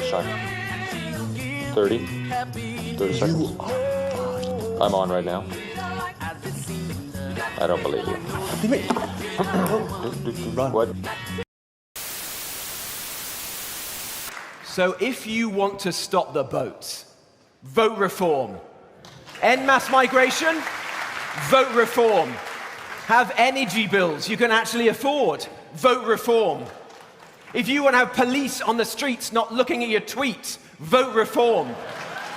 much time? 30? 30 seconds? I'm on right now. I don't believe you. What? So if you want to stop the boats, vote reform. End mass migration, vote reform. Have energy bills you can actually afford, vote reform. If you want to have police on the streets not looking at your tweets, vote reform.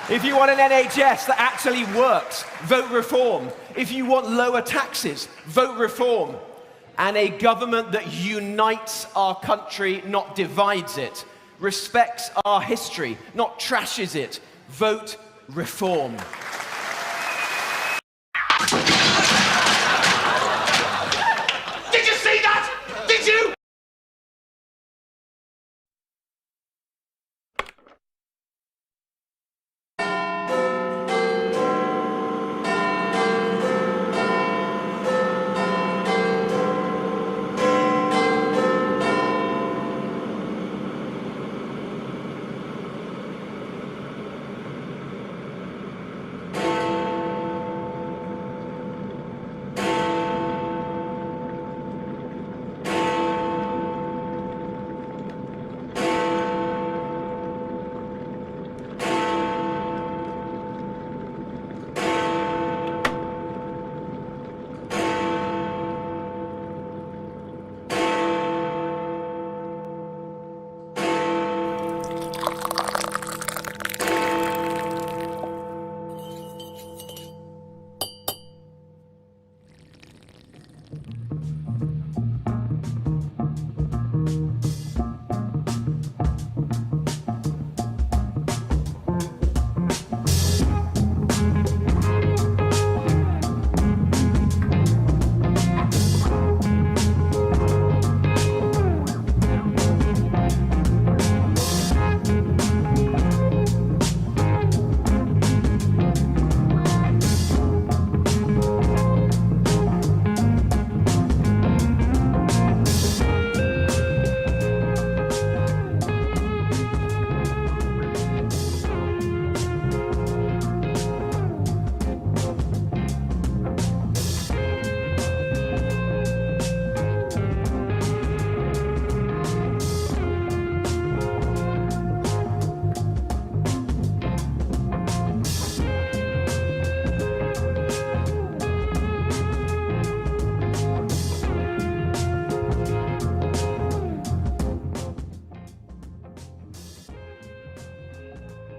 If you want an NHS that actually works, vote reform. If you want lower taxes, vote reform. And a government that unites our country, not divides it, respects our history, not trashes it, vote reform. Did you see that? Did you?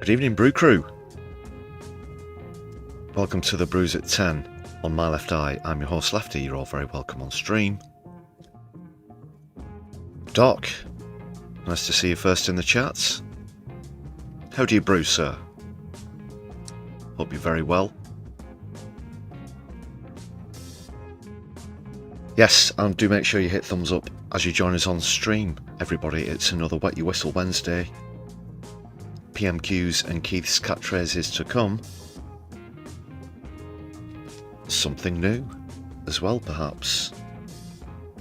Good evening, Brew Crew. Welcome to the Brews at 10 on my left eye. I'm your host, Lefty. You're all very welcome on stream. Doc, nice to see you first in the chats. How do you brew, sir? Hope you're very well. Yes, and do make sure you hit thumbs up as you join us on stream. Everybody, it's another Wet Your Whistle Wednesday. PMQs and Keith's catchphrases to come. Something new as well, perhaps,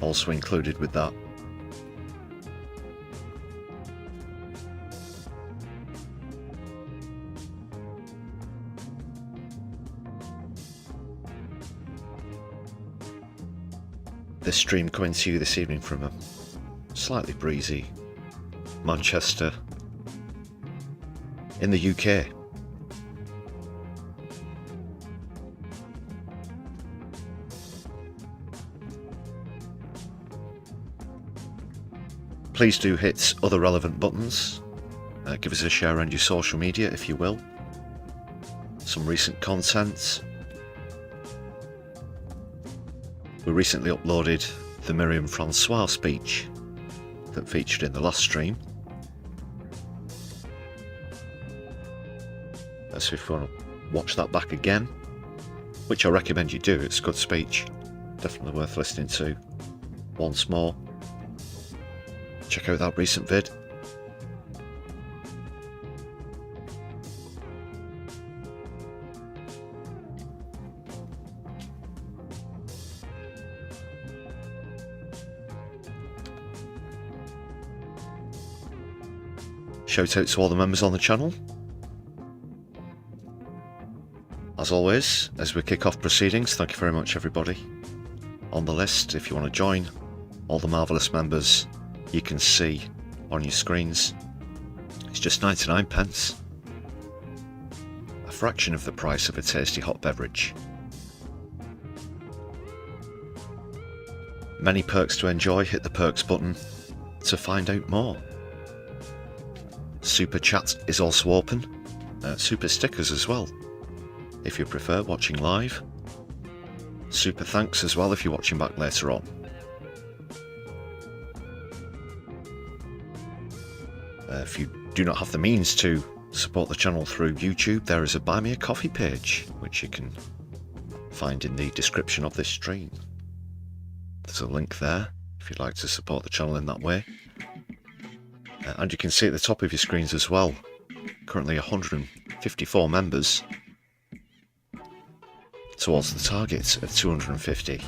also included with that. This stream coming to you this evening from a slightly breezy Manchester in the UK. Please do hit other relevant buttons. Give us a share on your social media if you will. Some recent content. We recently uploaded the Miriam Francois speech that featured in the last stream. So if you want to watch that back again, which I recommend you do, it's a good speech, definitely worth listening to once more. Check out that recent vid. Shout out to all the members on the channel. As always, as we kick off proceedings, thank you very much everybody on the list. If you want to join all the marvellous members you can see on your screens, it's just 99 pence. A fraction of the price of a tasty hot beverage. Many perks to enjoy. Hit the perks button to find out more. Super chat is also open. Super stickers as well, if you prefer watching live. Super thanks as well if you're watching back later on. If you do not have the means to support the channel through YouTube, there is a Buy Me a Coffee page, which you can find in the description of this stream. There's a link there if you'd like to support the channel in that way. And you can see at the top of your screens as well, currently 154 members towards the target of 250.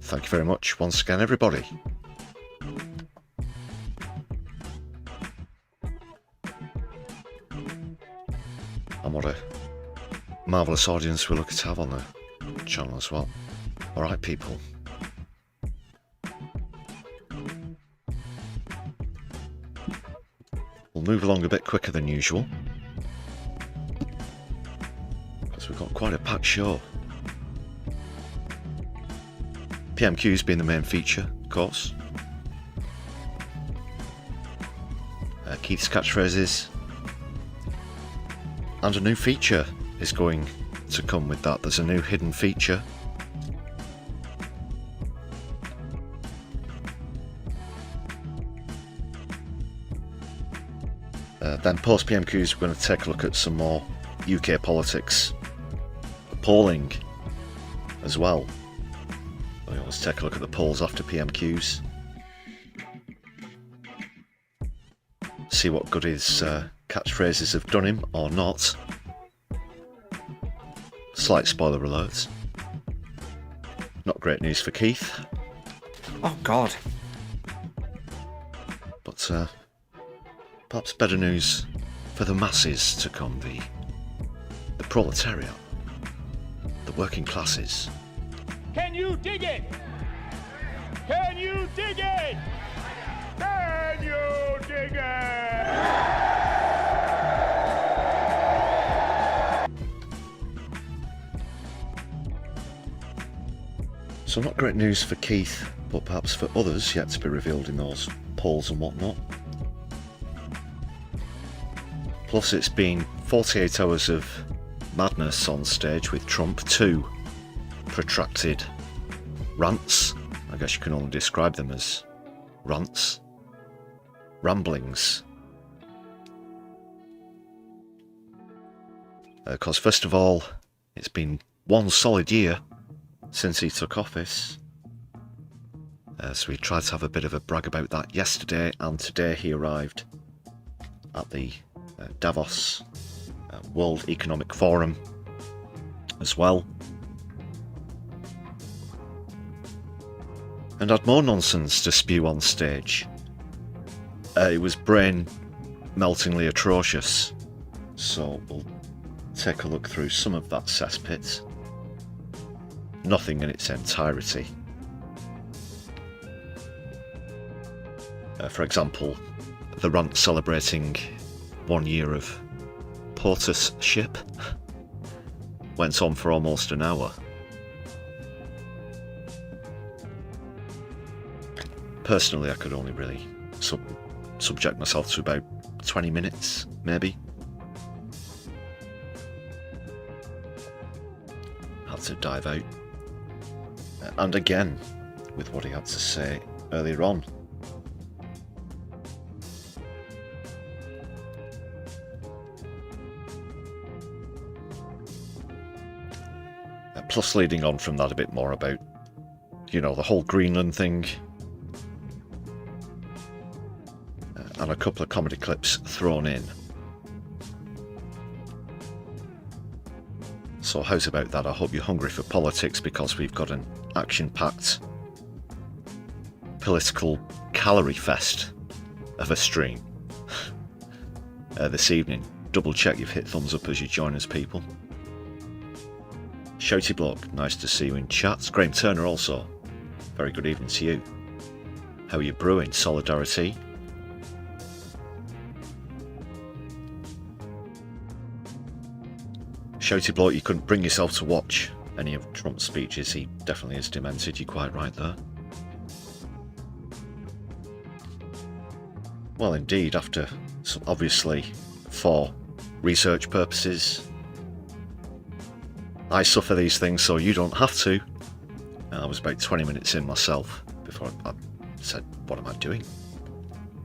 Thank you very much once again everybody. And what a marvellous audience we're looking to have on the channel as well. Alright people. We'll move along a bit quicker than usual, because we've got quite a packed show. PMQ's been the main feature, of course. Keith's catchphrases. And a new feature is going to come with that. There's a new hidden feature. Then post PMQs, we're going to take a look at some more UK politics polling as well. We always take a look at the polls after PMQs. See what good his catchphrases have done him or not. Slight spoiler alert. Not great news for Keith. Oh God. But perhaps better news for the masses to come, the proletariat, the working classes. Can you dig it? Can you dig it? Can you dig it? So not great news for Keith, but perhaps for others yet to be revealed in those polls and whatnot. Plus it's been 48 hours of madness on stage with Trump, 2 protracted rants. I guess you can only describe them as rants. Ramblings. Because first of all, it's been 1 solid year since he took office. So we tried to have a bit of a brag about that yesterday, and today he arrived at the Davos World Economic Forum as well. And had more nonsense to spew on stage. It was brain-meltingly atrocious. So we'll take a look through some of that cesspit. Nothing in its entirety. For example, the rant celebrating 1 year of POTUS ship went on for almost an hour. Personally, I could only really subject myself to about 20 minutes, maybe. Had to dive out. And again, with what he had to say earlier on. Plus leading on from that a bit more about, you know, the whole Greenland thing. And a couple of comedy clips thrown in. So how's about that? I hope you're hungry for politics, because we've got an action-packed political calorie fest of a stream this evening. Double check you've hit thumbs up as you join us, people. Shouty Bloke, nice to see you in chat. Graham Turner also, very good evening to you. How are you brewing? Solidari-Tea? Shouty Bloke, you couldn't bring yourself to watch any of Trump's speeches. He definitely is demented, you're quite right there. Well, indeed, after, obviously, for research purposes, I suffer these things so you don't have to. I was about 20 minutes in myself before I said, what am I doing?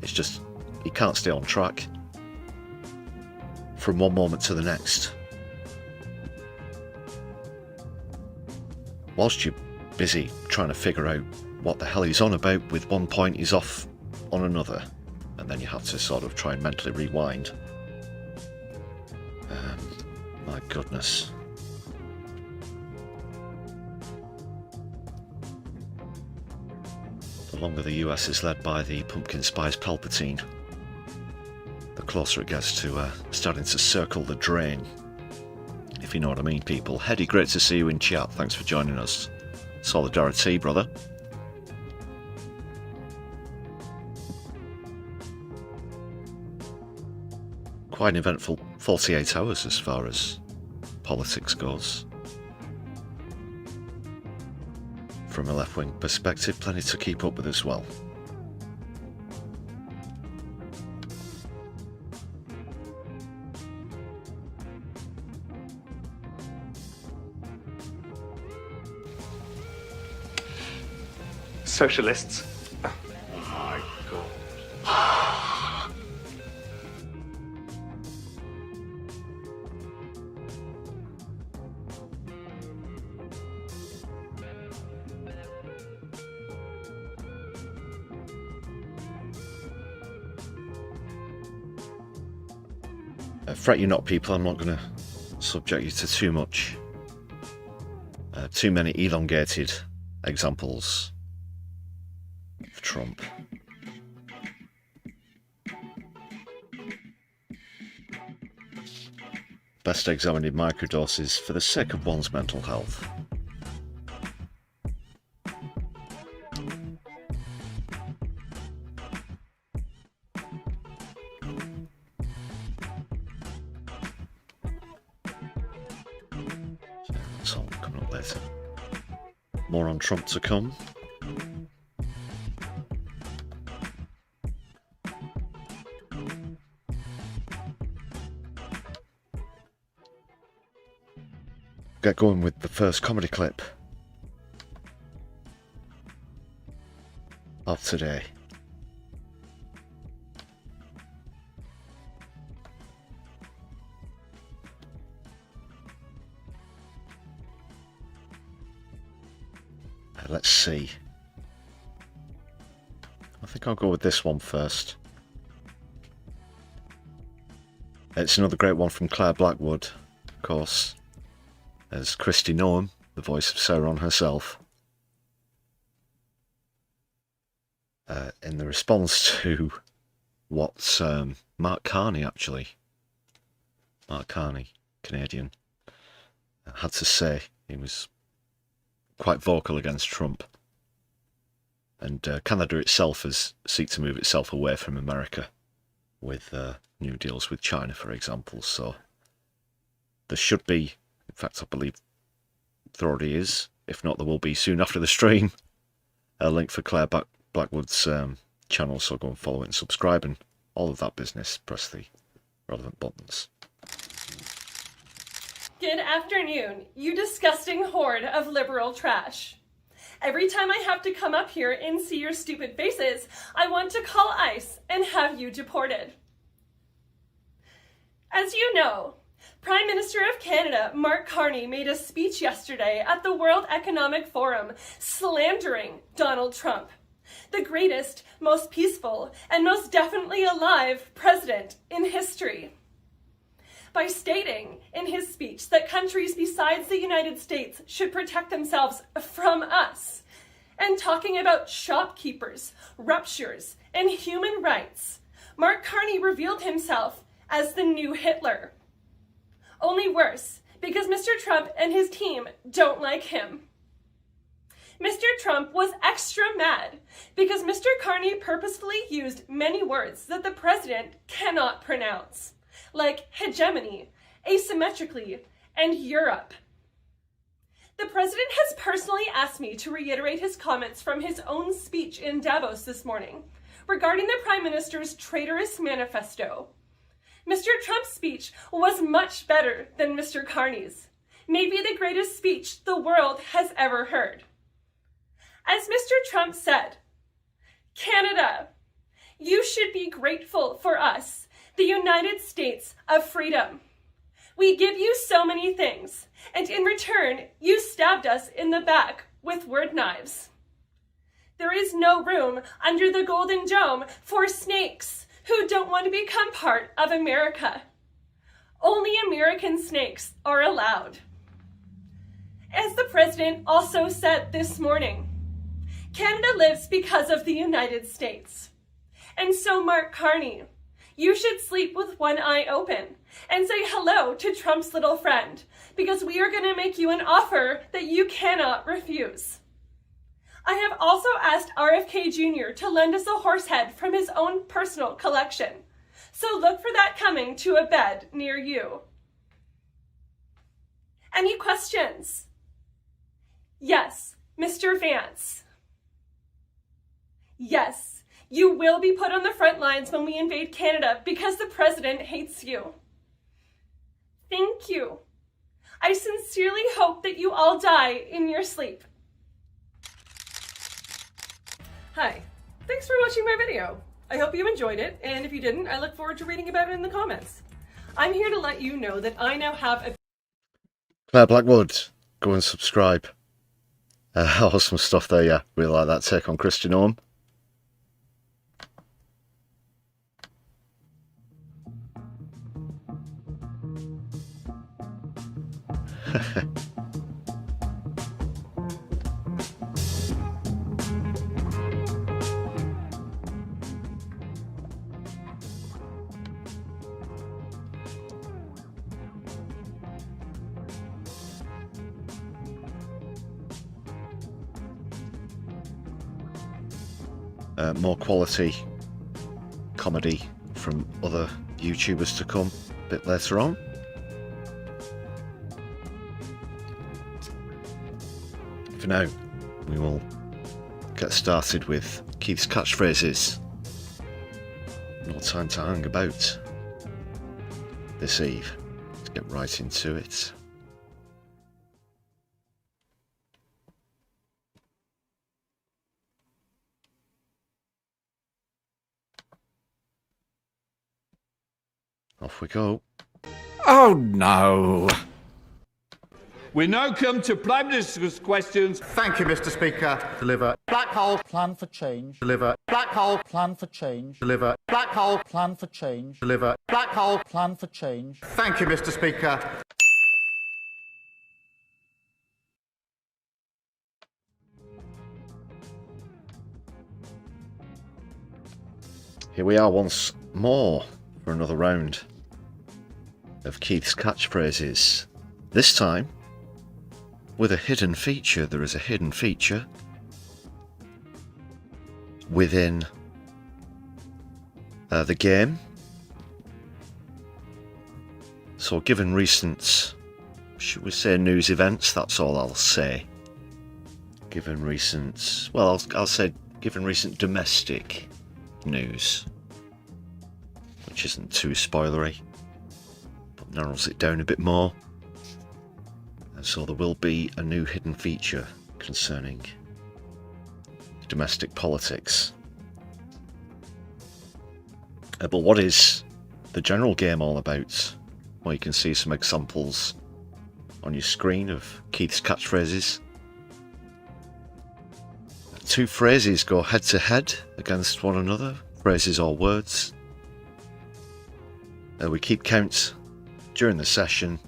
It's just, you can't stay on track from one moment to the next. Whilst you're busy trying to figure out what the hell he's on about, with one point he's off on another, and then you have to sort of try and mentally rewind. My goodness. The longer the US is led by the pumpkin spice Palpatine, the closer it gets to starting to circle the drain. If you know what I mean, people. Hetty, great to see you in chat. Thanks for joining us. Solidari-Tea, brother. Quite an eventful 48 hours as far as politics goes. From a left-wing perspective, plenty to keep up with as well. Socialists. Oh my God. Fret you not, people. I'm not going to subject you to too much. Too many elongated examples of Trump. Best examined in microdoses for the sake of one's mental health. That's all coming up later. More on Trump to come. Get going with the first comedy clip of today. Let's see. I think I'll go with this one first. It's another great one from Claire Blackwood, of course, as Christy Noam, the voice of Sauron herself, in the response to what Mark Carney, actually, Mark Carney, Canadian, had to say. He was quite vocal against Trump, and Canada itself has seek to move itself away from America with new deals with China, for example. So there should be, in fact I believe there already is, if not there will be soon after the stream, a link for Claire Blackwood's channel, so go and follow it and subscribe and all of that business. Press the relevant buttons. Good afternoon, you disgusting horde of liberal trash. Every time I have to come up here and see your stupid faces, I want to call ICE and have you deported. As you know, Prime Minister of Canada Mark Carney made a speech yesterday at the World Economic Forum slandering Donald Trump, the greatest, most peaceful, and most definitely alive president in history, by stating in his speech that countries besides the United States should protect themselves from us, and talking about shopkeepers, ruptures, and human rights, Mark Carney revealed himself as the new Hitler. Only worse, because Mr. Trump and his team don't like him. Mr. Trump was extra mad because Mr. Carney purposefully used many words that the president cannot pronounce, like hegemony, asymmetrically, and Europe. The president has personally asked me to reiterate his comments from his own speech in Davos this morning regarding the Prime Minister's traitorous manifesto. Mr. Trump's speech was much better than Mr. Carney's, maybe the greatest speech the world has ever heard. As Mr. Trump said, "Canada, you should be grateful for us, the United States of freedom. We give you so many things, and in return, you stabbed us in the back with word knives. There is no room under the Golden Dome for snakes who don't want to become part of America. Only American snakes are allowed." As the president also said this morning, Canada lives because of the United States. And so, Mark Carney, you should sleep with one eye open and say hello to Trump's little friend, because we are going to make you an offer that you cannot refuse. I have also asked RFK Jr. to lend us a horse head from his own personal collection, so look for that coming to a bed near you. Any questions? Yes, Mr. Vance. Yes, you will be put on the front lines when we invade Canada because the president hates you. Thank you. I sincerely hope that you all die in your sleep. Hi, thanks for watching my video. I hope you enjoyed it, and if you didn't, I look forward to reading about it in the comments. I'm here to let you know that I now have a... Claire Blackwood, go and subscribe. Awesome stuff there, yeah. Really like that take on Christian Orm. More quality comedy from other YouTubers to come a bit later on. For now, we will get started with Keith's catchphrases. No time to hang about this eve. Let's get right into it. Off we go. Oh no! We now come to Prime Minister's questions. Thank you, Mr. Speaker. Deliver. Black hole. Plan for change. Deliver. Black hole. Plan for change. Deliver. Black hole. Plan for change. Deliver. Black hole. Plan for change. Thank you, Mr. Speaker. Here we are once more for another round of Keith's catchphrases. This time with a hidden feature. There is a hidden feature within the game. So given recent, should we say, news events, that's all I'll say. Given recent, well, I'll say given recent domestic news, which isn't too spoilery, but narrows it down a bit more. And so there will be a new hidden feature concerning domestic politics. But what is the general game all about? Well, you can see some examples on your screen of Keith's catchphrases. Two phrases go head to head against one another, phrases or words. We keep count during the session.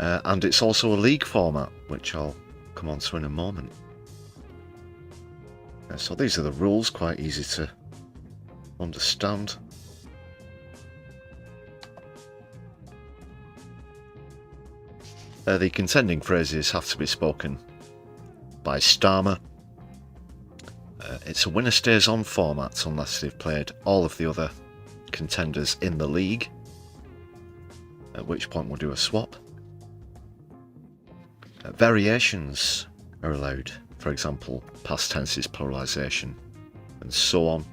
And it's also a league format, which I'll come on to in a moment. So these are the rules, quite easy to understand. The contending phrases have to be spoken by Starmer. It's a winner stays on format unless they've played all of the other contenders in the league, at which point we'll do a swap. Variations are allowed, for example, past tenses, pluralisation, and so on.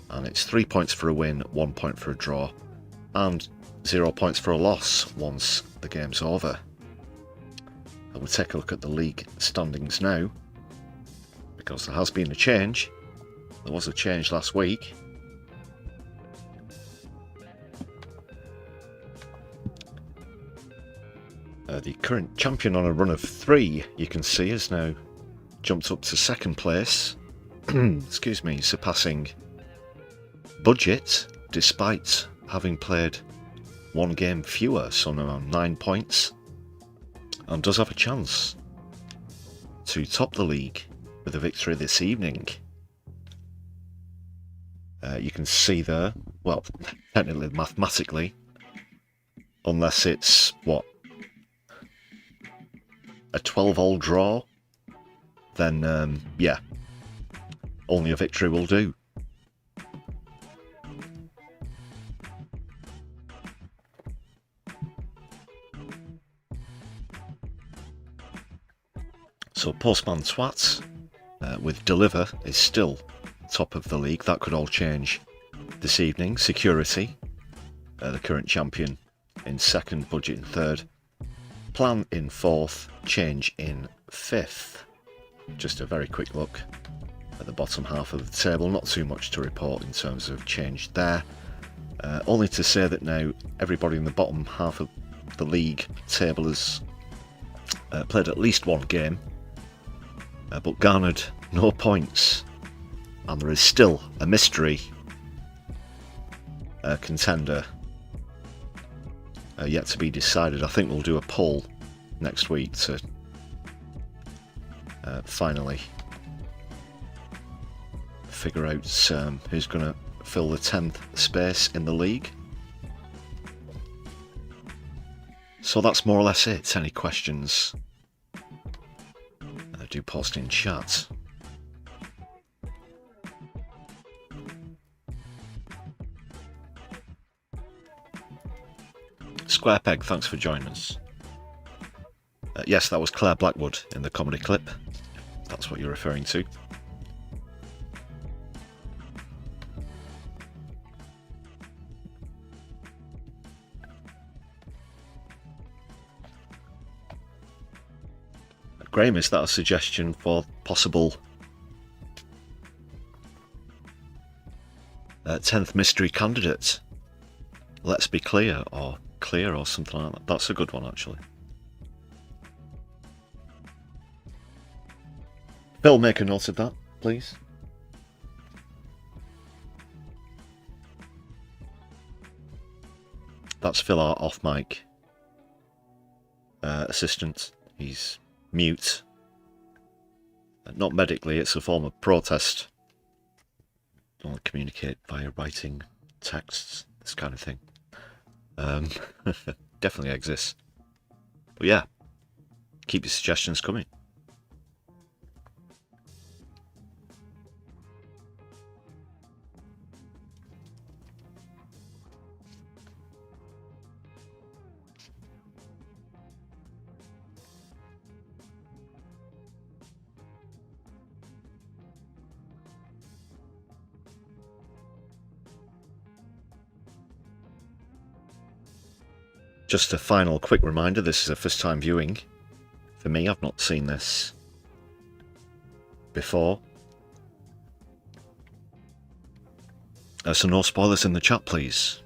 And it's 3 points for a win, 1 point for a draw, and 0 points for a loss once the game's over. And we'll take a look at the league standings now, because there has been a change. There was a change last week. The current champion on a run of 3, you can see, has now jumped up to 2nd place. Excuse me, surpassing Budget, despite having played 1 game fewer, so now 9 points, and does have a chance to top the league with a victory this evening. You can see there, well, technically, mathematically, unless it's, what, a 12-all draw, then, yeah, only a victory will do. So Postman Twat with Deliver is still top of the league. That could all change this evening. Security, the current champion, in 2nd, Budget in 3rd. Plan in 4th, Change in 5th. Just a very quick look at the bottom half of the table. Not too much to report in terms of change there. Only to say that now everybody in the bottom half of the league table has played at least 1 game, but garnered no points. And there is still a mystery contender yet to be decided. I think we'll do a poll next week to finally figure out who's going to fill the 10th space in the league. So that's more or less it. Any questions, do post in chat. Square Peg, thanks for joining us. Yes, that was Claire Blackwood in the comedy clip. That's what you're referring to. Graham, is that a suggestion for possible 10th mystery candidate? Let's be clear, or clear, or something like that. That's a good one, actually. Phil, make a note of that, please. That's Phil, our off-mic assistant. He's mute. Not medically, it's a form of protest. Don't communicate via writing, texts, this kind of thing. Definitely exists. But yeah, keep your suggestions coming. Just a final quick reminder, this is a first time viewing for me. I've not seen this before. So no spoilers in the chat, please.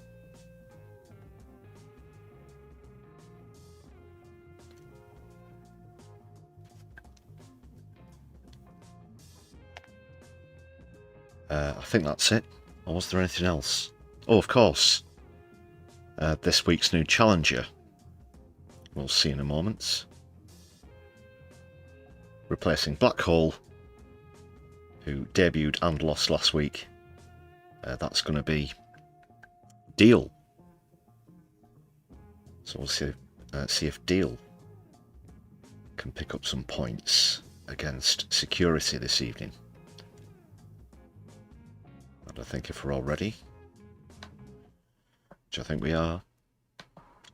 I think that's it. Or was there anything else? Oh, of course. This week's new challenger we'll see in a moment. Replacing Black Hole, who debuted and lost last week. That's going to be Deal. So we'll see if Deal can pick up some points against Security this evening. And I think if we're all ready, which I think we are,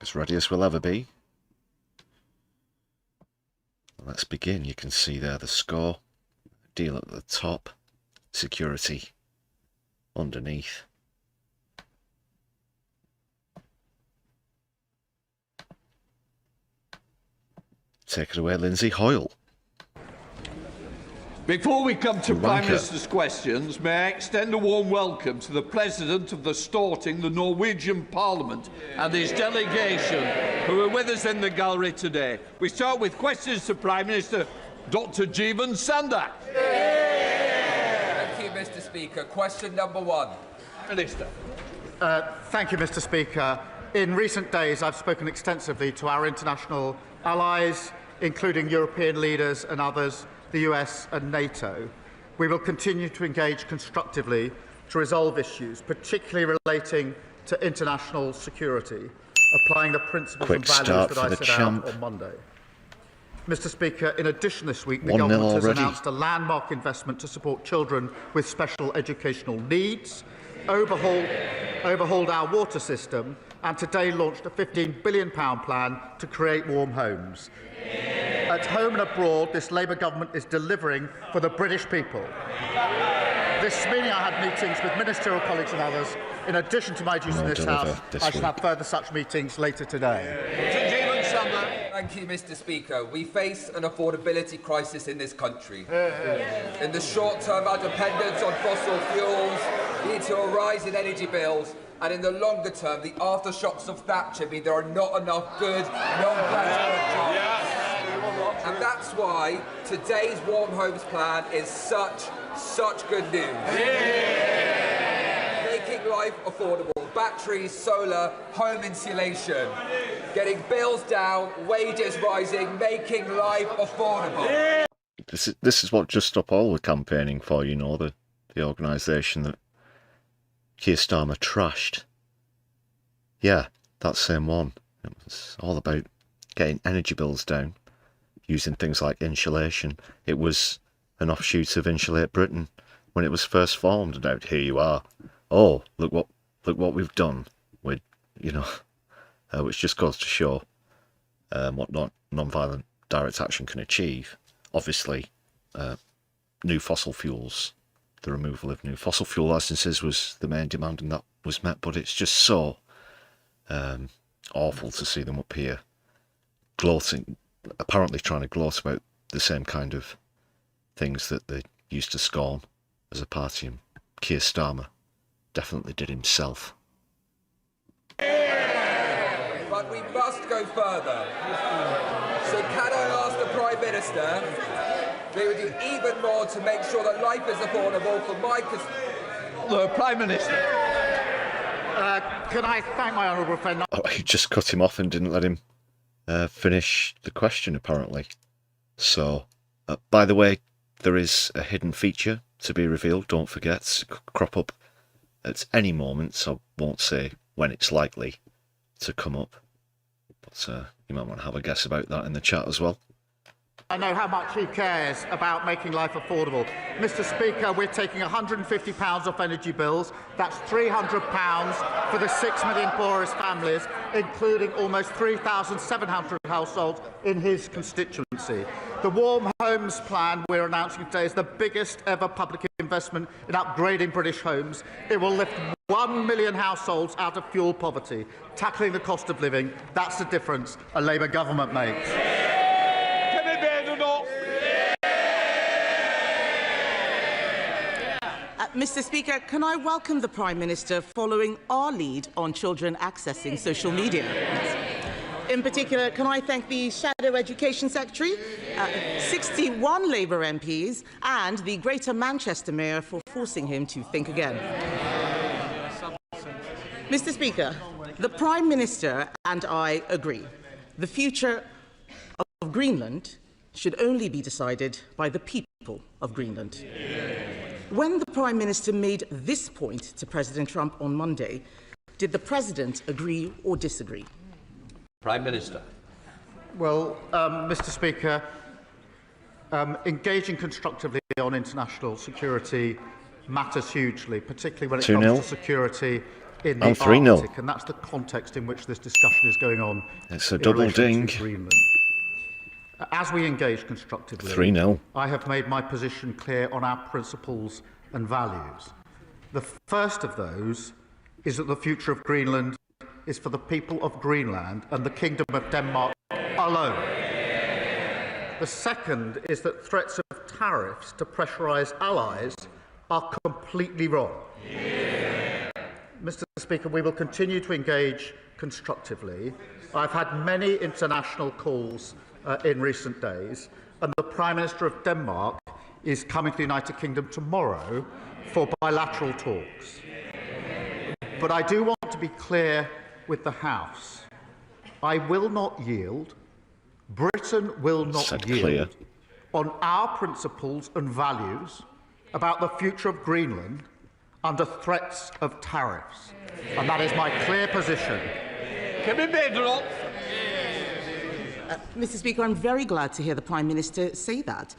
as ready as we'll ever be. Let's begin. You can see there the score. Deal at the top, Security underneath. Take it away, Lindsay Hoyle. Before we come to Prime Wanker. Minister's questions, may I extend a warm welcome to the President of the Storting, the Norwegian Parliament, and his delegation, who are with us in the gallery today. We start with questions to Prime Minister Dr. Jeevan Sanda. Thank you, Mr. Speaker. Question number 1. Minister. Thank you, Mr. Speaker. In recent days, I've spoken extensively to our international allies, including European leaders and others, the US and NATO. We will continue to engage constructively to resolve issues, particularly relating to international security, applying the principles and values that I set out on Monday. Mr. Speaker, in addition this week, the government has announced a landmark investment to support children with special educational needs, overhauled our water system, and today launched a £15 billion plan to create warm homes. At home and abroad, this Labour government is delivering for the British people. This meeting I had meetings with ministerial colleagues and others. In addition to my duties in this House, I shall have further such meetings later today. Thank you, Mr. Speaker. We face an affordability crisis in this country. In the short term, our dependence on fossil fuels lead to a rise in energy bills, and in the longer term, the aftershocks of Thatcher mean there are not enough good, non-graduate jobs. And that's why today's Warm Homes Plan is such good news. Making life affordable. Batteries, solar, home insulation. Getting bills down, wages rising, making life affordable. This is what Just Stop Oil were campaigning for, you know, the organisation that Keir Starmer trashed. Yeah, that same one. It was all about getting energy bills down, using things like insulation. It was an offshoot of Insulate Britain when it was first formed, and now here you are. Oh, look what we've done with, you know, which just goes to show what non-violent direct action can achieve. Obviously, new fossil fuels, the removal of new fossil fuel licences was the main demand, and that was met. But it's just so awful to see them up here gloating, apparently trying to gloat about the same kind of things that they used to scorn as a party, and Keir Starmer definitely did himself. But we must go further. So can I ask the Prime Minister they would do even more to make sure that life is affordable for my The Prime Minister. Can I thank my honourable friend? Oh, he just cut him off and didn't let him finish the question, apparently. So, by the way, there is a hidden feature to be revealed. Don't forget, to crop up at any moment. I won't say when it's likely to come up, but you might want to have a guess about that in the chat as well. I know how much he cares about making life affordable. Mr. Speaker, we're taking £150 off energy bills. That's £300 for the 6 million poorest families, including almost 3,700 households in his constituency. The Warm Homes Plan we're announcing today is the biggest ever public investment in upgrading British homes. It will lift 1 million households out of fuel poverty. Tackling the cost of living, that's the difference a Labour government makes. Mr. Speaker, can I welcome the Prime Minister following our lead on children accessing social media? In particular, can I thank the Shadow Education Secretary, 61 Labour MPs and the Greater Manchester Mayor for forcing him to think again. Mr. Speaker, the Prime Minister and I agree. the future of Greenland should only be decided by the people of Greenland. When the Prime Minister made this point to President Trump on Monday, did the President agree or disagree? Prime Minister. Well, Mr. Speaker, engaging constructively on international security matters hugely, particularly when it comes to security in the Arctic, and that's the context in which this discussion is going on. It's a double ding. Greenland. As we engage constructively, 3-0. I have made my position clear on our principles and values. The first of those is that the future of Greenland is for the people of Greenland and the Kingdom of Denmark alone. The second is that threats of tariffs to pressurise allies are completely wrong. Mr. Speaker, we will continue to engage constructively. I've had many international calls in recent days, and the Prime Minister of Denmark is coming to the United Kingdom tomorrow for bilateral talks. But I do want to be clear with the House. I will not yield. Britain will not yield on our principles and values about the future of Greenland under threats of tariffs. And that is my clear position. Mr. Speaker, I'm very glad to hear the Prime Minister say that.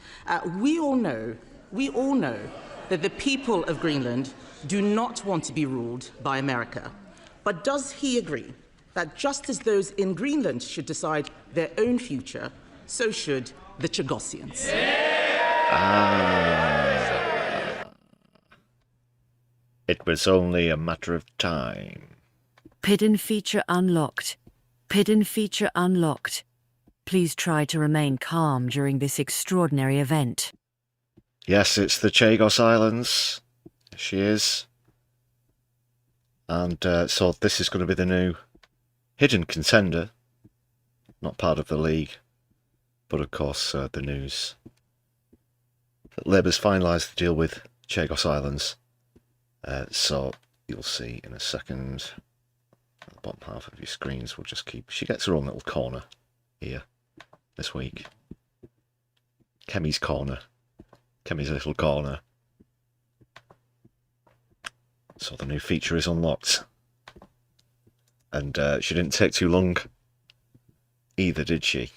We all know that the people of Greenland do not want to be ruled by America. But does he agree that just as those in Greenland should decide their own future, so should the Chagossians? It was only a matter of time. Hidden feature unlocked. Hidden feature unlocked. Please try to remain calm during this extraordinary event. Yes, it's the Chagos Islands. She is. And so this is going to be the new hidden contender. Not part of the league. But of course, the news that Labour's finalised the deal with Chagos Islands. So you'll see in a second. At the bottom half of your screens, we'll just keep... She gets her own little corner here this week. Kemi's corner. Kemi's little corner. So the new feature is unlocked. And she didn't take too long either, did she?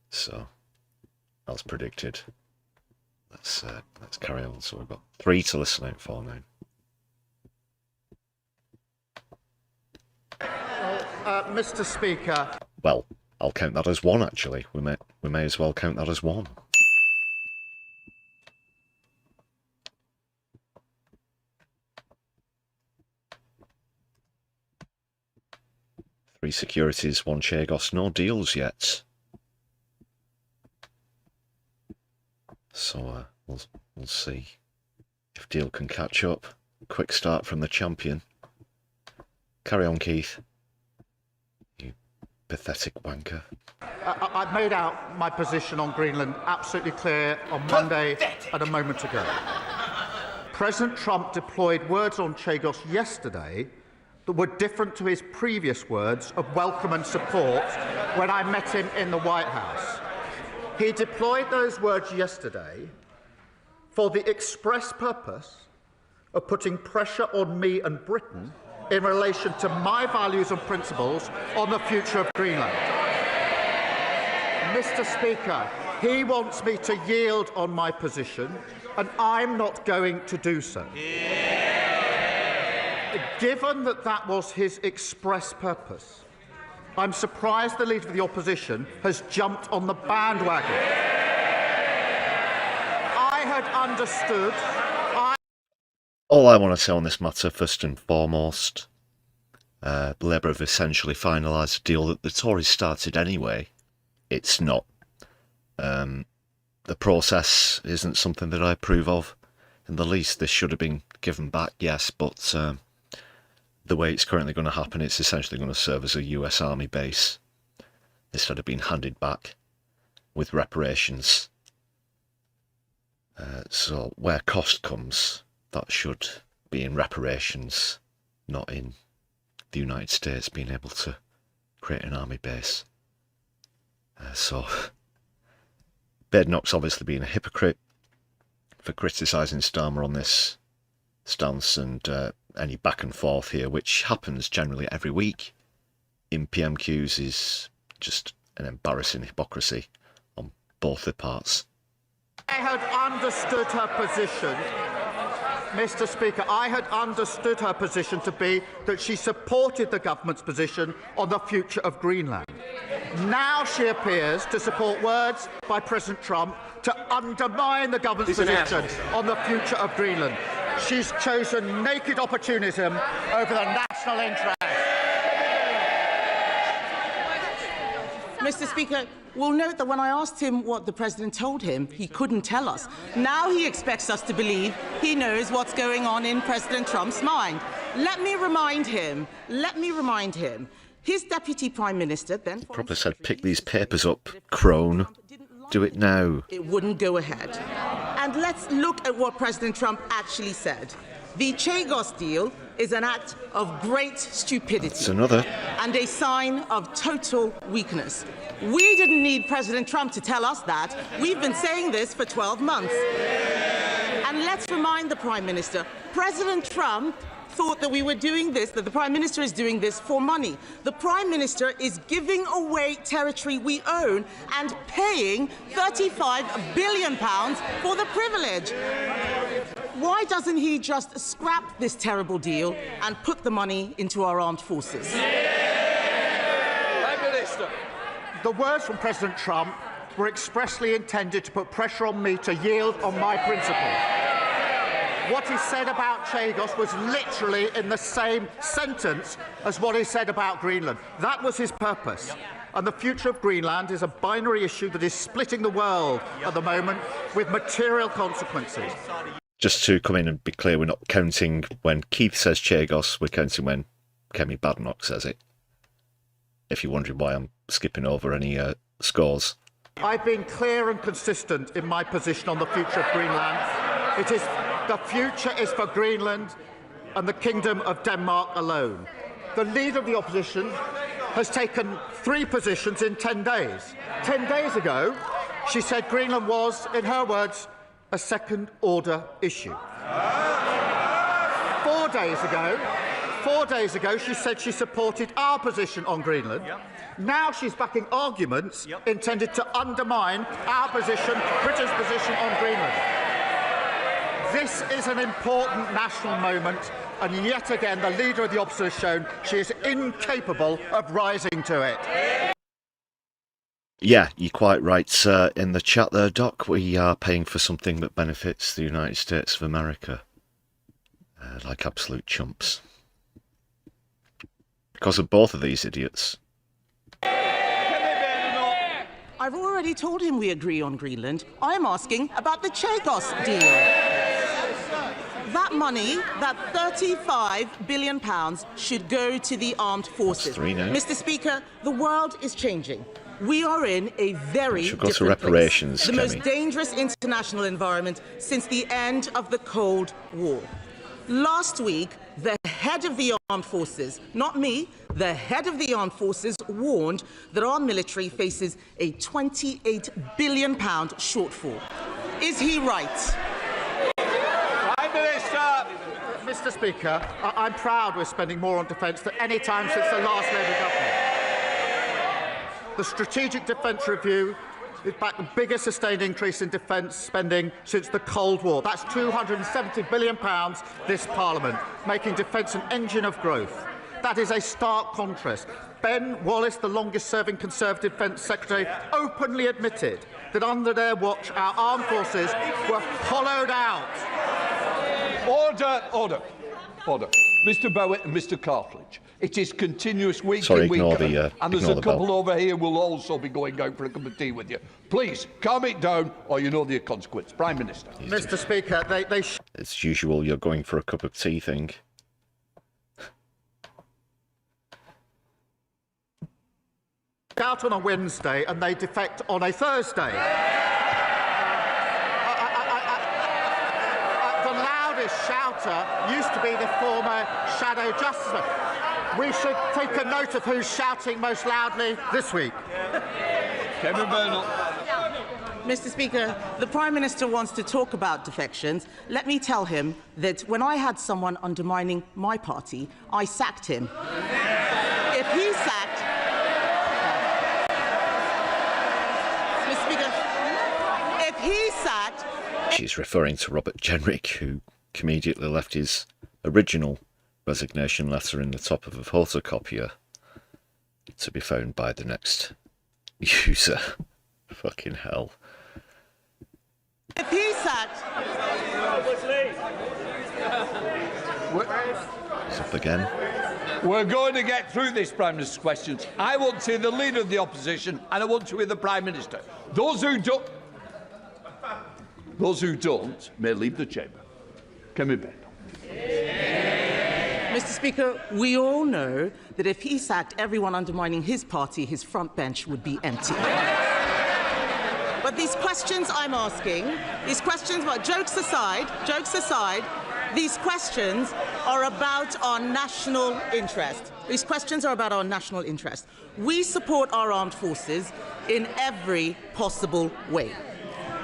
So, as predicted. Let's carry on. So we've got 3 to listen out for now. Mr. Speaker. Well, I'll count that as 1, actually. We may as well count that as 1. Three securities, 1 Chagos, no deals yet. So we'll see if deal can catch up. Quick start from the champion. Carry on, Keith. You pathetic wanker. I've made out my position on Greenland absolutely clear on Monday and a moment ago. President Trump deployed words on Chagos yesterday that were different to his previous words of welcome and support when I met him in the White House. He deployed those words yesterday for the express purpose of putting pressure on me and Britain in relation to my values and principles on the future of Greenland. Mr. Speaker, he wants me to yield on my position, and I'm not going to do so. Given that that was his express purpose, I'm surprised the Leader of the Opposition has jumped on the bandwagon. I had understood... All I want to say on this matter, first and foremost, Labour have essentially finalised a deal that the Tories started anyway. It's not. The process isn't something that I approve of in the least. This should have been given back, yes, but the way it's currently going to happen, it's essentially going to serve as a US Army base instead of being handed back with reparations. So where cost comes, that should be in reparations, not in the United States being able to create an army base. So, Badenoch's obviously been a hypocrite for criticising Starmer on this stance, and any back and forth here, which happens generally every week in PMQs, is just an embarrassing hypocrisy on both the parts. I had understood her position, Mr. Speaker, I had understood her position to be that she supported the government's position on the future of Greenland. Now she appears to support words by President Trump to undermine the government's position on the future of Greenland. She's chosen naked opportunism over the national interest. Mr. Speaker, we'll note that when I asked him what the President told him, he couldn't tell us. Now he expects us to believe he knows what's going on in President Trump's mind. Let me remind him, his Deputy Prime Minister, then Probably said, pick these papers up, crone. Do it now. It wouldn't go ahead. And let's look at what President Trump actually said. The Chagos deal is an act of great stupidity. It's another. And a sign of total weakness. We didn't need President Trump to tell us that. We've been saying this for 12 months. And let's remind the Prime Minister, President Trump thought that we were doing this, that the Prime Minister is doing this for money. The Prime Minister is giving away territory we own and paying £35 billion for the privilege. Why doesn't he just scrap this terrible deal and put the money into our armed forces? Prime Minister. The words from President Trump were expressly intended to put pressure on me to yield on my principle. What he said about Chagos was literally in the same sentence as what he said about Greenland. That was his purpose. And the future of Greenland is a binary issue that is splitting the world at the moment with material consequences. Just to come in and be clear, we're not counting when Keith says Chagos, we're counting when Kemi Badenoch says it. If you're wondering why I'm skipping over any scores. I've been clear and consistent in my position on the future of Greenland. The future is for Greenland and the Kingdom of Denmark alone. The Leader of the Opposition has taken 3 positions in 10 days. 10 days ago, she said Greenland was, in her words, a second-order issue. 4 days ago, she said she supported our position on Greenland. Now she's backing arguments intended to undermine our position, Britain's position on Greenland. This is an important national moment, and yet again, the Leader of the Opposition has shown she is incapable of rising to it. Yeah, you're quite right in the chat there, Doc. We are paying for something that benefits the United States of America. Like absolute chumps. Because of both of these idiots. I've already told him we agree on Greenland. I'm asking about the Chagos deal. That money, that £35 billion, should go to the armed forces. Mr. Speaker, the world is changing. We are in a very different place. The most dangerous international environment since the end of the Cold War. Last week, the head of the armed forces, not me, the head of the armed forces warned that our military faces a £28 billion shortfall. Is he right? Prime Minister! Mr. Speaker, I'm proud we're spending more on defence than any time since the last Labour government. The Strategic Defence Review is back the biggest sustained increase in defence spending since the Cold War. That's £270 billion this Parliament, making defence an engine of growth. That is a stark contrast. Ben Wallace, the longest-serving Conservative Defence Secretary, openly admitted that under their watch our armed forces were hollowed out. Order. Mr. Bowitt and Mr. Cartledge. It is continuous week Sorry, in, week ignore out. And there's a couple bell. over here will also be going out for a cup of tea with you. Please, calm it down or you know the consequence. Prime Minister. Mr. Speaker, It's usual you're going for a cup of tea thing. out on a Wednesday and they defect on a Thursday. The loudest shouter used to be the former Shadow Justice. We should take a note of who's shouting most loudly this week. Kevin Burnell. Mr. Speaker, the Prime Minister wants to talk about defections. Let me tell him that when I had someone undermining my party, I sacked him. If he sacked... Mr. Speaker, if he sacked... She's referring to Robert Jenrick, who immediately left his original resignation letter in the top of a photocopier to be found by the next user. Fucking hell. If he sacked... It's up again. We're going to get through this Prime Minister's questions. I want to hear the Leader of the Opposition and I want to hear the Prime Minister. Those who don't may leave the chamber. Kevin Burnell. Mr. Speaker, we all know that if he sacked everyone undermining his party, his front bench would be empty. But these questions I'm asking, these questions, but jokes aside, these questions are about our national interest. These questions are about our national interest. We support our armed forces in every possible way.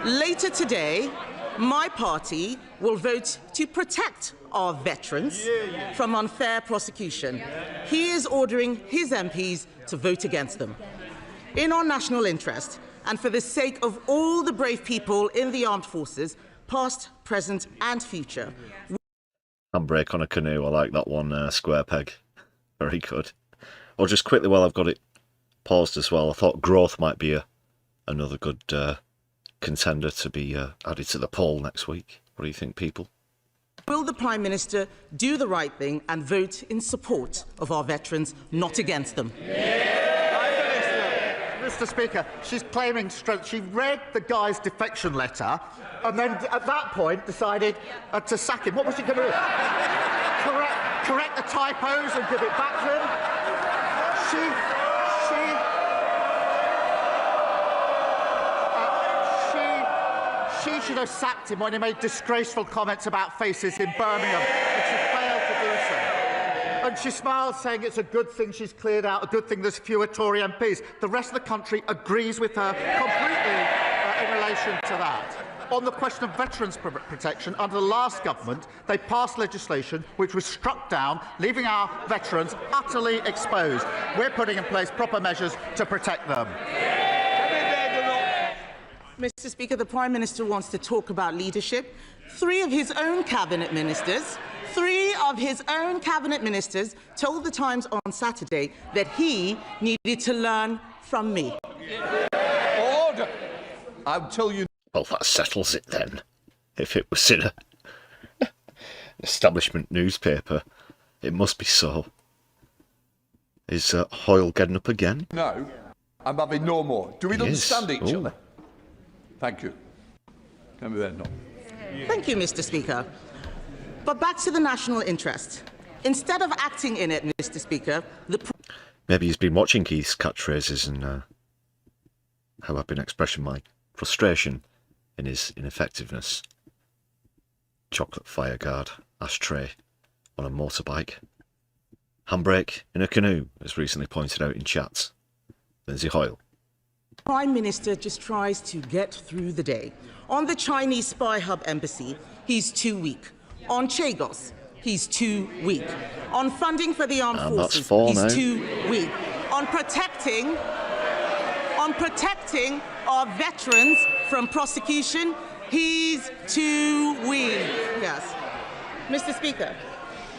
Later today, my party will vote to protect our veterans from unfair prosecution. He is ordering his MPs to vote against them. In our national interest, and for the sake of all the brave people in the armed forces, past, present and future. Handbrake on a canoe, I like that one, Square Peg. Very good. Or just quickly while I've got it paused as well, I thought growth might be another good contender to be added to the poll next week. What do you think, people? Will the Prime Minister do the right thing and vote in support of our veterans, not against them? Mr. Speaker, she's claiming strength. She read the guy's defection letter and then at that point decided to sack him. What was she going to do? Correct the typos and give it back to him? She should have sacked him when he made disgraceful comments about faces in Birmingham, and she failed to do so. And she smiles, saying it's a good thing she's cleared out, a good thing there's fewer Tory MPs. The rest of the country agrees with her completely in relation to that. On the question of veterans protection, under the last government, they passed legislation which was struck down, leaving our veterans utterly exposed. We're putting in place proper measures to protect them. Mr. Speaker, the Prime Minister wants to talk about leadership. Three of his own cabinet ministers told the Times on Saturday that he needed to learn from me. Order! I'll tell you. Well, that settles it then. If it was in an establishment newspaper, it must be so. Is Hoyle getting up again? No, I'm having no more. Do we understand each other? Thank you. Can we then not? Thank you, Mr. Speaker. But back to the national interest. Instead of acting in it, Mr. Speaker, maybe he's been watching Keith's catchphrases and how I've been expressing my frustration in his ineffectiveness. Chocolate fireguard, ashtray on a motorbike, handbrake in a canoe, as recently pointed out in chats. Lindsay Hoyle. Prime Minister just tries to get through the day. On the Chinese spy hub embassy, he's too weak. On Chagos, he's too weak. On funding for the armed forces, he's too weak. On protecting our veterans from prosecution, he's too weak. Yes. Mr. Speaker,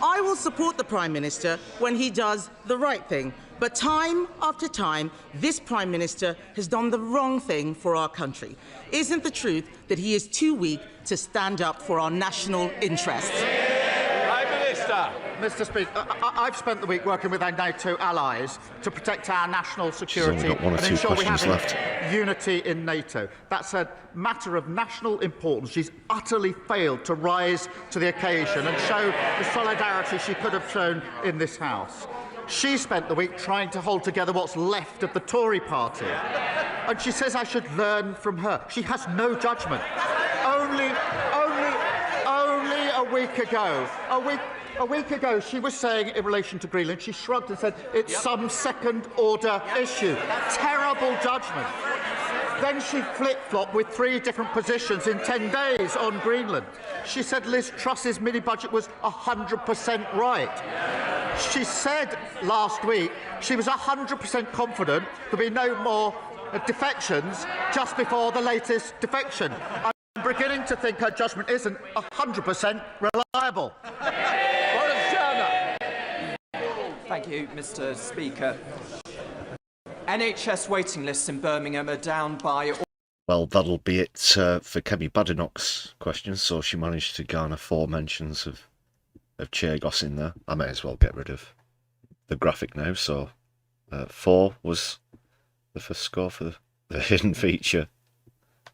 I will support the Prime Minister when he does the right thing. But time after time, this Prime Minister has done the wrong thing for our country. Isn't the truth that he is too weak to stand up for our national interests? Prime Minister. Mr. Speaker, I've spent the week working with our NATO allies to protect our national security and ensure we have unity in NATO. That's a matter of national importance. She's utterly failed to rise to the occasion and show the solidarity she could have shown in this House. She spent the week trying to hold together what's left of the Tory party. And she says I should learn from her. She has no judgment. Only a week ago, she was saying in relation to Greenland, she shrugged and said it's some second-order issue. Terrible judgment. Then she flip-flopped with 3 different positions in 10 days on Greenland. She said Liz Truss's mini-budget was 100% right. She said last week she was 100% confident there'll be no more defections just before the latest defection. I'm beginning to think her judgment isn't 100% reliable. Thank you, Mr. Speaker. NHS waiting lists in Birmingham are down by... Well, that'll be it for Kemi Badenoch's question. So she managed to garner 4 mentions of Chagos in there. I may as well get rid of the graphic now. So 4 was the first score for the hidden feature.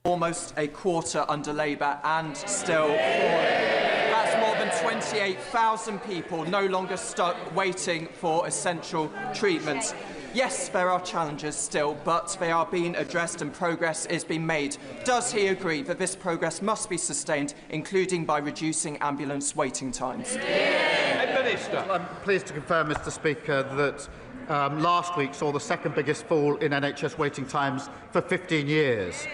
Almost a quarter under Labour and still that's more than 28,000 people no longer stuck waiting for essential treatment. Yes, there are challenges still, but they are being addressed and progress is being made. Does he agree that this progress must be sustained, including by reducing ambulance waiting times? Minister. I'm pleased to confirm, Mr. Speaker, that last week saw the second biggest fall in NHS waiting times for 15 years.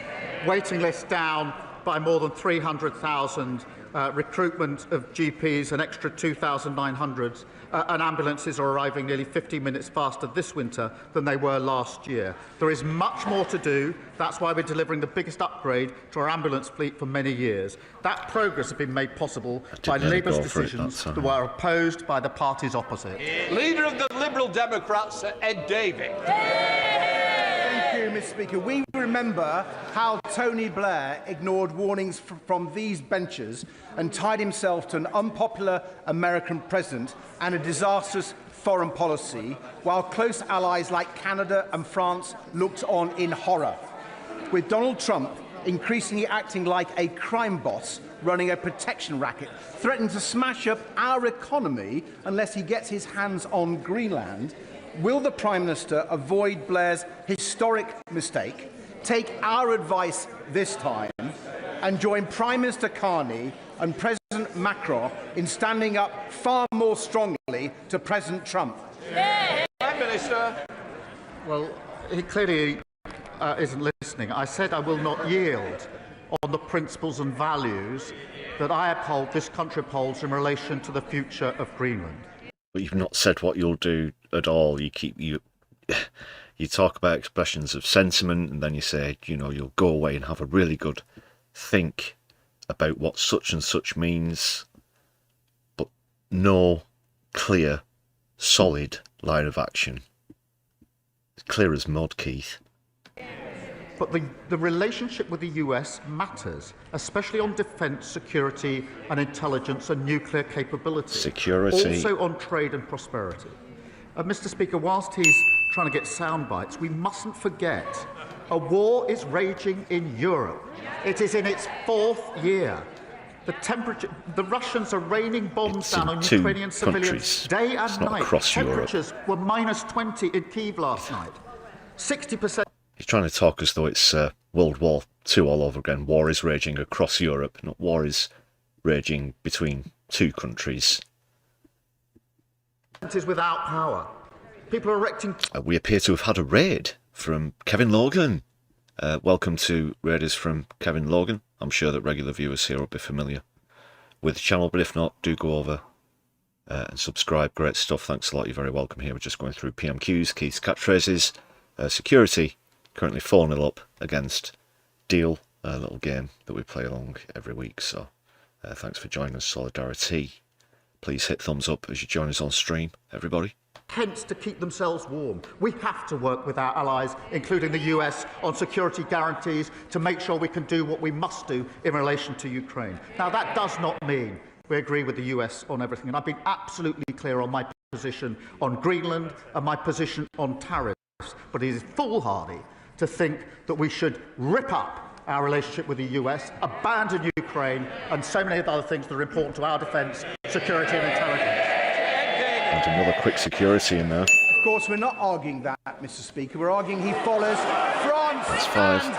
Waiting lists down by more than 300,000, recruitment of GPs an extra 2,900, and ambulances are arriving nearly 15 minutes faster this winter than they were last year. There is much more to do. That's why we're delivering the biggest upgrade to our ambulance fleet for many years. That progress has been made possible by Labour's decisions that were opposed by the parties opposite. Leader of the Liberal Democrats, Ed Davey. Thank you, Mr. Speaker. We remember how Tony Blair ignored warnings from these benches and tied himself to an unpopular American president and a disastrous foreign policy, while close allies like Canada and France looked on in horror. With Donald Trump increasingly acting like a crime boss running a protection racket, threatening to smash up our economy unless he gets his hands on Greenland, will the Prime Minister avoid Blair's historic mistake, take our advice this time, and join Prime Minister Carney and President Macron in standing up far more strongly to President Trump? Prime Minister. Well, he clearly isn't listening. I said I will not yield on the principles and values that I uphold, this country upholds in relation to the future of Greenland. But you've not said what you'll do at all. You talk about expressions of sentiment, and then you say, you know, you'll go away and have a really good think about what such and such means, but no clear, solid line of action. It's clear as mud, Keith. But the relationship with the US matters, especially on defence, security and intelligence and nuclear capability. Security. Also on trade and prosperity. Mr. Speaker, whilst he's trying to get sound bites, we mustn't forget a war is raging in Europe. It is in its 4th year. The Russians are raining bombs down on Ukrainian civilians day and night. Temperatures were minus 20 in Kyiv last night. 60%. He's trying to talk as though it's World War II all over again. War is raging across Europe, not war is raging between 2 countries. It is without power. People are erecting... We appear to have had a raid from Kevin Logan. Welcome to Raiders from Kevin Logan. I'm sure that regular viewers here will be familiar with the channel, but if not, do go over and subscribe. Great stuff. Thanks a lot. You're very welcome here. We're just going through PMQs, Keith's catchphrases, security. Currently 4-0 up against Deal, a little game that we play along every week. So thanks for joining us, Solidari-Tea. Please hit thumbs up as you join us on stream, everybody. Hence to keep themselves warm. We have to work with our allies, including the US, on security guarantees to make sure we can do what we must do in relation to Ukraine. Now, that does not mean we agree with the US on everything, and I've been absolutely clear on my position on Greenland and my position on tariffs, but it is foolhardy to think that we should rip up our relationship with the US, abandon Ukraine, and so many other things that are important to our defence, security and intelligence. And another quick security in there. Of course, we're not arguing that, Mr. Speaker. We're arguing he follows France and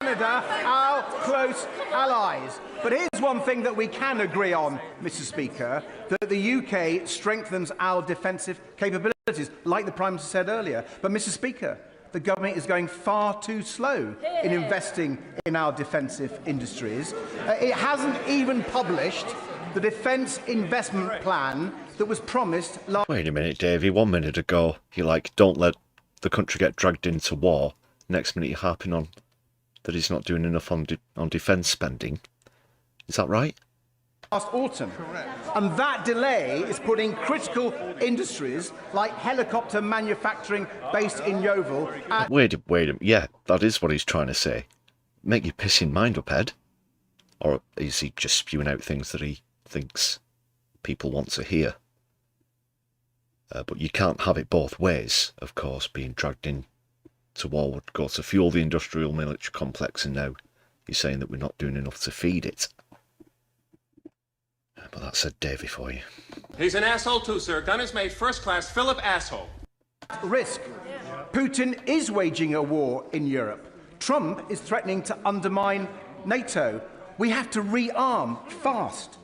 Canada, our close allies. But here's one thing that we can agree on, Mr. Speaker, that the UK strengthens our defensive capabilities, like the Prime Minister said earlier. But, Mr. Speaker, the government is going far too slow in investing in our defensive industries. It hasn't even published the defence investment plan that was promised last... Wait a minute, Davey. 1 minute ago, you're like, don't let the country get dragged into war. Next minute, you're harping on that he's not doing enough on defence spending. Is that right? Last autumn. Correct. And that delay is putting critical industries like helicopter manufacturing based in Yeovil at... Wait a minute. Yeah, that is what he's trying to say. Make your pissing mind up, Ed. Or is he just spewing out things that he thinks people want to hear? But you can't have it both ways, of course. Being dragged in to war would go to fuel the industrial military complex, and now you're saying that we're not doing enough to feed it. But that's a Davey for you. He's an asshole too, sir. Gun is made first class. Philip asshole. Risk. Putin is waging a war in Europe. Trump is threatening to undermine NATO. We have to rearm fast.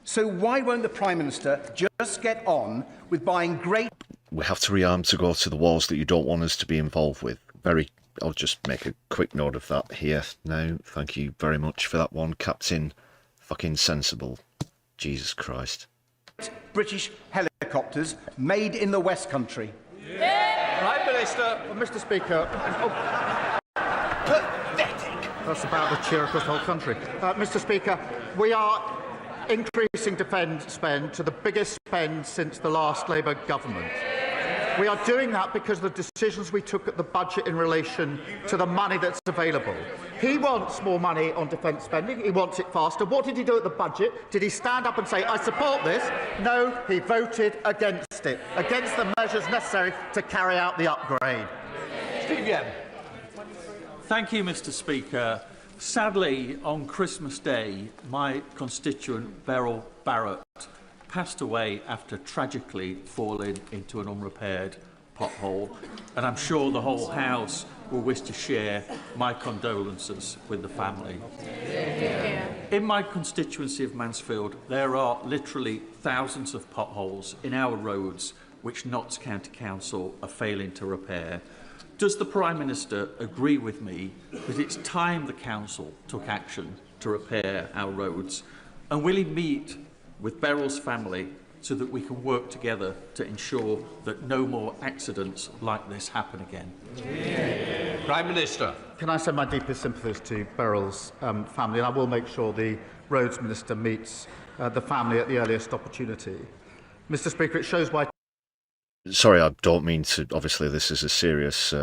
So why won't the Prime Minister just get on with buying great... We have to rearm to go to the wars that you don't want us to be involved with. I'll just make a quick note of that here now. Thank you very much for that one, Captain fucking Sensible. Jesus Christ. British helicopters made in the West Country. Yeah. Prime Minister. Well, Mr. Speaker. Pathetic. That's about the cheer across the whole country. Mr. Speaker, we are increasing defence spend to the biggest spend since the last Labour government. We are doing that because of the decisions we took at the budget in relation to the money that's available. He wants more money on defence spending. He wants it faster. What did he do at the budget? Did he stand up and say, I support this? No, he voted against it, against the measures necessary to carry out the upgrade. Steve Yem. Thank you, Mr. Speaker. Sadly, on Christmas Day, my constituent Beryl Barrett passed away after tragically falling into an unrepaired pothole, and I'm sure the whole House will wish to share my condolences with the family. In my constituency of Mansfield, there are literally thousands of potholes in our roads which Notts County Council are failing to repair. Does the Prime Minister agree with me that it's time the Council took action to repair our roads? And will he meet with Beryl's family so that we can work together to ensure that no more accidents like this happen again? Yeah. Prime Minister. Can I send my deepest sympathies to Beryl's family, and I will make sure the Roads Minister meets the family at the earliest opportunity. Mr. Speaker, it shows why... Sorry, I don't mean to... Obviously, this is a serious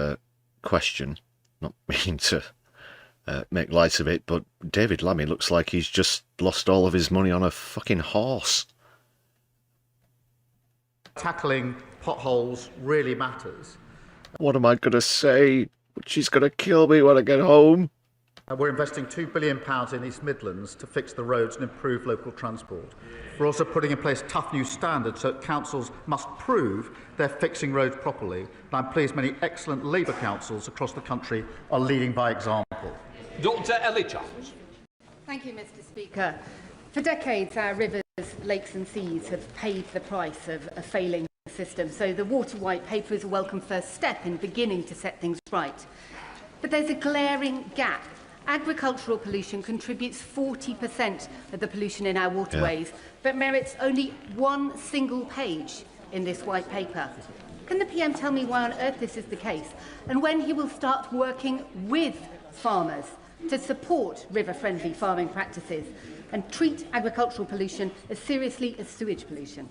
question. Not mean to make light of it, but David Lammy looks like he's just lost all of his money on a fucking horse. Tackling potholes really matters. What am I going to say? She's going to kill me when I get home. We're investing £2 billion in East Midlands to fix the roads and improve local transport. We're also putting in place tough new standards so that councils must prove they're fixing roads properly. And I'm pleased many excellent Labour councils across the country are leading by example. Dr. Ellie Charles. Thank you, Mr. Speaker. For decades, our rivers, lakes and seas have paid the price of a failing system, so the Water White Paper is a welcome first step in beginning to set things right. But there's a glaring gap. Agricultural pollution contributes 40% of the pollution in our waterways, but merits only one single page in this white paper. Can the PM tell me why on earth this is the case, and when he will start working with farmers to support river-friendly farming practices and treat agricultural pollution as seriously as sewage pollution?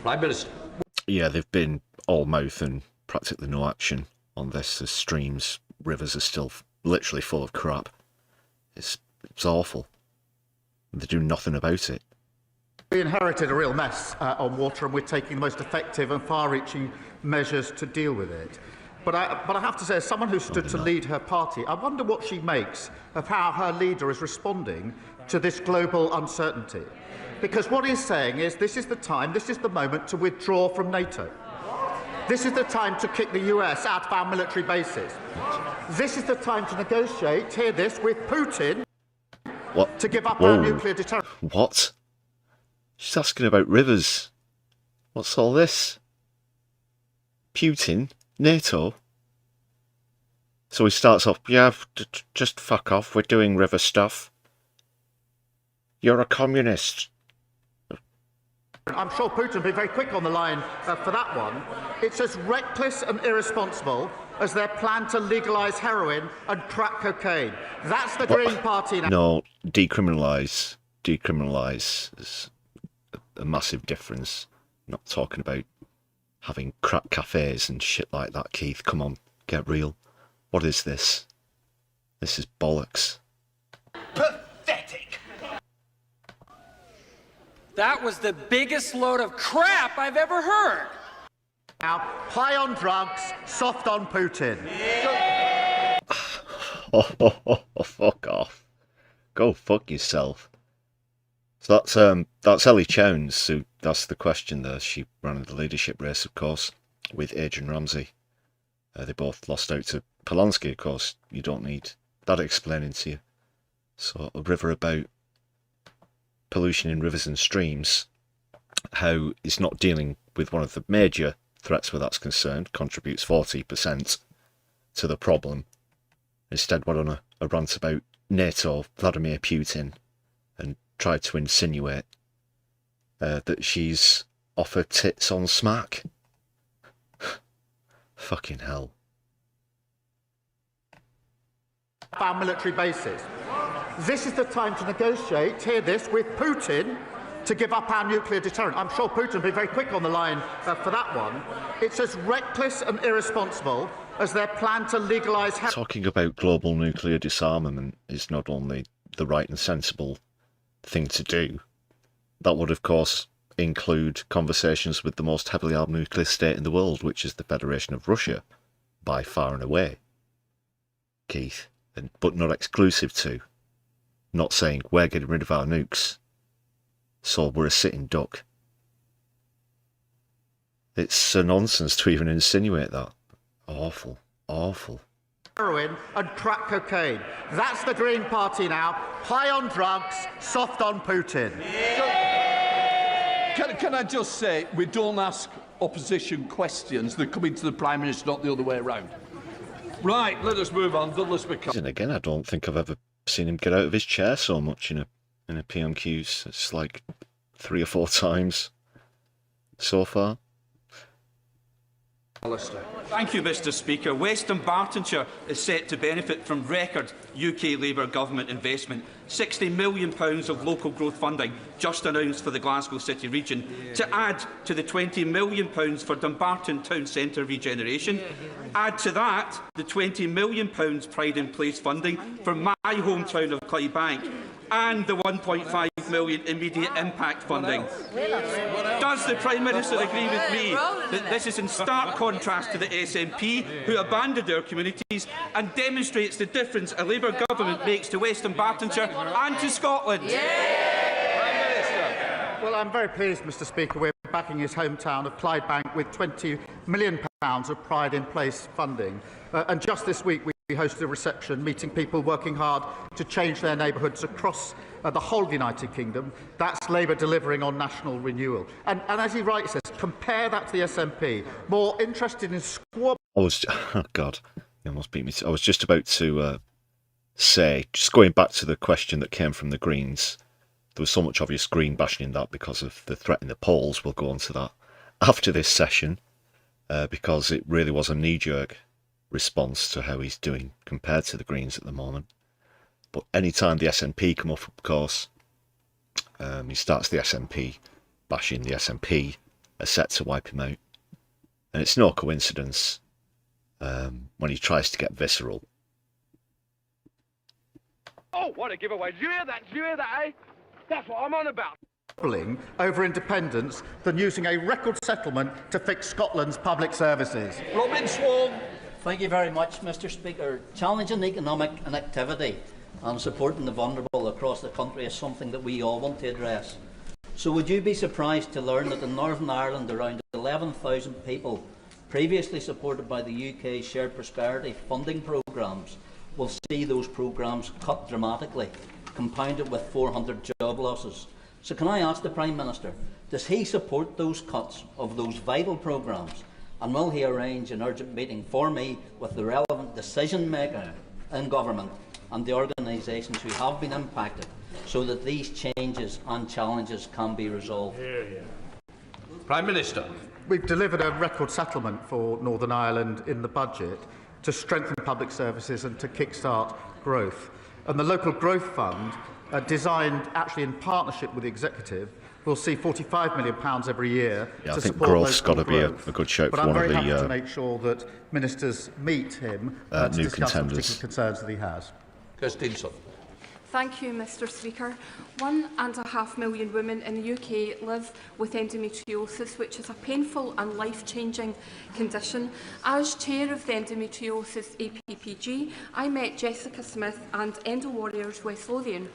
Prime Minister. Yeah, they've been all mouth and practically no action on this. The streams, rivers are still literally full of crap. It's awful. They do nothing about it. We inherited a real mess on water, and we're taking the most effective and far-reaching measures to deal with it. But I have to say, as someone who stood to lead her party, I wonder what she makes of how her leader is responding to this global uncertainty. Because what he's saying is this is the time, this is the moment to withdraw from NATO. This is the time to kick the US out of our military bases. This is the time to negotiate, hear this, with Putin to give up our nuclear deterrent. What? She's asking about rivers. What's all this? Putin? NATO? So he starts off, yeah, just fuck off, we're doing river stuff. You're a communist. I'm sure Putin will be very quick on the line for that one. It's as reckless and irresponsible as their plan to legalise heroin and crack cocaine. That's the Green Party now. No, decriminalise. Decriminalise is a massive difference. I'm not talking about having crack cafes and shit like that, Keith. Come on, get real. What is this? This is bollocks. Pathetic. That was the biggest load of crap I've ever heard. Now, high on drugs, soft on Putin. Oh, fuck off. Go fuck yourself. So that's Ellie Chowns, who that's the question there. She ran in the leadership race, of course, with Adrian Ramsey. They both lost out to Polanski, of course. You don't need that explaining to you. So a river about pollution in rivers and streams, how it's not dealing with one of the major threats where that's concerned, contributes 40% to the problem. Instead went on a rant about NATO, Vladimir Putin, and tried to insinuate that she's off her tits on smack. Fucking hell. Our military bases. This is the time to negotiate, hear this, with Putin to give up our nuclear deterrent. I'm sure Putin will be very quick on the line for that one. It's as reckless and irresponsible as their plan to legalise... Talking about global nuclear disarmament is not only the right and sensible thing to do, that would of course include conversations with the most heavily armed nuclear state in the world, which is the Federation of Russia, by far and away, Keith, but not exclusive to. Not saying we're getting rid of our nukes, so we're a sitting duck. It's a nonsense to even insinuate that. Awful, awful. Heroin and crack cocaine. That's the Green Party now. High on drugs, soft on Putin. Can I just say, we don't ask opposition questions. They're coming to the Prime Minister, not the other way around. Right, let us move on. And again, I don't think I've ever seen him get out of his chair so much in a PMQ. It's like 3 or 4 times so far. Alistair. Thank you, Mr. Speaker. West Dunbartonshire is set to benefit from record UK Labour government investment. £60 million of local growth funding just announced for the Glasgow City region, to add to the £20 million for Dumbarton Town Centre regeneration. Add to that the £20 million Pride in Place funding for my hometown of Clydebank, and the £1.5 million immediate impact funding. Does the Prime Minister agree with me that this is in stark contrast to the SNP, who abandoned their communities, and demonstrates the difference a Labour government makes to West Dunbartonshire and to Scotland? Well, I'm very pleased, Mr. Speaker, we're backing his hometown of Clydebank with £20 million of Pride in Place funding. And just this week we hosted a reception meeting people working hard to change their neighbourhoods across the whole of the United Kingdom. That's Labour delivering on national renewal. And as he rightly says, compare that to the SNP, more interested in squabbling. Oh God, you almost beat me. I was just about to say, just going back to the question that came from the Greens, there was so much obvious Green bashing in that because of the threat in the polls. We'll go on to that after this session, because it really was a knee-jerk response to how he's doing compared to the Greens at the moment. But any time the SNP come up, of course, he starts the SNP bashing. The SNP are set to wipe him out. And it's no coincidence when he tries to get visceral. Oh, what a giveaway. Did you hear that? Did you hear that, eh? That's what I'm on about. Over independence than using a record settlement to fix Scotland's public services. Robin Swan. Thank you very much, Mr. Speaker. Challenging economic inactivity and supporting the vulnerable across the country is something that we all want to address. So would you be surprised to learn that in Northern Ireland around 11,000 people previously supported by the UK's Shared Prosperity funding programmes will see those programmes cut dramatically, compounded with 400 job losses? So can I ask the Prime Minister, does he support those cuts of those vital programmes? And will he arrange an urgent meeting for me with the relevant decision-maker in government and the organisations who have been impacted, so that these changes and challenges can be resolved. Prime Minister. We've delivered a record settlement for Northern Ireland in the budget to strengthen public services and to kick-start growth. And the Local Growth Fund, designed actually in partnership with the Executive, will see £45 million every year yeah, to I think support growth's got to be growth. a good shout but for I'm one of very happy the to make sure that ministers meet him to new discuss the contenders. particular concerns that he has. Kirsten. Thank you, Mr. Speaker. 1.5 million women in the UK live with endometriosis, which is a painful and life-changing condition. As chair of the Endometriosis APPG, I met Jessica Smith and Endo Warriors West Lothian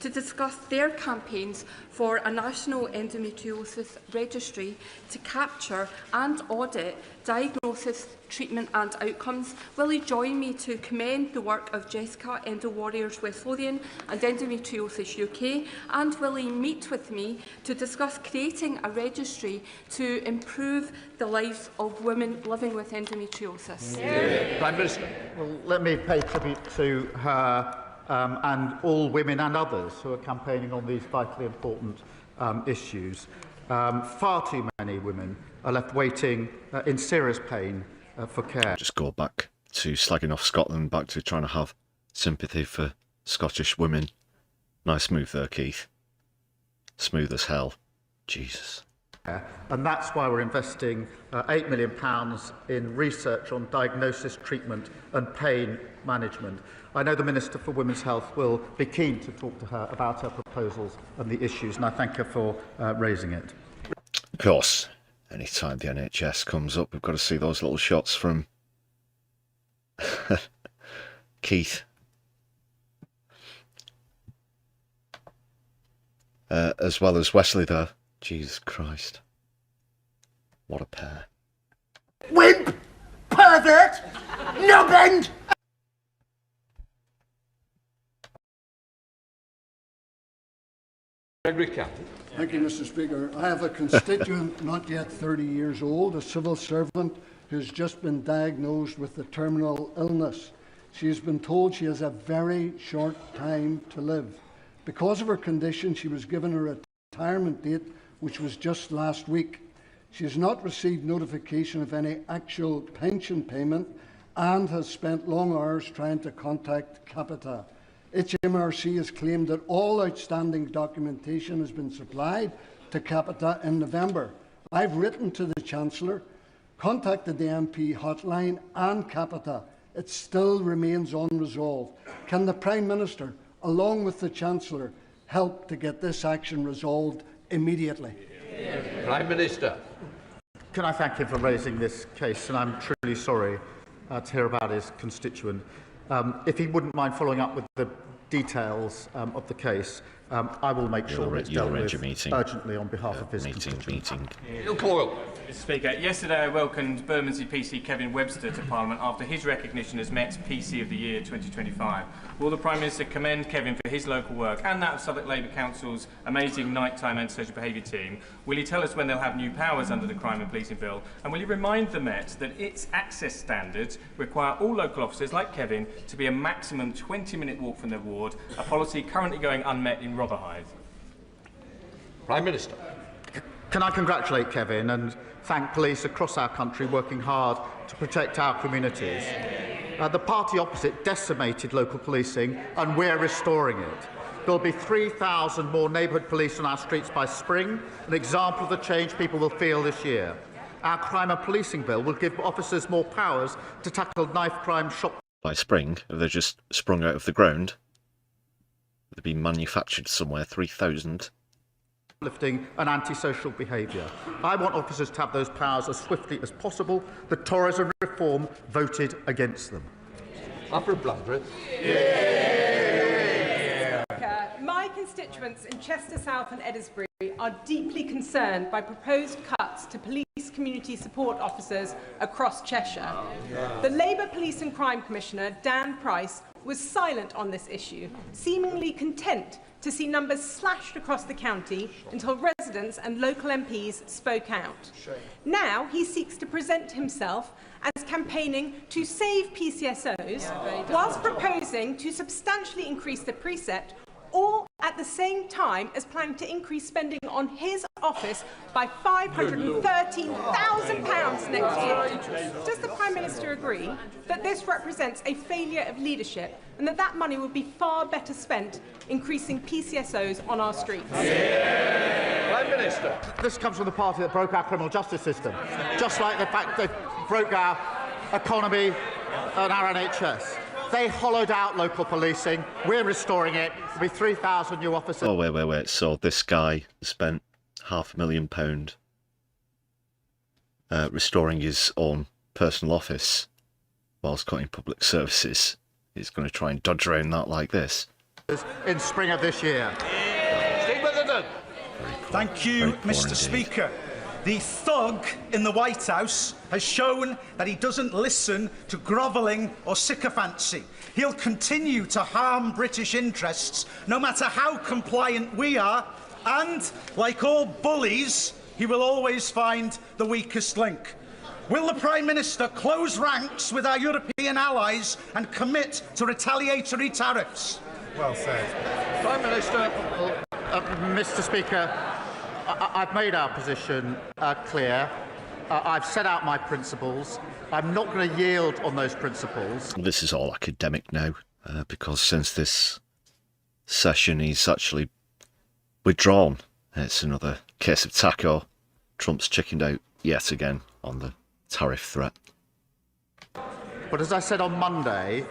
to discuss their campaigns for a national endometriosis registry to capture and audit diagnosis, treatment and outcomes. Will you join me to commend the work of Jessica, Endo Warriors West Lothian and Endometriosis UK, and will you meet with me to discuss creating a registry to improve the lives of women living with endometriosis? Prime Minister. Well, let me pay tribute to her and all women and others who are campaigning on these vitally important issues. Far too many women are left waiting in serious pain for care. Just go back to slagging off Scotland, back to trying to have sympathy for Scottish women. Nice move there, Keith. Smooth as hell. Jesus. And that's why we're investing £8 million in research on diagnosis, treatment and pain management. I know the Minister for Women's Health will be keen to talk to her about her proposals and the issues, and I thank her for raising it. Of course, anytime the NHS comes up, we've got to see those little shots from Keith. As well as Wesley there. Jesus Christ. What a pair. Wimp! Pervert! Nubbin! Thank you, Mr. Speaker. I have a constituent not yet 30 years old, a civil servant who's just been diagnosed with a terminal illness. She has been told she has a very short time to live. Because of her condition, she was given a retirement date, which was just last week. She has not received notification of any actual pension payment and has spent long hours trying to contact Capita. HMRC has claimed that all outstanding documentation has been supplied to Capita in November. I've written to the Chancellor, contacted the MP hotline and Capita. It still remains unresolved. Can the Prime Minister, along with the Chancellor, help to get this action resolved immediately? Prime Minister. Can I thank him for raising this case, and I'm truly sorry to hear about his constituent. If he wouldn't mind following up with the details of the case, I will make sure it's dealt with urgently on behalf of his constituent. Mr. Speaker, yesterday I welcomed Bermondsey PC Kevin Webster to Parliament after his recognition as Met's PC of the Year 2025. Will the Prime Minister commend Kevin for his local work and that of Southwark Labour Council's amazing nighttime antisocial behaviour team? Will he tell us when they'll have new powers under the Crime and Policing Bill? And will he remind the Met that its access standards require all local officers like Kevin to be a maximum 20-minute walk from their ward, a policy currently going unmet in Rotherhithe? Prime Minister. Can I congratulate Kevin and thank police across our country working hard to protect our communities? The party opposite decimated local policing and we're restoring it. There will be 3,000 more neighbourhood police on our streets by spring, an example of the change people will feel this year. Our crime and policing bill will give officers more powers to tackle knife crime shop. By spring, if they're just sprung out of the ground, they've been manufactured somewhere, 3,000. Lifting and antisocial behaviour. I want officers to have those powers as swiftly as possible. The Tories and Reform voted against them. Upper Bladder. My constituents in Chester South and Eddisbury are deeply concerned by proposed cuts to police community support officers across Cheshire. The Labour Police and Crime Commissioner, Dan Price, was silent on this issue, seemingly content to see numbers slashed across the county until residents and local MPs spoke out. Now he seeks to present himself as campaigning to save PCSOs, whilst proposing to substantially increase the precept, all at the same time as planning to increase spending on his office by £513,000 next year. Does the Prime Minister agree that this represents a failure of leadership and that that money would be far better spent increasing PCSOs on our streets? Prime Minister. This comes from the party that broke our criminal justice system, just like the fact they broke our economy and our NHS. They hollowed out local policing. We're restoring it. There'll be 3,000 new officers. Oh, wait. So this guy spent £500,000 restoring his own personal office whilst cutting public services. He's going to try and dodge around that like this. In spring of this year. Thank you, Mr. Speaker. The thug in the White House has shown that he doesn't listen to grovelling or sycophancy. He'll continue to harm British interests, no matter how compliant we are, and, like all bullies, he will always find the weakest link. Will the Prime Minister close ranks with our European allies and commit to retaliatory tariffs? Well said. Prime Minister. Mr. Speaker, I've made our position clear. I've set out my principles. I'm not going to yield on those principles. This is all academic now, because since this session he's actually withdrawn. It's another case of taco. Trump's chickened out yet again on the tariff threat. But as I said on Monday,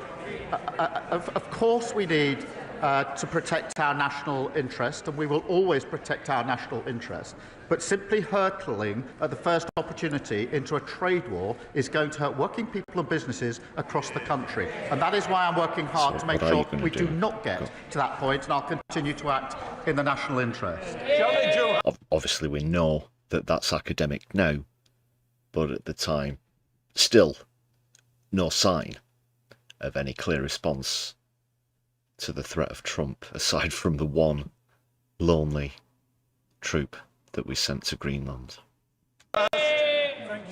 of course we need to protect our national interest, and we will always protect our national interest. But simply hurtling at the first opportunity into a trade war is going to hurt working people and businesses across the country. And that is why I'm working hard to make sure we do not get to that point, and I'll continue to act in the national interest. Obviously, we know that that's academic now, but at the time, still no sign of any clear response to the threat of Trump, aside from the one lonely troop that we sent to Greenland. Thank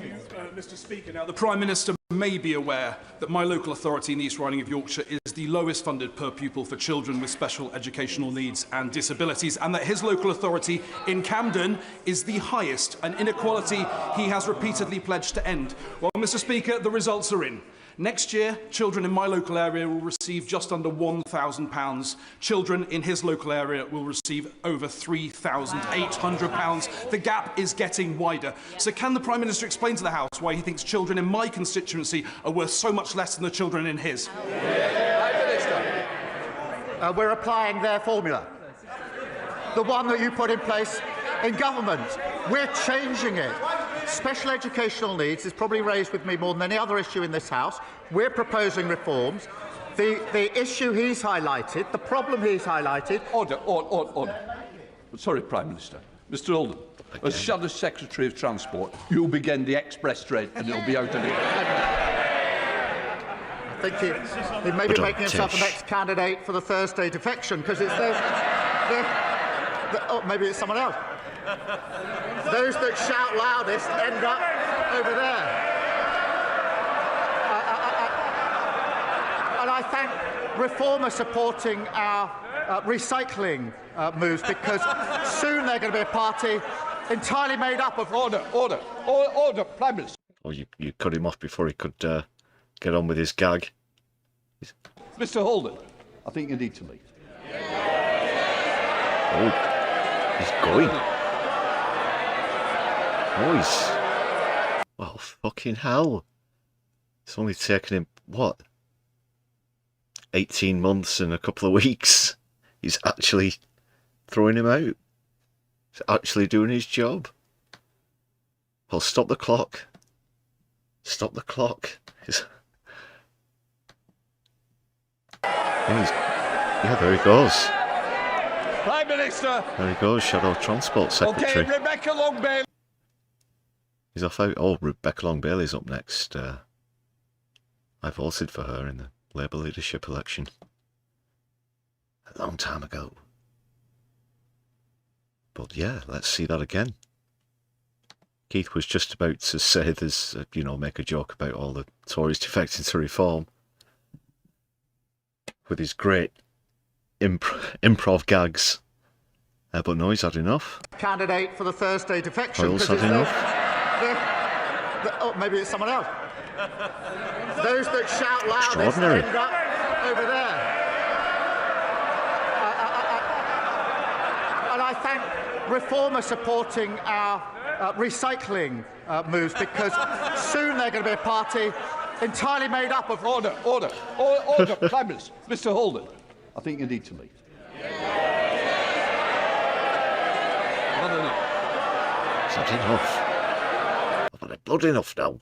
you, Mr. Speaker. Now, the Prime Minister may be aware that my local authority in the East Riding of Yorkshire is the lowest funded per pupil for children with special educational needs and disabilities, and that his local authority in Camden is the highest, an inequality he has repeatedly pledged to end. Well, Mr. Speaker, the results are in. Next year, children in my local area will receive just under £1,000. Children in his local area will receive over £3,800. The gap is getting wider. So can the Prime Minister explain to the House why he thinks children in my constituency are worth so much less than the children in his? We're applying their formula. The one that you put in place in government. We're changing it. Special educational needs is probably raised with me more than any other issue in this House. We're proposing reforms. The issue he's highlighted, the problem he's highlighted... Order. Sorry, Prime Minister. Mr Oldham, as Shadow Secretary of Transport, you'll begin the express train and it'll be out of here. I think he may be making himself the next candidate for the Thursday defection, because it's oh, maybe it's someone else. Those that shout loudest end up over there. And I thank Reformer supporting our recycling moves, because soon they're going to be a party entirely made up of... Order, Prime Minister. Oh, you cut him off before he could get on with his gag. Mr Holden, I think you need to leave. Oh, he's going. Boys. Well, fucking hell. It's only taken him, what? 18 months and a couple of weeks. He's actually throwing him out. He's actually doing his job. Well, stop the clock. Stop the clock. Yeah, there he goes. Prime Minister. There he goes, Shadow Transport Secretary. OK, Rebecca Long-Bailey. He's off out. Oh, Rebecca Long-Bailey's up next. I voted for her in the Labour leadership election a long time ago. But yeah, let's see that again. Keith was just about to say there's, you know, make a joke about all the Tories defecting to reform with his great improv gags. But no, he's had enough. Candidate for the Thursday defection. Hoyle's had enough. Oh, maybe it's someone else. Those that shout loudest Extraordinary. end up over there. And I thank Reformer supporting our recycling moves, because soon they're going to be a party entirely made up of... Order. Prime Minister. Mr Holden, I think you need to leave. Not enough. Is that enough? I've had blood enough now.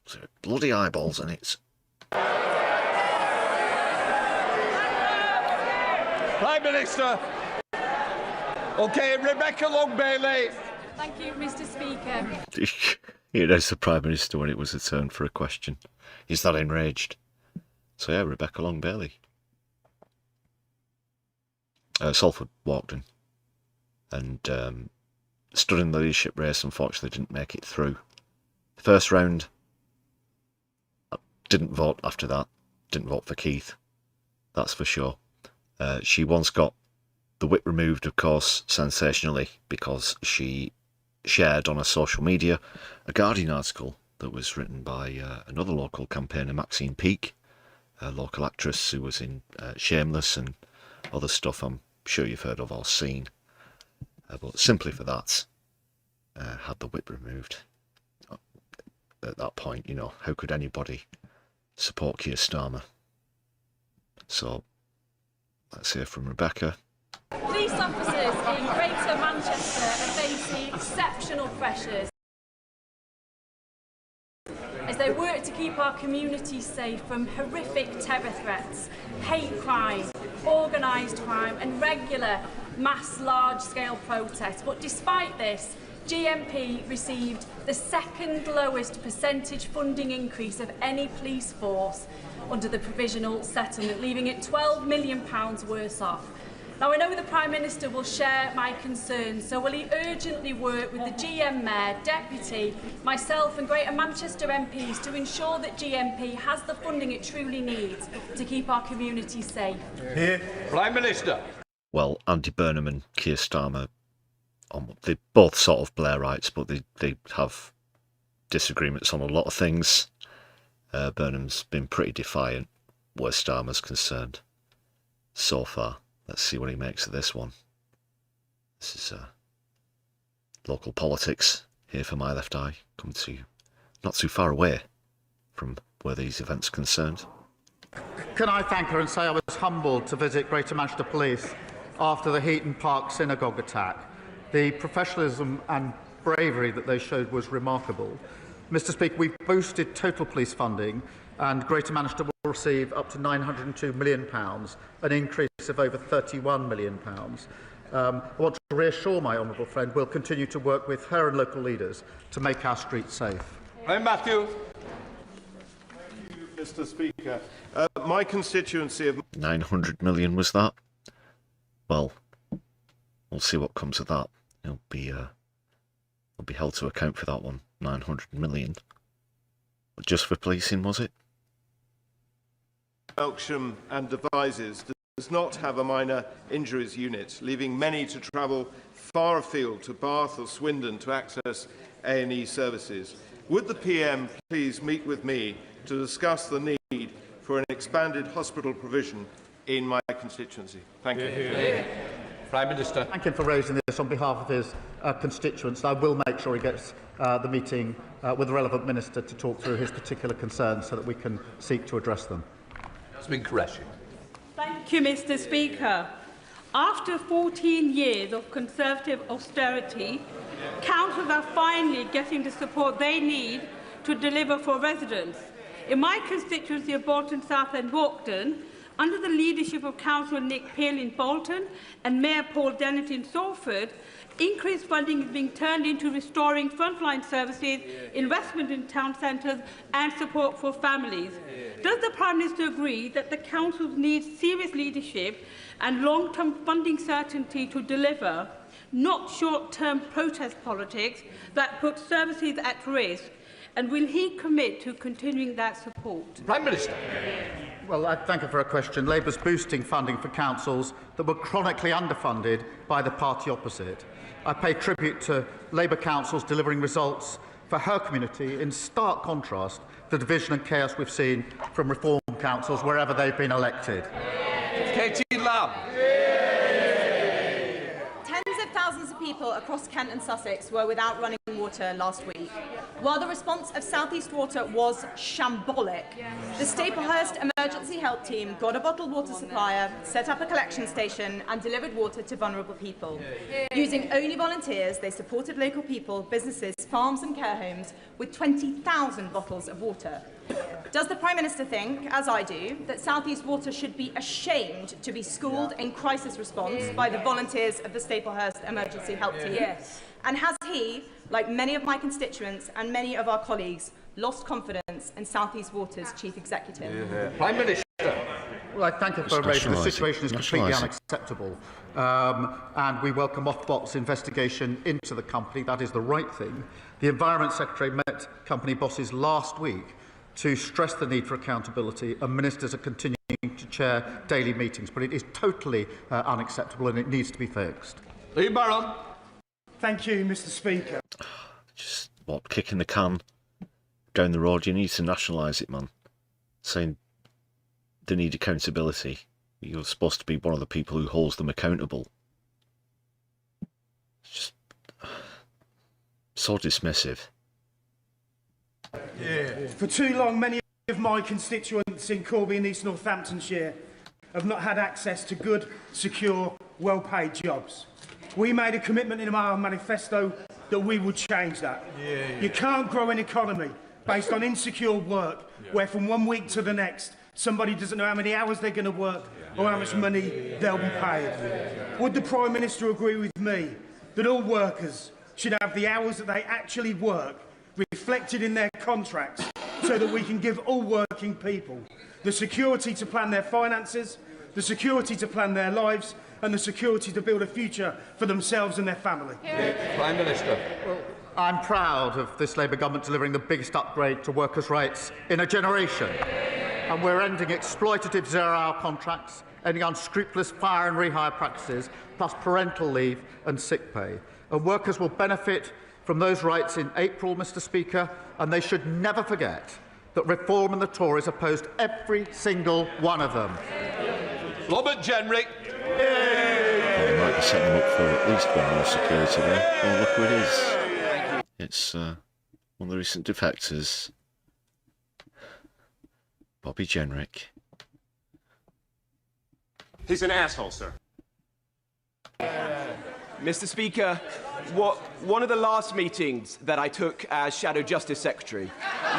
So bloody eyeballs in it. Prime Minister. OK, Rebecca Long-Bailey. Thank you, Mr Speaker. It is the Prime Minister when it was a turn for a question. He's that enraged. So yeah, Rebecca Long-Bailey. Salford walked in and stood in the leadership race. Unfortunately didn't make it through. First round, didn't vote after that. Didn't vote for Keith. That's for sure. She once got the whip removed, of course, sensationally, because she shared on her social media a Guardian article that was written by another local campaigner, Maxine Peake, a local actress who was in Shameless and other stuff I'm sure you've heard of or seen. But simply for that, had the whip removed. At that point, you know, how could anybody support Keir Starmer? So, let's hear from Rebecca. Police officers in Greater Manchester are facing exceptional pressures as they work to keep our communities safe from horrific terror threats, hate crime, organised crime and regular mass large-scale protests. But despite this, GMP received the second lowest percentage funding increase of any police force under the provisional settlement, leaving it £12 million worse off. Now, I know the Prime Minister will share my concerns, so will he urgently work with the GM Mayor, Deputy, myself and Greater Manchester MPs to ensure that GMP has the funding it truly needs to keep our communities safe? Here. Prime Minister. Well, Andy Burnham and Keir Starmer, they're both sort of Blairites, but they have disagreements on a lot of things. Burnham's been pretty defiant where Starmer's concerned so far. Let's see what he makes of this one. This is local politics here for My Left Eye. Come to not too far away from where these events are concerned. Can I thank her and say I was humbled to visit Greater Manchester Police after the Heaton Park synagogue attack. The professionalism and bravery that they showed was remarkable. Mr Speaker, we've boosted total police funding, and Greater Manchester will receive up to £902 million, an increase of over £31 million. I want to reassure my honourable friend we'll continue to work with her and local leaders to make our streets safe. Matthew. Thank you, Mr Speaker. My constituency of... 900 million was that? Well, we'll see what comes of that. He'll be held to account for that one. 900 million. But just for policing, was it? Elksham and Devizes does not have a minor injuries unit, leaving many to travel far afield to Bath or Swindon to access A&E services. Would the PM please meet with me to discuss the need for an expanded hospital provision in my constituency? Thank you. Prime Minister. Thank him for raising this on behalf of his constituents. I will make sure he gets the meeting with the relevant minister to talk through his particular concerns so that we can seek to address them. Thank you, Mr Speaker. After 14 years of Conservative austerity, councils are finally getting the support they need to deliver for residents. In my constituency of Bolton South and Walkden, under the leadership of Councillor Nick Peel in Bolton and Mayor Paul Dennett in Salford, increased funding is being turned into restoring frontline services, investment in town centres and support for families. Does the Prime Minister agree that the councils need serious leadership and long-term funding certainty to deliver, not short-term protest politics that put services at risk? And will he commit to continuing that support? Prime Minister. Well, I thank you for a question. Labour's boosting funding for councils that were chronically underfunded by the party opposite. I pay tribute to Labour councils delivering results for her community in stark contrast to the division and chaos we've seen from reform councils wherever they've been elected. Katie Lamb. Tens of thousands of people across Kent and Sussex were without running water last week. While the response of South East Water was shambolic, the Staplehurst Emergency Help Team got a bottled water supplier, set up a collection station and delivered water to vulnerable people. Using only volunteers, they supported local people, businesses, farms and care homes with 20,000 bottles of water. Does the Prime Minister think, as I do, that South East Water should be ashamed to be schooled in crisis response by the volunteers of the Staplehurst Emergency Help Team? Yes. And has he, like many of my constituents and many of our colleagues, lost confidence in South East Water's Chief Executive? Prime Minister. Well, I thank you for raising. The situation is completely unacceptable. And we welcome Ofbot's investigation into the company. That is the right thing. The Environment Secretary met company bosses last week to stress the need for accountability, and ministers are continuing to chair daily meetings. But it is totally unacceptable and it needs to be fixed. Lee Barron. Thank you, Mr. Speaker. Just, what, kicking the can down the road? You need to nationalise it, man. Saying they need accountability. You're supposed to be one of the people who holds them accountable. It's just so dismissive. Yeah. For too long, many of my constituents in Corby and East Northamptonshire have not had access to good, secure, well-paid jobs. We made a commitment in our manifesto that we would change that. You can't grow an economy based on insecure work where from one week to the next somebody doesn't know how many hours they're going to work or how much money they'll be paid. Would the Prime Minister agree with me that all workers should have the hours that they actually work reflected in their contracts so that we can give all working people the security to plan their finances, the security to plan their lives and the security to build a future for themselves and their family? Prime Minister. Well, I'm proud of this Labour government delivering the biggest upgrade to workers' rights in a generation. And we're ending exploitative zero-hour contracts, ending unscrupulous fire and rehire practices, plus parental leave and sick pay. And workers will benefit from those rights in April, Mr. Speaker, and they should never forget that Reform and the Tories opposed every single one of them. Robert Jenrick. Well, we might be setting them up for at least one more security there. Oh, look who it is. It's one of the recent defectors, Bobby Jenrick. He's an asshole, sir. Mr. Speaker, one of the last meetings that I took as Shadow Justice Secretary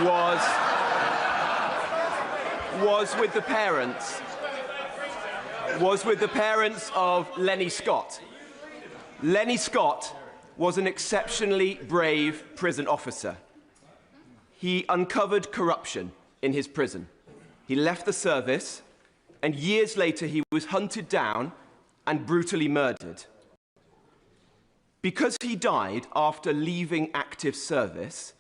was with the parents of Lenny Scott. Lenny Scott was an exceptionally brave prison officer. He uncovered corruption in his prison. He left the service, and years later he was hunted down and brutally murdered. Because he died after leaving active service,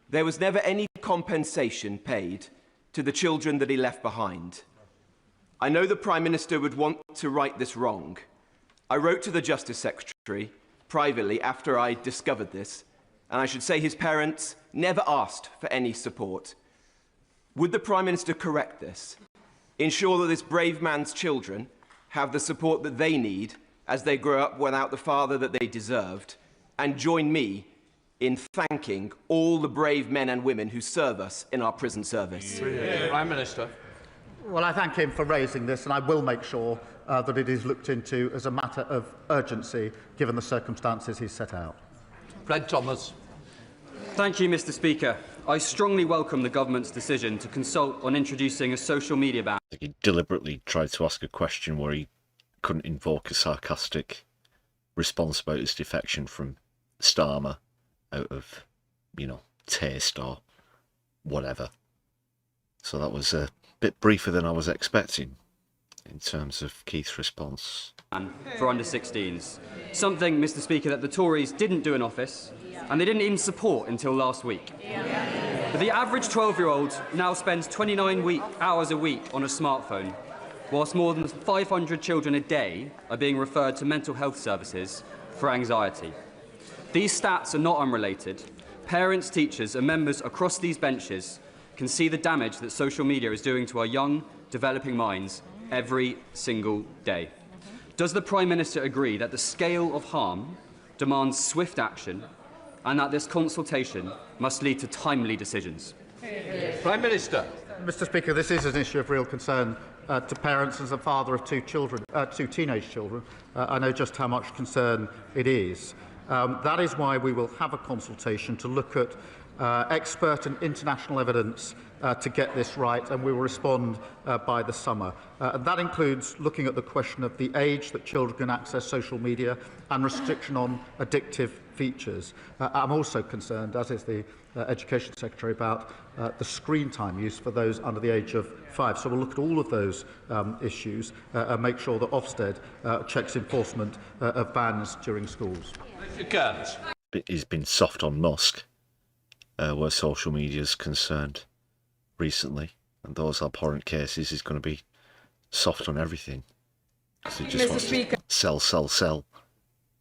there was never any compensation paid to the children that he left behind. I know the Prime Minister would want to right this wrong. I wrote to the Justice Secretary privately after I discovered this, and I should say his parents never asked for any support. Would the Prime Minister correct this? Ensure that this brave man's children have the support that they need as they grow up without the father that they deserved, and join me in thanking all the brave men and women who serve us in our prison service. Prime Minister. Well, I thank him for raising this, and I will make sure that it is looked into as a matter of urgency, given the circumstances he's set out. Fred Thomas. Thank you, Mr. Speaker. I strongly welcome the government's decision to consult on introducing a social media ban. He deliberately tried to ask a question where he couldn't invoke a sarcastic response about his defection from Starmer out of, taste or whatever. So that was a bit briefer than I was expecting. in terms of Keith's response. For under-16s. Something, Mr Speaker, that the Tories didn't do in office, and they didn't even support until last week. But the average 12-year-old now spends 29 hours a week on a smartphone, whilst more than 500 children a day are being referred to mental health services for anxiety. These stats are not unrelated. Parents, teachers and members across these benches can see the damage that social media is doing to our young, developing minds every single day. Does the Prime Minister agree that the scale of harm demands swift action and that this consultation must lead to timely decisions? Prime Minister. Mr Speaker, this is an issue of real concern to parents. As a father of two teenage children, I know just how much concern it is. That is why we will have a consultation to look at expert and international evidence to get this right, and we will respond by the summer. And that includes looking at the question of the age that children can access social media and restriction on addictive features. I'm also concerned, as is the Education Secretary, about the screen time use for those under the age of 5. So we'll look at all of those issues and make sure that Ofsted checks enforcement of bans during schools. He's been soft on Musk, where social media is concerned recently, and those abhorrent cases is going to be soft on everything. Because he just wants to sell.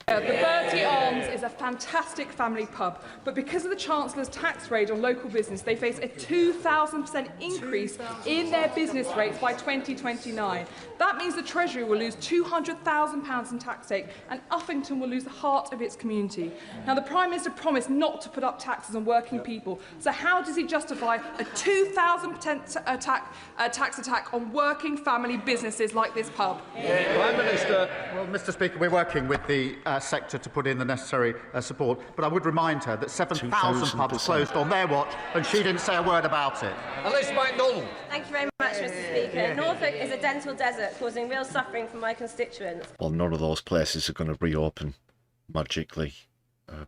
The Bertie Arms is a fantastic family pub, but because of the Chancellor's tax raid on local business, they face a 2,000% increase in their business rates by 2029. That means the Treasury will lose £200,000 in tax take, and Uffington will lose the heart of its community. Now, the Prime Minister promised not to put up taxes on working people, so how does he justify a 2,000% tax attack on working family businesses like this pub? Prime Minister. Well, Mr Speaker, we're working with the sector to put in the necessary support, but I would remind her that 7,000 pubs closed on their watch, and she didn't say a word about it. Alice MacDonald. Thank you very much, Mr Speaker. Norfolk is a dental desert, causing real suffering for my constituents. Well, none of those places are going to reopen magically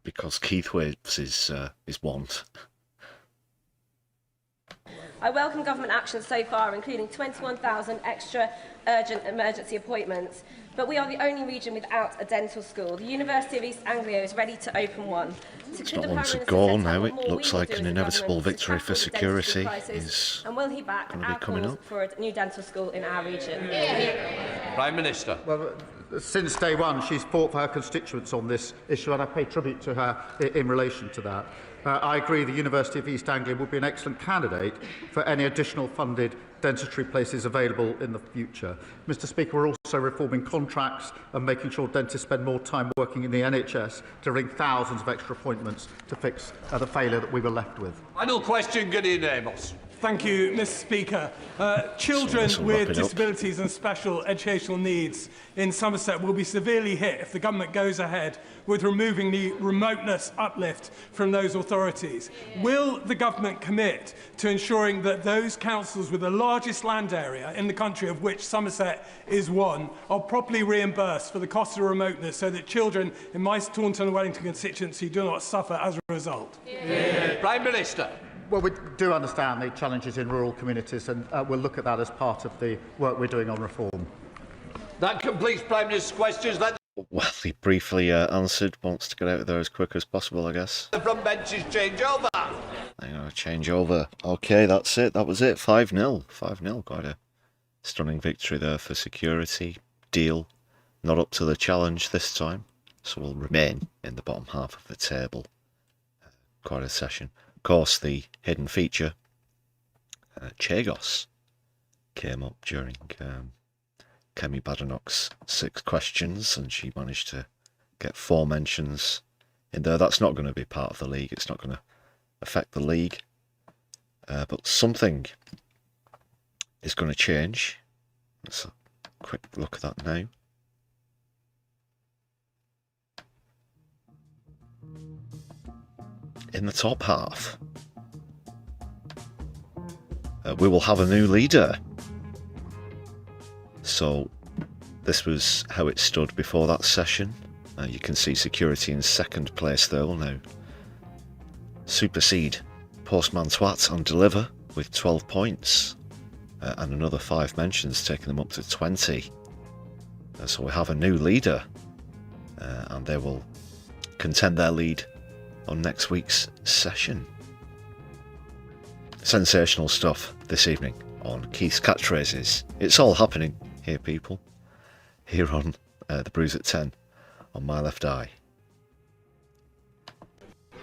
because Keith waves his wand. I welcome government action so far, including 21,000 extra urgent emergency appointments. But we are the only region without a dental school. The University of East Anglia is ready to open one. It's not long to go now. It looks like an inevitable victory for security is and will he back going to be coming up for a new dental school in our region? Prime Minister. Well, since day one, she's fought for her constituents on this issue, and I pay tribute to her in relation to that. I agree the University of East Anglia would be an excellent candidate for any additional funded dentistry places available in the future. Mr Speaker, we're also reforming contracts and making sure dentists spend more time working in the NHS to ring thousands of extra appointments to fix the failure that we were left with. Final question, Gideon Amos. Thank you, Mr Speaker. Children with disabilities and special educational needs in Somerset will be severely hit if the government goes ahead with removing the remoteness uplift from those authorities. Will the government commit to ensuring that those councils with the largest land area in the country, of which Somerset is one, are properly reimbursed for the cost of remoteness so that children in my Taunton and Wellington constituency do not suffer as a result? Prime Minister. Well, we do understand the challenges in rural communities, and we'll look at that as part of the work we're doing on reform. That completes Prime Minister's questions. Well, he briefly answered, wants to get out of there as quick as possible, I guess. The front benches change over. Change over. OK, that's it. That was it. 5-0. 5-0. Quite a stunning victory there for security. Deal. Not up to the challenge this time, so we'll remain in the bottom half of the table. Quite a session. Of course, the hidden feature, Chagos, came up during Kemi Badenoch's 6 questions, and she managed to get 4 mentions in there. That's not going to be part of the league. It's not going to affect the league. But something is going to change. Let's have a quick look at that now. In the top half, we will have a new leader. So this was how it stood before that session. You can see security in 2nd place there. Will now supersede Postman Twat and Deliver with 12 points. and another 5 mentions, taking them up to 20. So we have a new leader, and they will contend their lead on next week's session. Sensational stuff this evening on Keith's Catchphrases. It's all happening here, people, here on the Brews at 10 on My Left Eye.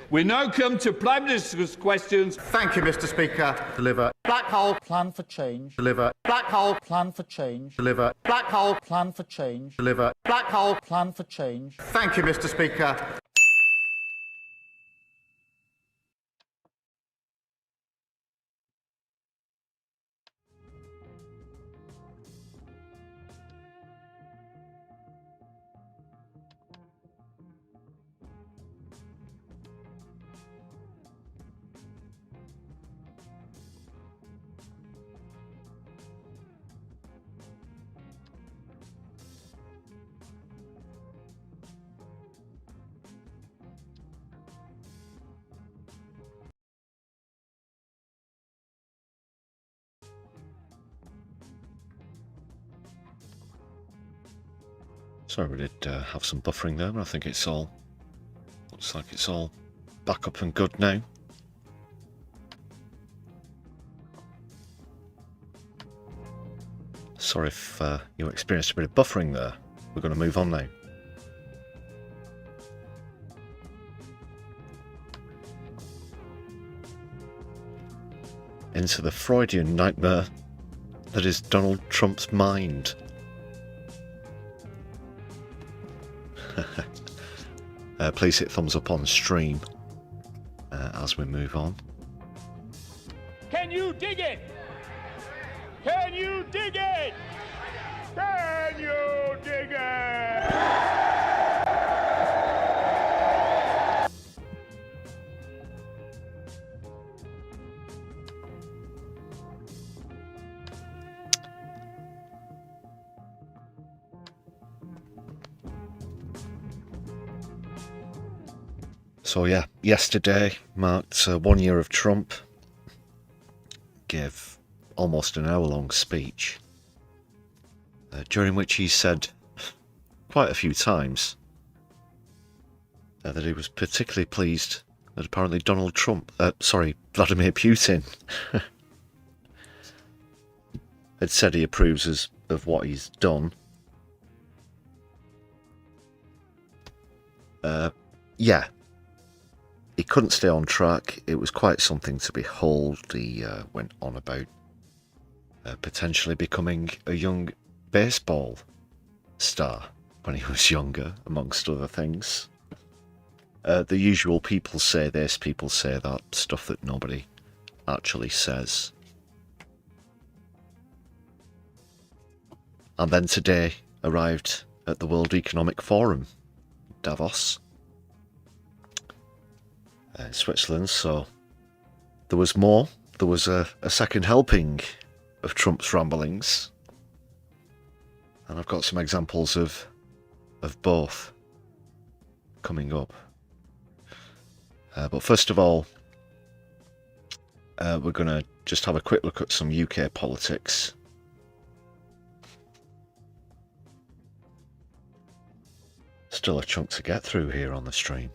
We now come to Prime Minister's questions. Thank you, Mr. Speaker. Deliver. Black hole plan for change. Deliver. Black hole plan for change. Deliver. Black hole plan for change. Deliver. Black hole plan for change. Thank you, Mr. Speaker. Sorry, we did have some buffering there, but I think it's all, looks like it's all back up and good now. Sorry if you experienced a bit of buffering there. We're going to move on now. Into the Freudian nightmare that is Donald Trump's mind. Please hit thumbs up on stream as we move on. Can you dig it? Can you dig it? Can you dig it? So yeah, yesterday marked 1 year of Trump. Gave almost an hour-long speech, during which he said quite a few times that he was particularly pleased that apparently Vladimir Putin had said he approves of what he's done. Yeah. He couldn't stay on track. It was quite something to behold. He went on about potentially becoming a young baseball star when he was younger, amongst other things. The usual people say this, people say that, stuff that nobody actually says. And then today arrived at the World Economic Forum, Davos, Switzerland, so there was more. There was a second helping of Trump's ramblings, and I've got some examples of both coming up. But first of all, we're going to just have a quick look at some UK politics. Still a chunk to get through here on the stream.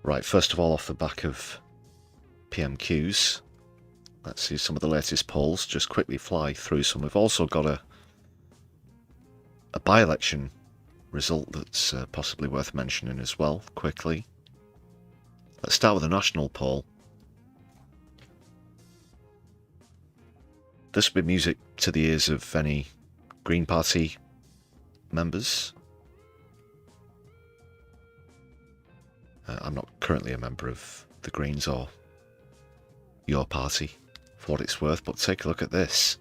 Right, first of all, off the back of PMQs, let's see some of the latest polls, just quickly fly through some. We've also got a by-election result that's possibly worth mentioning as well, quickly. Let's start with a national poll. This will be music to the ears of any Green Party members. I'm not currently a member of the Greens or your party, for what it's worth, but take a look at this.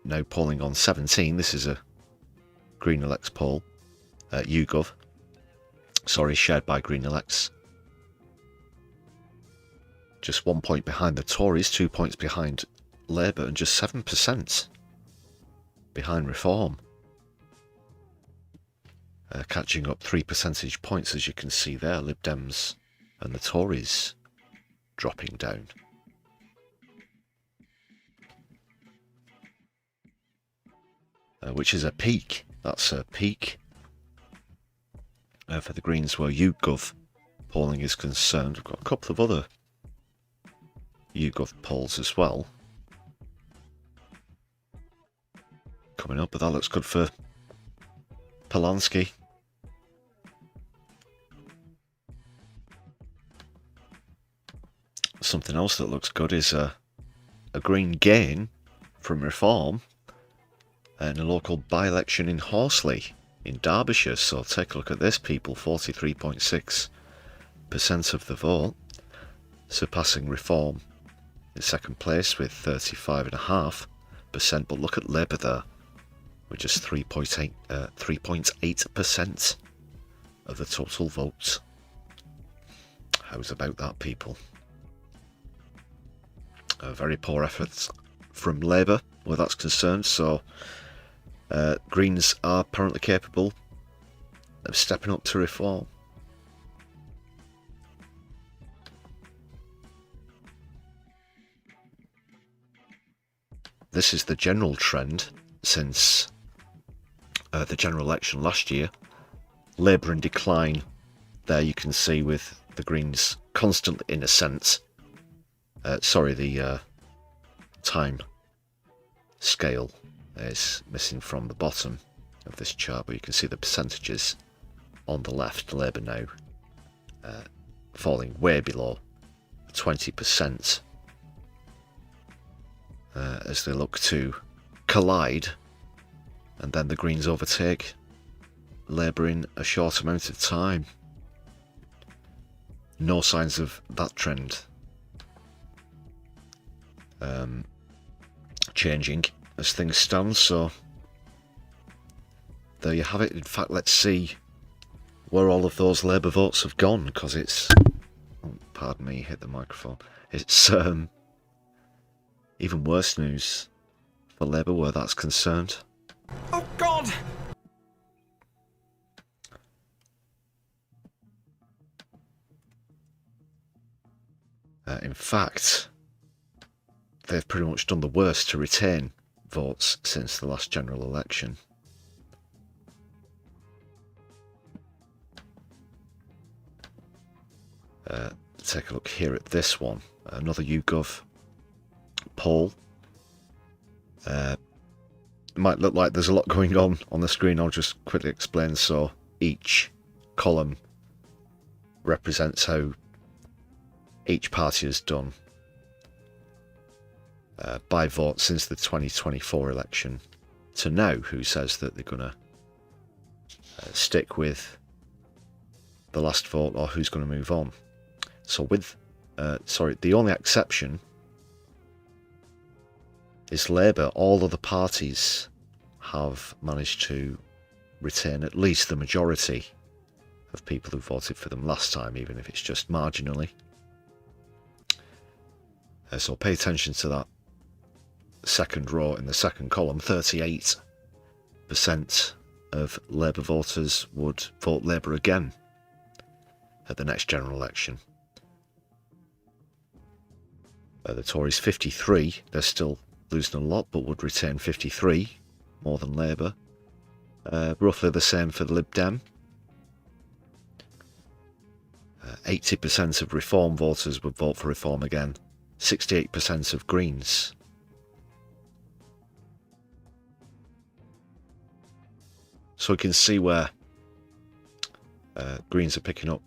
Now polling on 17, this is a Green Elects poll, YouGov, shared by Green Elects. Just 1 point behind the Tories, 2 points behind Labour, and just 7% behind Reform. catching up 3 percentage points, as you can see there. Lib Dems and the Tories dropping down. Which is a peak. That's a peak for the Greens where YouGov polling is concerned. We've got a couple of other YouGov polls as well coming up, but that looks good for Polanski. Something else that looks good is a Green gain from Reform in a local by-election in Horsley in Derbyshire. So take a look at this, people. 43.6% of the vote, surpassing Reform in second place with 35.5%. But look at Labour there with just 3.8% of the total vote. How's about that, people? Very poor efforts from Labour where that's concerned. So Greens are apparently capable of stepping up to Reform. This is the general trend since the general election last year. Labour in decline there, you can see, with the Greens constantly in ascent. Sorry, the time scale is missing from the bottom of this chart, but you can see the percentages on the left. Labour now falling way below 20% as they look to collide, and then the Greens overtake Labour in a short amount of time. No signs of that trend changing as things stand, so there you have it. In fact, let's see where all of those Labour votes have gone, because it's, oh, pardon me, hit the microphone, it's even worse news for Labour where that's concerned. Oh God! In fact, they've pretty much done the worst to retain votes since the last general election. Take a look here at this one. Another YouGov poll. Might look like there's a lot going on the screen. I'll just quickly explain. So each column represents how each party has done by vote since the 2024 election to now. Who says that they're going to stick with the last vote, or who's going to move on. So with the only exception is Labour. All other parties have managed to retain at least the majority of people who voted for them last time, even if it's just marginally. So pay attention to that second row in the second column. 38% of Labour voters would vote Labour again at the next general election. The Tories 53, they're still losing a lot, but would retain 53, more than Labour. Roughly the same for the Lib Dem. 80% of Reform voters would vote for Reform again. 68% of Greens. So we can see where Greens are picking up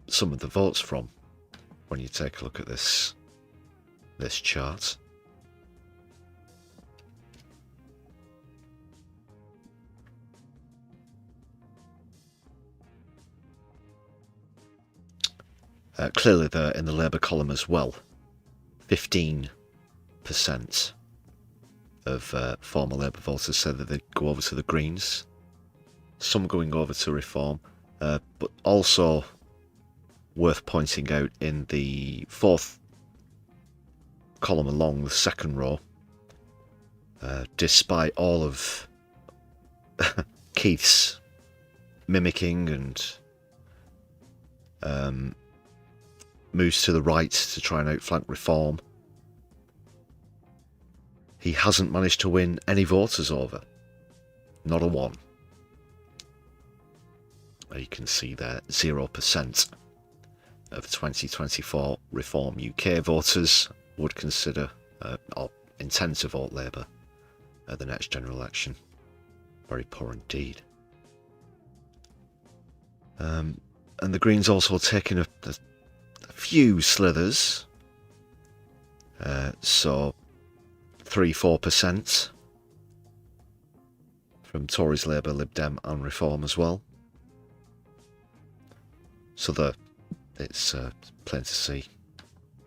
some of the votes from when you take a look at this chart. Clearly they're in the Labour column as well. 15% of former Labour voters said that they'd go over to the Greens. Some going over to Reform, but also worth pointing out in the fourth column along the second row, despite all of Keith's mimicking and moves to the right to try and outflank Reform, he hasn't managed to win any voters over. Not a one. You can see there 0% of 2024 Reform UK voters would consider or intend to vote Labour at the next general election. Very poor indeed. And the Greens also taking a few slithers. So 3-4% from Tories, Labour, Lib Dem and Reform as well. So it's plain to see.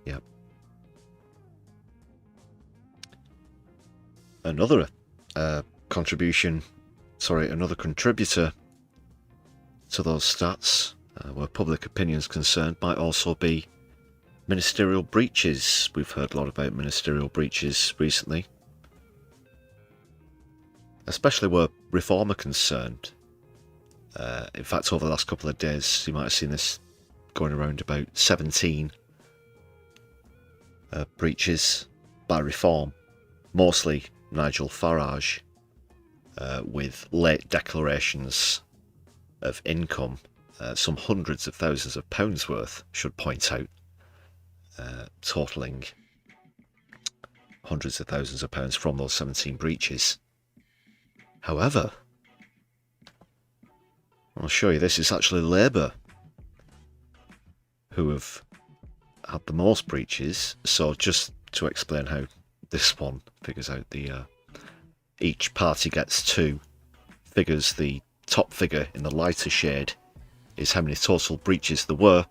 Yep. Another another contributor to those stats, where public opinion is concerned, might also be ministerial breaches. We've heard a lot about ministerial breaches recently, especially where Reform are concerned. In fact, over the last couple of days, you might have seen this going around about 17 breaches by Reform, mostly Nigel Farage, with late declarations of income, some hundreds of thousands of pounds worth, should point out, totalling hundreds of thousands of pounds from those 17 breaches. However, I'll show you this, it's actually Labour who have had the most breaches. So just to explain how this one figures out, each party gets 2 figures. The top figure in the lighter shade is how many total breaches there were,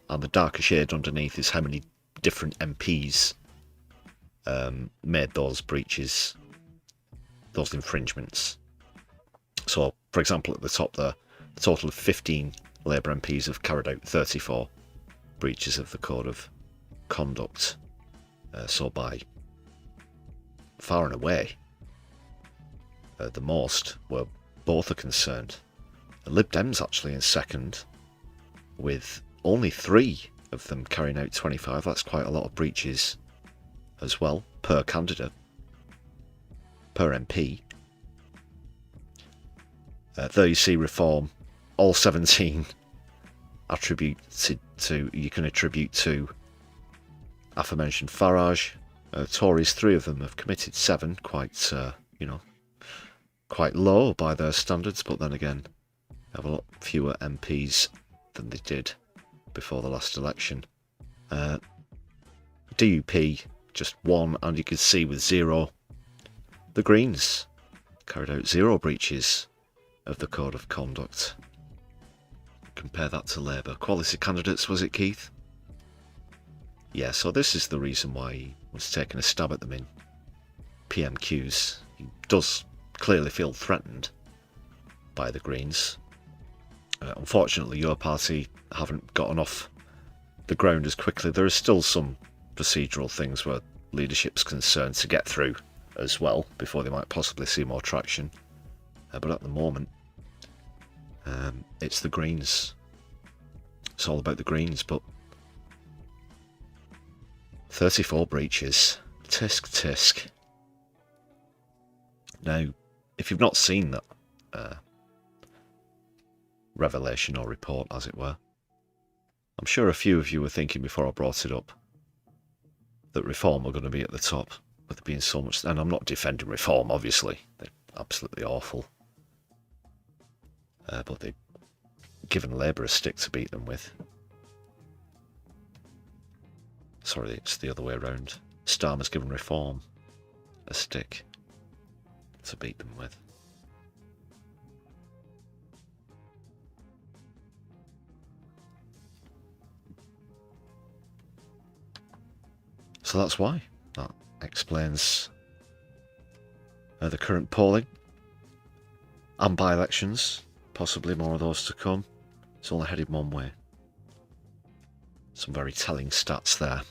and the darker shade underneath is how many different MPs made those breaches, those infringements. So, for example, at the top there, a total of 15 Labour MPs have carried out 34 breaches of the Code of Conduct. So by far and away, the most, where both are concerned. The Lib Dems actually in second, with only 3 of them carrying out 25. That's quite a lot of breaches as well, per candidate, per MP. There you see Reform, all 17 attributed to, you can attribute to aforementioned Farage. Tories, 3 of them have committed 7, quite, quite low by their standards, but then again, have a lot fewer MPs than they did before the last election. DUP, just 1, and you can see with 0, the Greens carried out 0 breaches of the Code of Conduct. Compare that to Labour. Quality candidates, was it, Keith? Yeah, so this is the reason why he was taking a stab at them in PMQs. He does clearly feel threatened by the Greens. Unfortunately, your party haven't gotten off the ground as quickly. There are still some procedural things where leadership's concerned to get through as well before they might possibly see more traction. But at the moment, it's the Greens. It's all about the Greens, but 34 breaches. Tisk, tisk. Now, if you've not seen that revelation or report, as it were, I'm sure a few of you were thinking before I brought it up that Reform were going to be at the top, with there being so much. And I'm not defending Reform, obviously. They're absolutely awful. But they've given Labour a stick to beat them with. Sorry, it's the other way around. Starmer's given Reform a stick to beat them with. So that's why. That explains the current polling and by-elections. Possibly more of those to come. It's only headed one way. Some very telling stats there.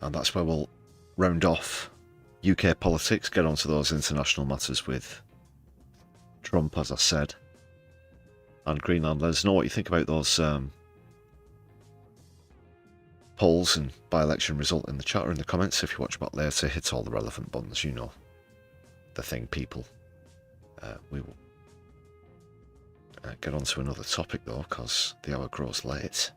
And that's where we'll round off UK politics, get onto those international matters with Trump, as I said, and Greenland. Let us know what you think about those polls and by-election result in the chat or in the comments. If you watch back later, hit all the relevant buttons. You know the thing, people. We will get on to another topic, though, because the hour grows late.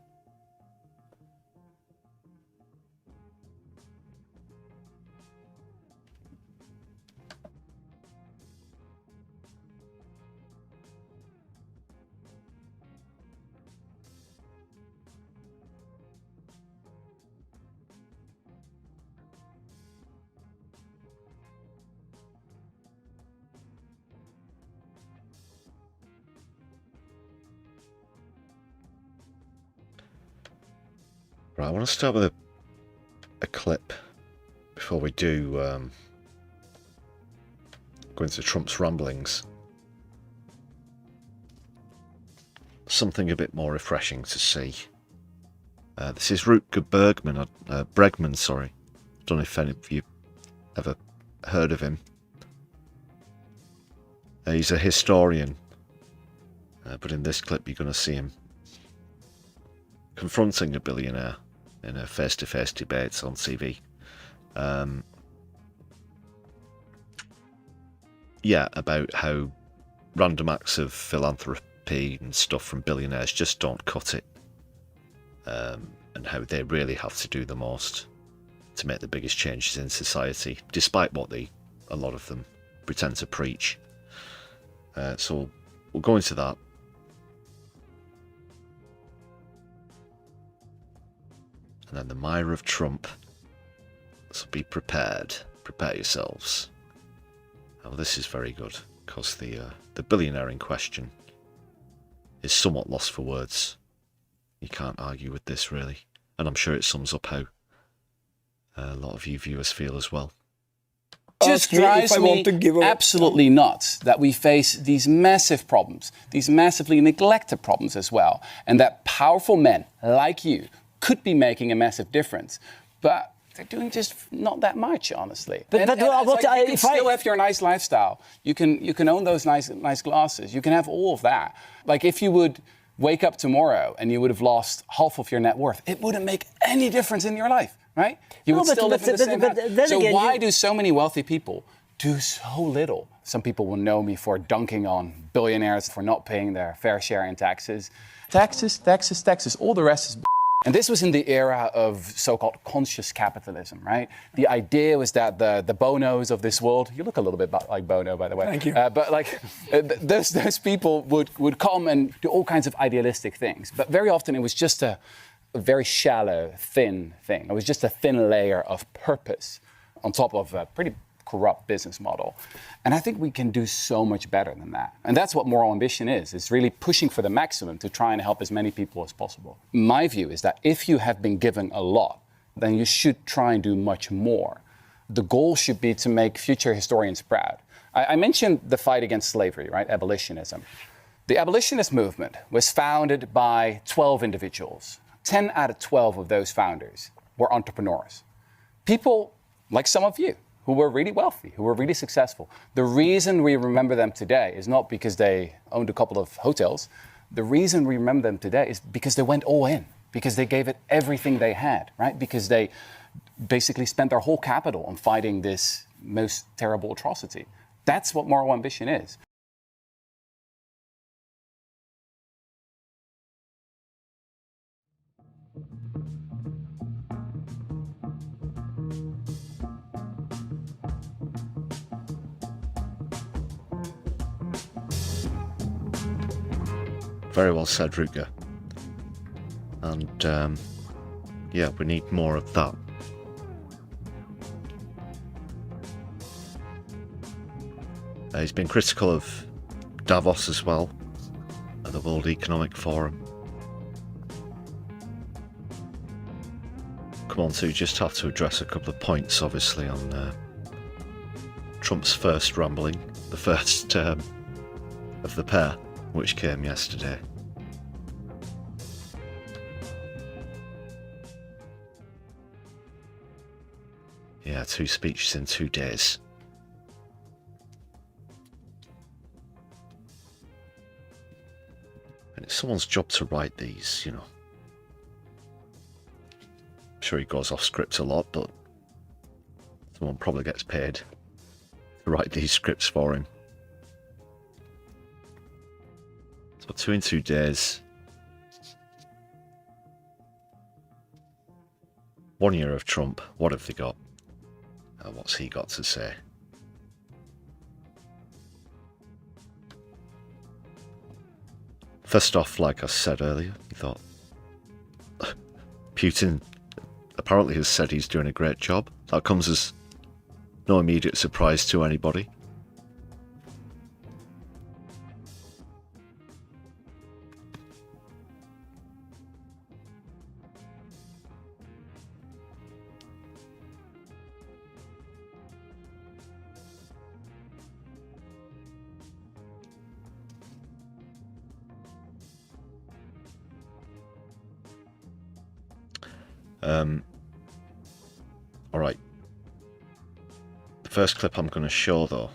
Right, I want to start with a clip before we do go into Trump's ramblings. Something a bit more refreshing to see. This is Rutger Bregman, sorry. I don't know if any of you ever heard of him. He's a historian, but in this clip you're going to see him confronting a billionaire in a face-to-face debate on TV. Yeah, about how random acts of philanthropy and stuff from billionaires just don't cut it, and how they really have to do the most to make the biggest changes in society, despite what a lot of them pretend to preach. So we'll go into that. And then the mire of Trump. So be prepared. Prepare yourselves. Oh, this is very good, because the billionaire in question is somewhat lost for words. You can't argue with this, really. And I'm sure it sums up how a lot of you viewers feel as well. Just drives me absolutely nuts that we face these massive problems, these massively neglected problems as well, and that powerful men like you could be making a massive difference, but they're doing just not that much, honestly. You can still have your nice lifestyle. You can own those nice glasses. You can have all of that. Like, if you would wake up tomorrow and you would have lost half of your net worth, it wouldn't make any difference in your life, right? You would still live in the same house. So why do so many wealthy people do so little? Some people will know me for dunking on billionaires for not paying their fair share in taxes. Taxes, taxes, taxes. All the rest is. And this was in the era of so-called conscious capitalism, right? The idea was that the Bonos of this world, you look a little bit like Bono, by the way. Thank you. But like, those people would come and do all kinds of idealistic things. But very often it was just a very shallow, thin thing. It was just a thin layer of purpose on top of a pretty corrupt business model. And I think we can do so much better than that. And that's what moral ambition is. It's really pushing for the maximum to try and help as many people as possible. My view is that if you have been given a lot, then you should try and do much more. The goal should be to make future historians proud. I mentioned the fight against slavery, right? Abolitionism. The abolitionist movement was founded by 12 individuals. 10 out of 12 of those founders were entrepreneurs. People like some of you, who were really wealthy, who were really successful. The reason we remember them today is not because they owned a couple of hotels. The reason we remember them today is because they went all in, because they gave it everything they had, right? Because they basically spent their whole capital on fighting this most terrible atrocity. That's what moral ambition is. Very well said, Rutger. And yeah, we need more of that. He's been critical of Davos as well, at the World Economic Forum. Come on, to just have to address a couple of points, obviously, on Trump's first rambling, the first of the pair, which came yesterday. Yeah, 2 speeches in 2 days. someone's job to write these, you know. I'm sure he goes off script a lot, but someone probably gets paid to write these scripts for him. So 2 in 2 days. 1 year of Trump. What have they got? What's he got to say? First off, like I said earlier, he thought Putin apparently has said he's doing a great job. That comes as no immediate surprise to anybody. Alright. The first clip I'm going to show, though,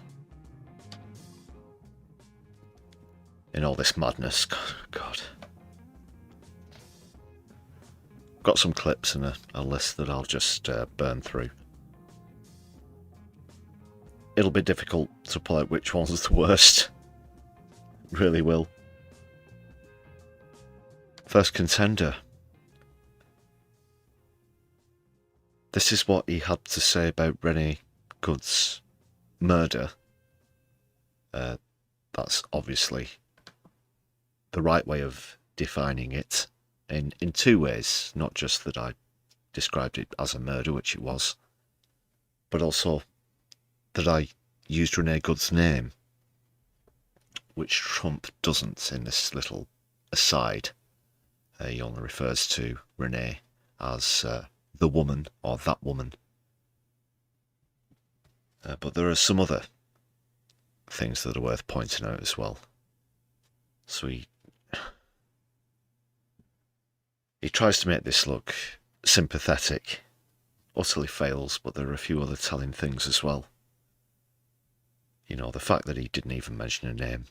in all this madness, God. Got some clips and a list that I'll just burn through. It'll be difficult to pull out which one's the worst. It really will. First contender. This is what he had to say about Renee Good's murder. That's obviously the right way of defining it in 2 ways. Not just that I described it as a murder, which it was, but also that I used Renee Good's name, which Trump doesn't in this little aside. He only refers to Renee as the woman, or that woman. But there are some other things that are worth pointing out as well. So he tries to make this look sympathetic, utterly fails, but there are a few other telling things as well. You know, the fact that he didn't even mention her name,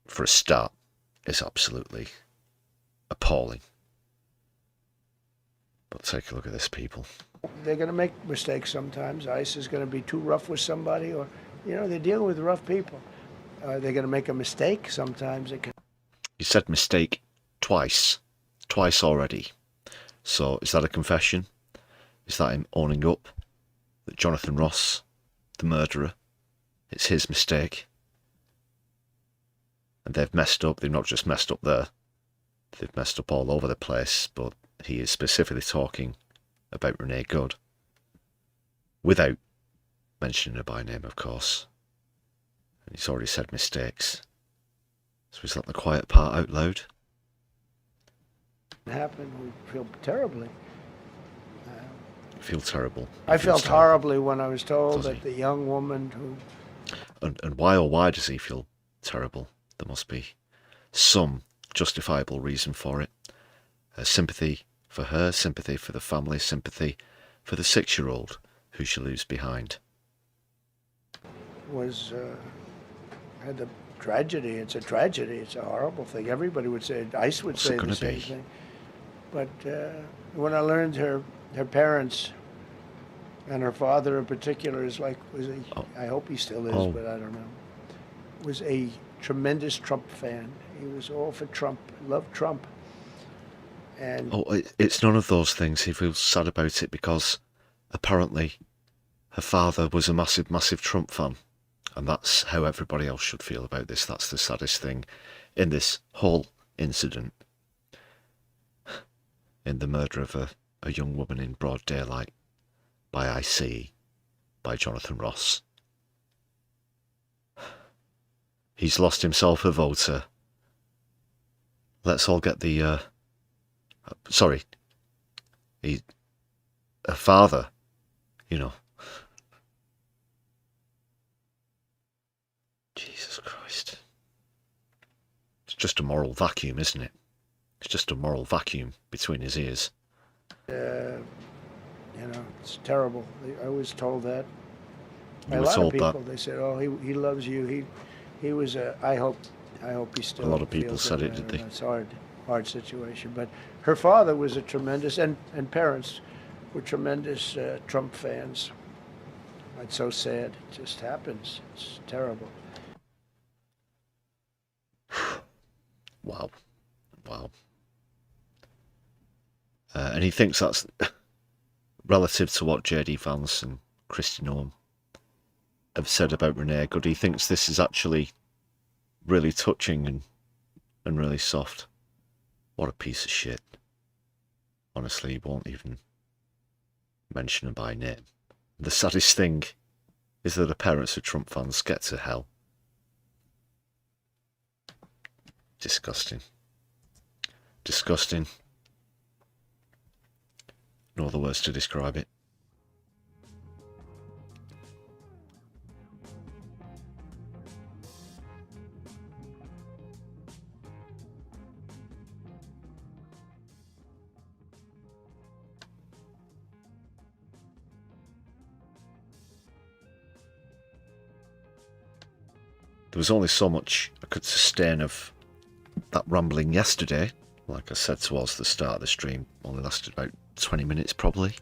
for a start, is absolutely appalling. But take a look at this, people. They're going to make mistakes sometimes. ICE is going to be too rough with somebody, or, you know, they're dealing with rough people. They're going to make a mistake sometimes. He said mistake twice already. So is that a confession? Is that him owning up that Jonathan Ross, the murderer, it's his mistake? And they've messed up. They've not just messed up there. They've messed up all over the place, but he is specifically talking about Renee Good, without mentioning her by name, of course. And he's already said mistakes. So is that the quiet part out loud? It happened. We feel terribly. Feel terrible. I felt horribly when I was told that the young woman who... And why does he feel terrible? There must be some justifiable reason for it. Sympathy for her, sympathy for the family, sympathy for the 6-year-old who she leaves behind. Had the tragedy. It's a tragedy. It's a horrible thing. Everybody would say, ICE would say the same thing. But when I learned her parents, and her father in particular, I hope he still is, but I don't know, was a tremendous Trump fan. He was all for Trump, loved Trump. And it's none of those things. He feels sad about it because apparently her father was a massive, massive Trump fan. And that's how everybody else should feel about this. That's the saddest thing in this whole incident. In the murder of a young woman in broad daylight by IC, by Jonathan Ross. He's lost himself a voter. Let's all get the... a father, you know. Jesus Christ. It's just a moral vacuum, isn't it? It's just a moral vacuum between his ears. You know, it's terrible. I was told that. You A were lot told of people, that? they said, oh, he loves you. He was I hope I hope he still A lot of people feels said that it, way. did they? It's hard situation. But her father was a tremendous, and parents were tremendous Trump fans. It's so sad. It just happens. It's terrible. Wow. Wow. And he thinks that's relative to what J.D. Vance and Kristi Noem have said about Renee Good. He thinks this is actually really touching and really soft. What a piece of shit. Honestly, he won't even mention her by name. The saddest thing is that the parents of Trump fans get to hell. Disgusting. Disgusting. No other words to describe it. There was only so much I could sustain of that rambling yesterday. Like I said towards the start of the stream, only lasted about 20 minutes probably.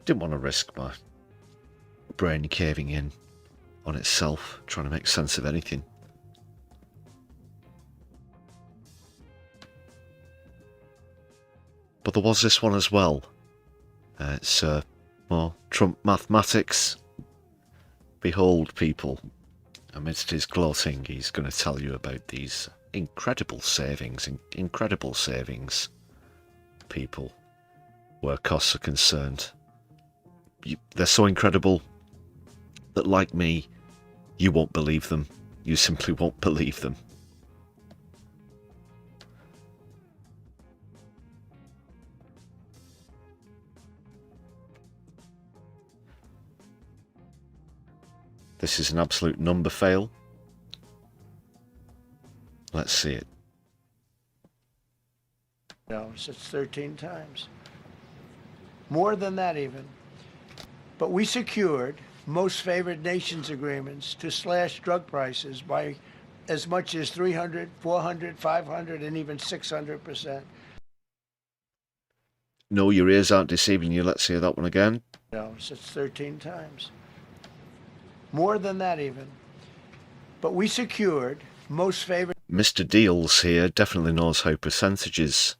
Didn't want to risk my brain caving in on itself, trying to make sense of anything. But there was this one as well. It's more Trump mathematics. Behold, people, amidst his gloating, he's going to tell you about these incredible savings, people, where costs are concerned. They're so incredible that, like me, you won't believe them. You simply won't believe them. This is an absolute number fail. Let's see it. No, it's 13 times. More than that even. But we secured most favored nations agreements to slash drug prices by as much as 300, 400, 500, and even 600%. No, your ears aren't deceiving you. Let's hear that one again. No, it's 13 times. More than that even. But we secured most favored... Mr. Deals here definitely knows how percentages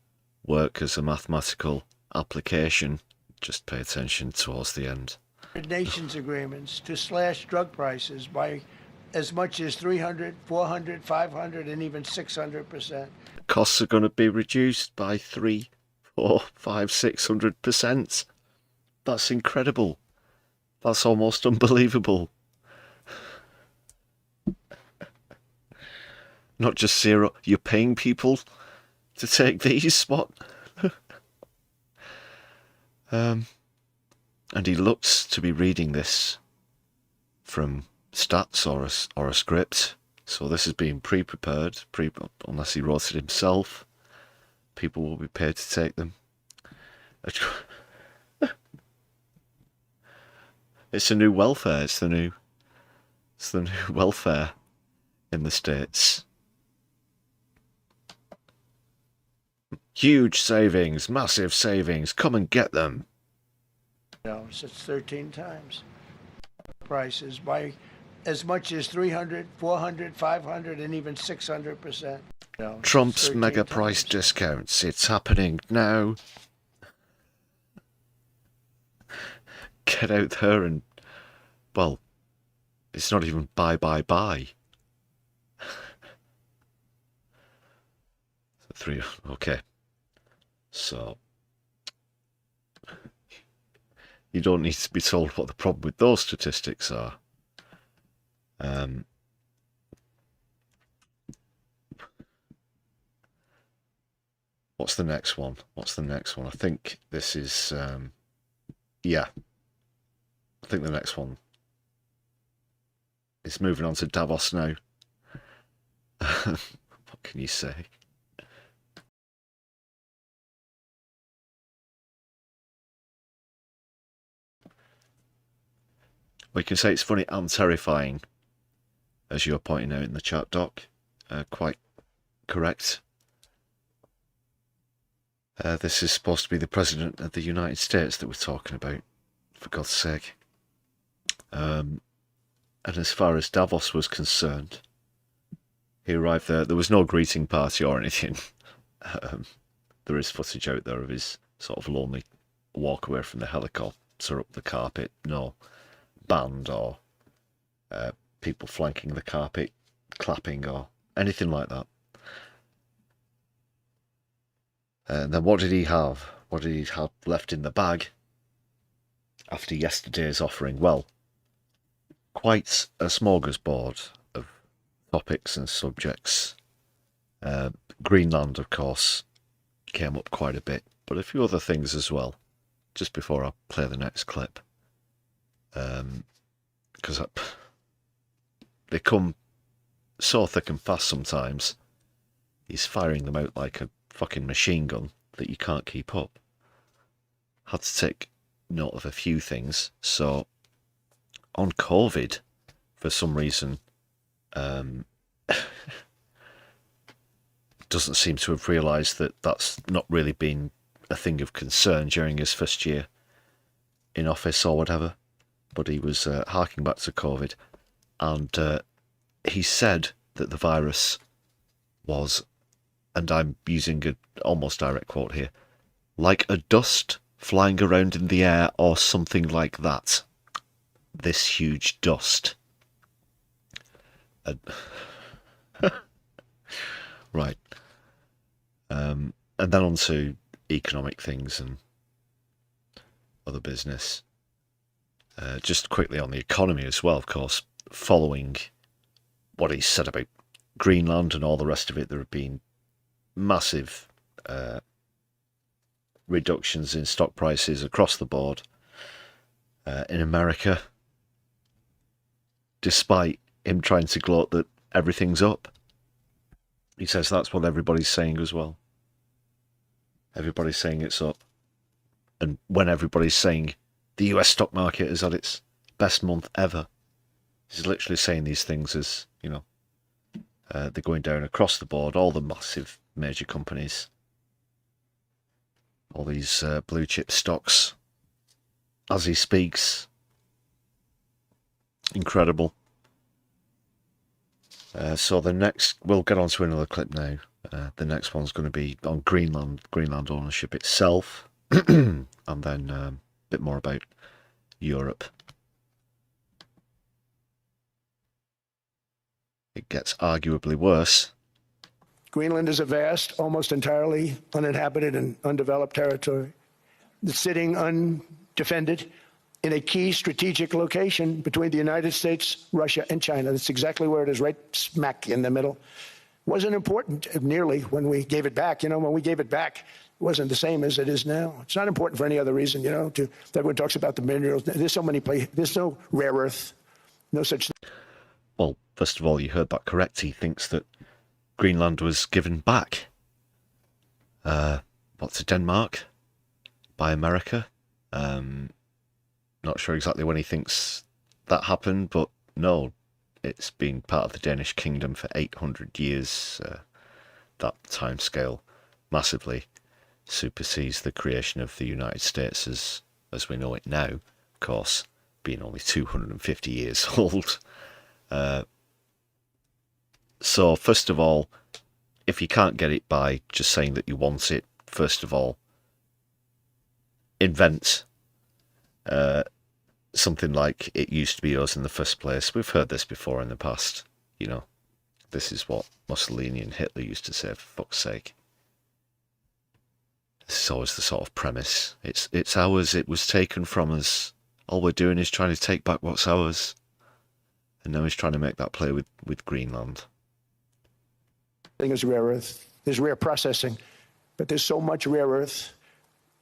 work as a mathematical application. Just pay attention towards the end. nations agreements to slash drug prices by as much as 300, 400, 500, and even 600%. Costs are going to be reduced by 3, 4, 5, 600%. That's incredible. That's almost unbelievable. Not just zero. You're paying people to take these? What? And he looks to be reading this from stats or a script. So this has been pre-prepared, unless he wrote it himself. People will be paid to take them. It's a new welfare. It's the new welfare in the States. Huge savings, massive savings. Come and get them. No, it's 13 times. Prices by as much as 300, 400, 500, and even 600%. No, Trump's mega price discounts. It's happening now. Get out there and, well, it's not even buy. Three, okay. So, you don't need to be told what the problem with those statistics are. What's the next one? I think this is, yeah. I think the next one is moving on to Davos now. What can you say? Well, you can say it's funny and terrifying, as you're pointing out in the chat, Doc. quite correct. This is supposed to be the President of the United States that we're talking about, for God's sake. And as far as Davos was concerned, he arrived there. There was no greeting party or anything. There is footage out there of his sort of lonely walk away from the helicopter up the carpet. No band or people flanking the carpet, clapping or anything like that. And then what did he have? What did he have left in the bag after yesterday's offering? Well, quite a smorgasbord of topics and subjects. Greenland, of course, came up quite a bit, but a few other things as well, just before I play the next clip. Because they come so thick and fast sometimes. He's firing them out like a fucking machine gun that you can't keep up. Had to take note of a few things. So, on COVID, for some reason, doesn't seem to have realised that that's not really been a thing of concern during his first year in office or whatever. But he was harking back to COVID, and he said that the virus was, and I'm using an almost direct quote here, like a dust flying around in the air or something like that. This huge dust. Right. And then on to economic things and other business. Just quickly on the economy as well, of course, following what he said about Greenland and all the rest of it, there have been massive reductions in stock prices across the board in America, despite him trying to gloat that everything's up. He says that's what everybody's saying as well. Everybody's saying it's up. And when everybody's saying the US stock market has had its best month ever, he's literally saying these things as, you know, they're going down across the board, all the massive major companies, all these blue chip stocks, as he speaks. Incredible. So the next, we'll get on to another clip now. The next one's going to be on Greenland ownership itself, and then a bit more about Europe. It gets arguably worse. Greenland is a vast, almost entirely uninhabited and undeveloped territory that's sitting undefended in a key strategic location between the United States, Russia, and China. That's exactly where it is, right smack in the middle. Wasn't important nearly when we gave it back. You know, when we gave it back, it wasn't the same as it is now. It's not important for any other reason, you know, everyone talks about the minerals. There's so many places, there's no rare earth, no such thing. Well, first of all, you heard that correct. He thinks that Greenland was given back. To Denmark? By America? Not sure exactly when he thinks that happened, but no, it's been part of the Danish kingdom for 800 years. That timescale massively supersedes the creation of the United States as we know it now, of course, being only 250 years old. So, first of all, if you can't get it by just saying that you want it, first of all, invent something like it used to be us in the first place. We've heard this before in the past. You know, this is what Mussolini and Hitler used to say, for fuck's sake. This is always the sort of premise. It's ours, it was taken from us. All we're doing is trying to take back what's ours. And now he's trying to make that play with Greenland. Thing is rare earth. There's rare processing, but there's so much rare earth.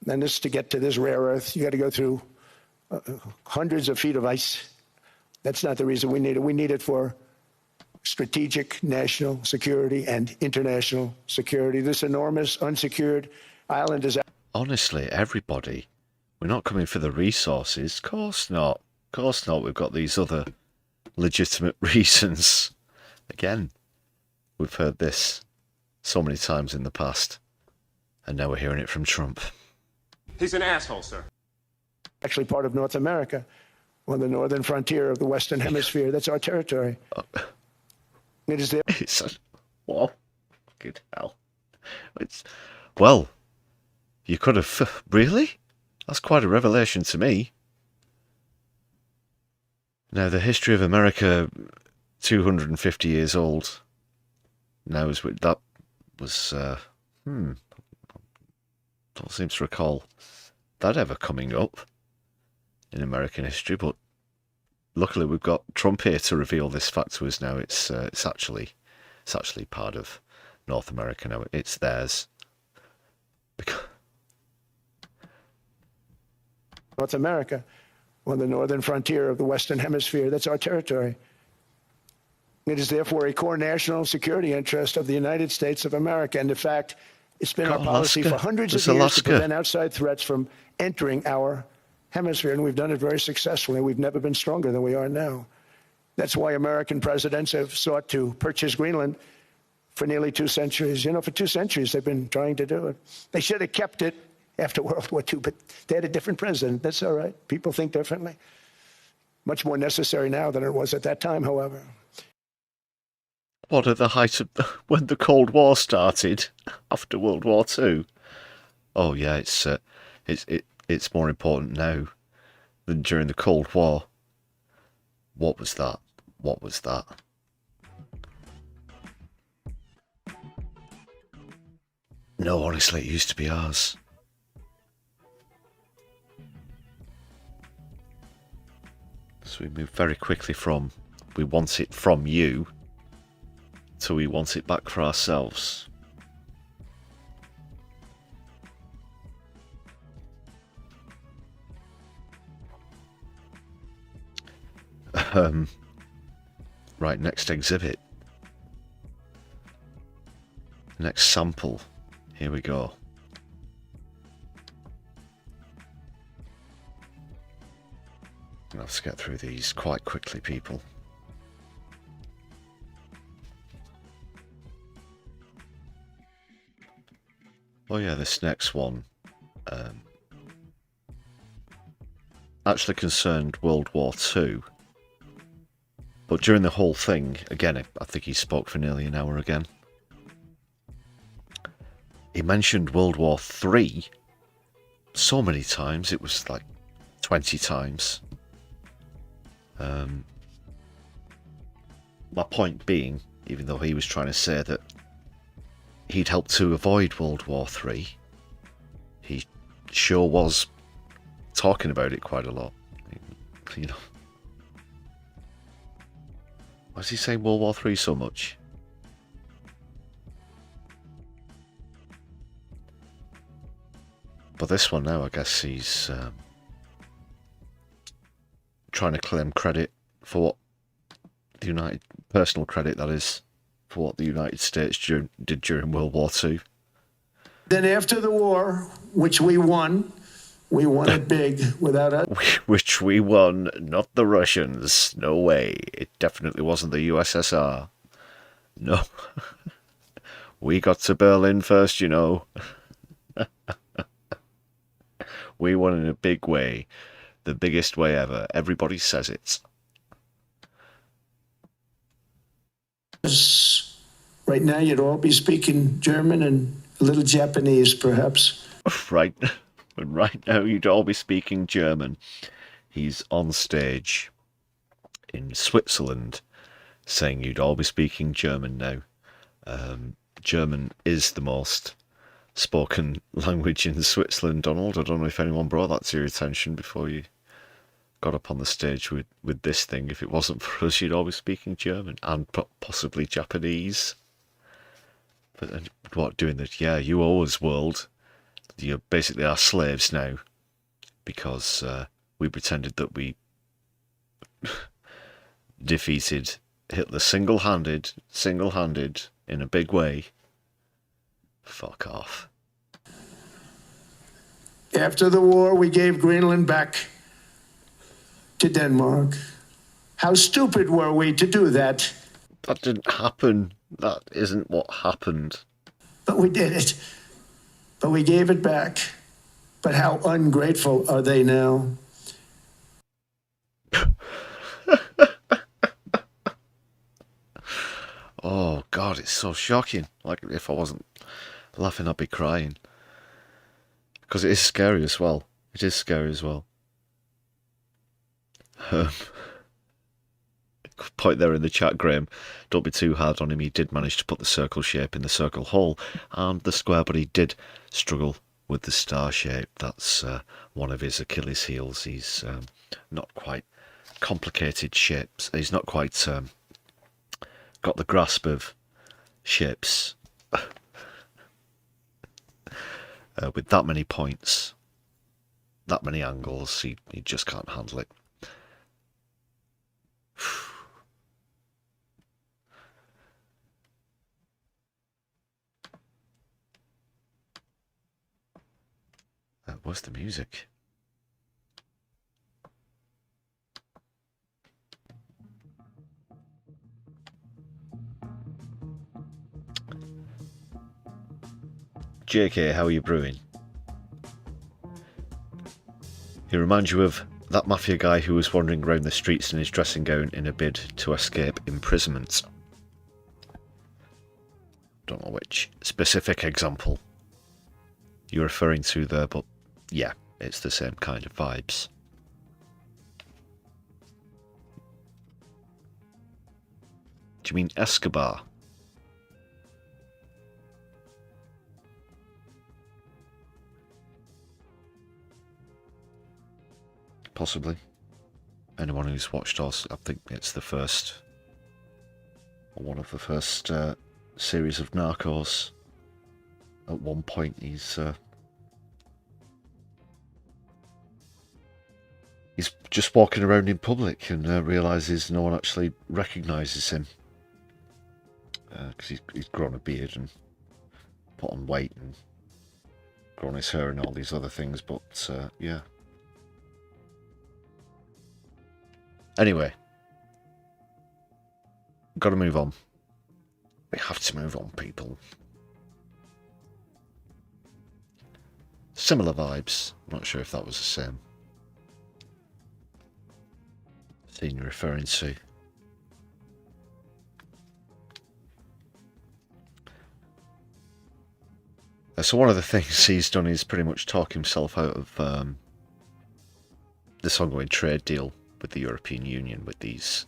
And just to get to this rare earth, you got to go through hundreds of feet of ice. That's not the reason we need it. We need it for strategic national security and international security. This enormous unsecured island is... Honestly, everybody, we're not coming for the resources. Of course not. Of course not. We've got these other legitimate reasons. Again, We've heard this so many times in the past, and now we're hearing it from Trump. He's an asshole, sir. Actually part of North America, on the northern frontier of the Western Hemisphere. That's our territory. It is there. What? Fucking hell. Well, you could have... Really? That's quite a revelation to me. Now, the history of America, 250 years old. Now, that was... don't seem to recall that ever coming up in American history, but luckily we've got Trump here to reveal this fact to us now. It's actually part of North America now. It's theirs. North America, on the northern frontier of the Western Hemisphere. That's our territory. It is therefore a core national security interest of the United States of America. And in fact, it's been our policy for hundreds of years to prevent outside threats from entering our hemisphere, and we've done it very successfully. We've never been stronger than we are now. That's why American presidents have sought to purchase Greenland for nearly 2 centuries. You know, for 2 centuries they've been trying to do it. They should have kept it after World War II, but they had a different president. That's all right. People think differently. Much more necessary now than it was at that time, however. What, at the height of when the Cold War started after World War II? Oh yeah, it's more important now than during the Cold War. What was that? What was that? No, honestly, it used to be ours. So we move very quickly from we want it from you to we want it back for ourselves. Right, next exhibit. Next sample. Here we go. Let's get through these quite quickly, people. Oh yeah, this next one actually concerned World War II. But during the whole thing, again, I think he spoke for nearly an hour again. He mentioned World War III so many times, it was like 20 times. My point being, even though he was trying to say that he'd helped to avoid World War III, he sure was talking about it quite a lot. You know, why is he saying World War III so much? But this one now, I guess he's trying to claim credit for what the personal credit, that is, for what the United States did during World War II. Then after the war, which we won it big without us. Which we won, not the Russians. No way. It definitely wasn't the USSR. No. We got to Berlin first, you know. We won in a big way. The biggest way ever. Everybody says it. Right now, you'd all be speaking German and a little Japanese, perhaps. Right now, you'd all be speaking German. He's on stage in Switzerland saying you'd all be speaking German now. German is the most spoken language in Switzerland, Donald. I don't know if anyone brought that to your attention before you got up on the stage with this thing. If it wasn't for us, you'd all be speaking German and possibly Japanese. But what, doing that? Yeah, you owe us, world. You're basically our slaves now because we pretended that we defeated Hitler single-handed in a big way. Fuck off. After the war, we gave Greenland back to Denmark. How stupid were we to do that? That didn't happen. That isn't what happened. But we did it. But we gave it back. But how ungrateful are they now? Oh, God, it's so shocking. Like, if I wasn't laughing, I'd be crying. Because it is scary as well. It is scary as well. Point there in the chat, Graham. Don't be too hard on him. He did manage to put the circle shape in the circle hole and the square, but he did struggle with the star shape. That's one of his Achilles heels. He's not quite complicated shapes. He's not quite got the grasp of shapes with that many points, that many angles. He just can't handle it. Where's the music? JK, how are you brewing? He reminds you of that mafia guy who was wandering around the streets in his dressing gown in a bid to escape imprisonment. Don't know which specific example you're referring to there, but yeah, it's the same kind of vibes. Do you mean Escobar? Possibly. Anyone who's watched us, I think it's the first, or one of the first series of Narcos. At one point, he's just walking around in public and realises no one actually recognises him because he's grown a beard and put on weight and grown his hair and all these other things. But yeah. Anyway, got to move on. We have to move on, people. Similar vibes. Not sure if that was the same scene you're referring to. So one of the things he's done is pretty much talk himself out of this ongoing trade deal with the European Union with these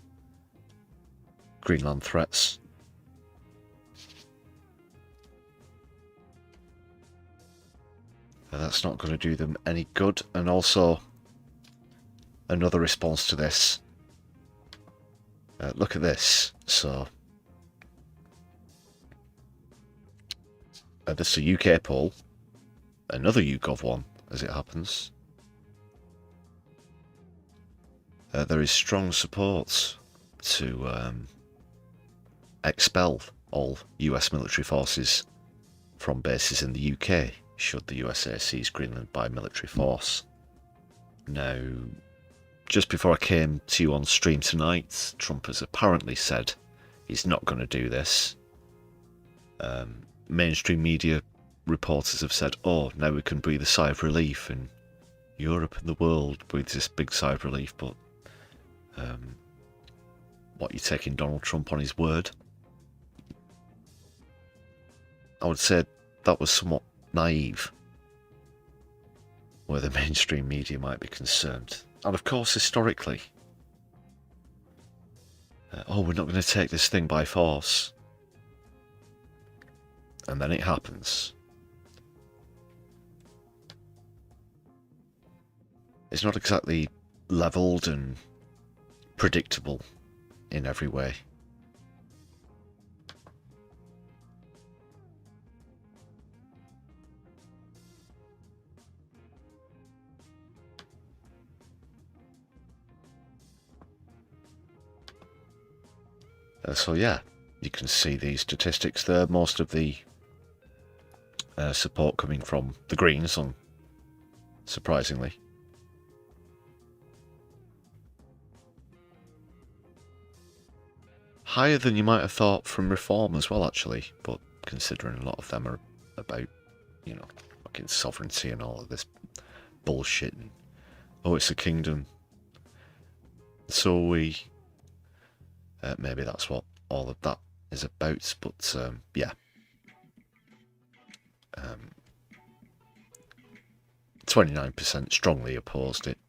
Greenland threats. That's not going to do them any good. And also, another response to this. Look at this. So, this is a UK poll. Another YouGov one, as it happens. There is strong support to expel all US military forces from bases in the UK, should the USA seize Greenland by military force. Now, just before I came to you on stream tonight, Trump has apparently said he's not going to do this. Mainstream media reporters have said, oh, now we can breathe a sigh of relief, and Europe and the world breathes this big sigh of relief, but what, you're taking Donald Trump on his word? I would say that was somewhat naive, where the mainstream media might be concerned. And of course, historically, oh, we're not going to take this thing by force. And then it happens. It's not exactly levelled and predictable in every way. So yeah, you can see these statistics there. Most of the support coming from the Greens, unsurprisingly. higher than you might have thought from Reform as well, actually. But considering a lot of them are about, you know, fucking sovereignty and all of this bullshit. And, oh, it's a kingdom. So we... maybe that's what all of that is about. But, yeah. 29% strongly opposed it.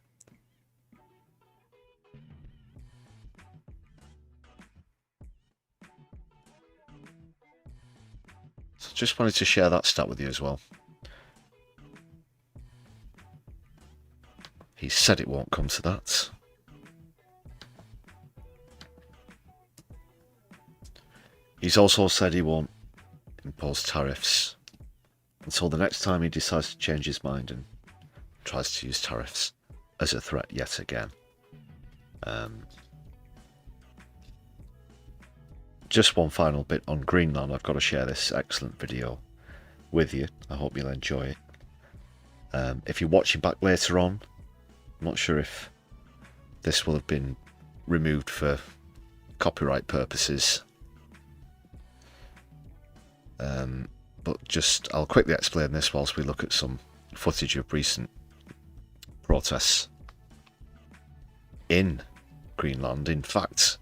So just wanted to share that stat with you as well. He said it won't come to that. He's also said he won't impose tariffs until the next time he decides to change his mind and tries to use tariffs as a threat yet again. Just one final bit on Greenland. I've got to share this excellent video with you. I hope you'll enjoy it. If you're watching back later on, I'm not sure if this will have been removed for copyright purposes. But just, I'll quickly explain this whilst we look at some footage of recent protests in Greenland. In fact,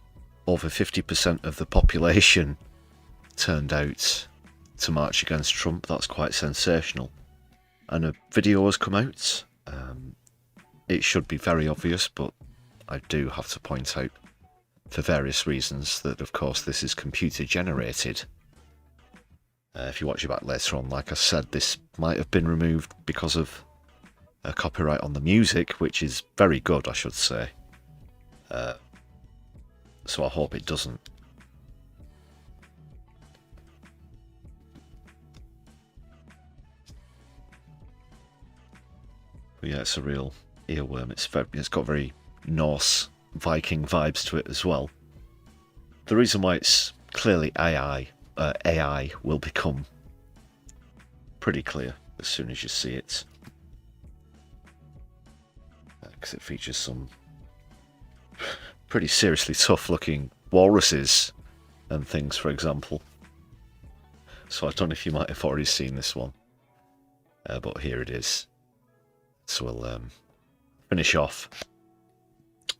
over 50% of the population turned out to march against Trump. That's quite sensational. And a video has come out. It should be very obvious, but I do have to point out, for various reasons, that of course this is computer generated. If you watch it back later on, like I said, this might have been removed because of a copyright on the music, which is very good, I should say. So I hope it doesn't. But yeah, it's a real earworm. It's got very Norse Viking vibes to it as well. The reason why it's clearly AI will become pretty clear as soon as you see it, because it features some pretty seriously tough looking walruses and things, for example. So I don't know if you might have already seen this one, but here it is. So we'll finish off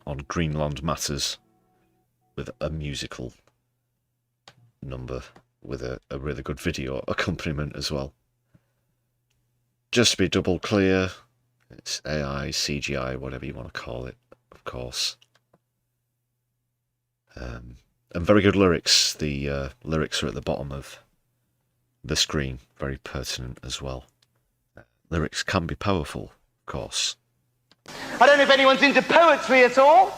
on Greenland matters with a musical number with a really good video accompaniment as well. Just to be double clear, it's AI, CGI, whatever you want to call it, of course. And very good lyrics. The lyrics are at the bottom of the screen, very pertinent as well. Lyrics can be powerful, of course. I don't know if anyone's into poetry at all.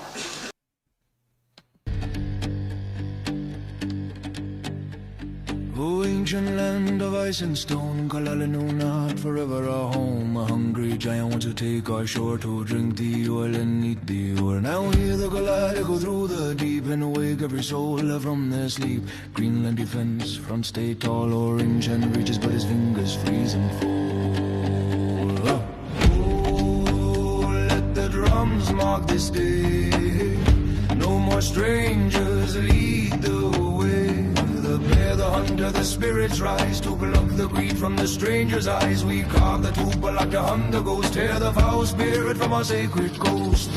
Oh, ancient land of ice and stone, Kalala know not forever a home. A hungry giant wants to take our shore to drink the oil and eat the ore. Now hear the Kalala go through the deep and wake every soul from their sleep. Greenland defense, front stay tall, orange and reaches, but his fingers freeze and fall. Oh, let the drums mark this day. No more strangers lead the way. The bear, the hunter, the spirits rise to pluck the greed from the stranger's eyes. We carve the tuba like the hunter ghost, tear the foul spirit from our sacred coast.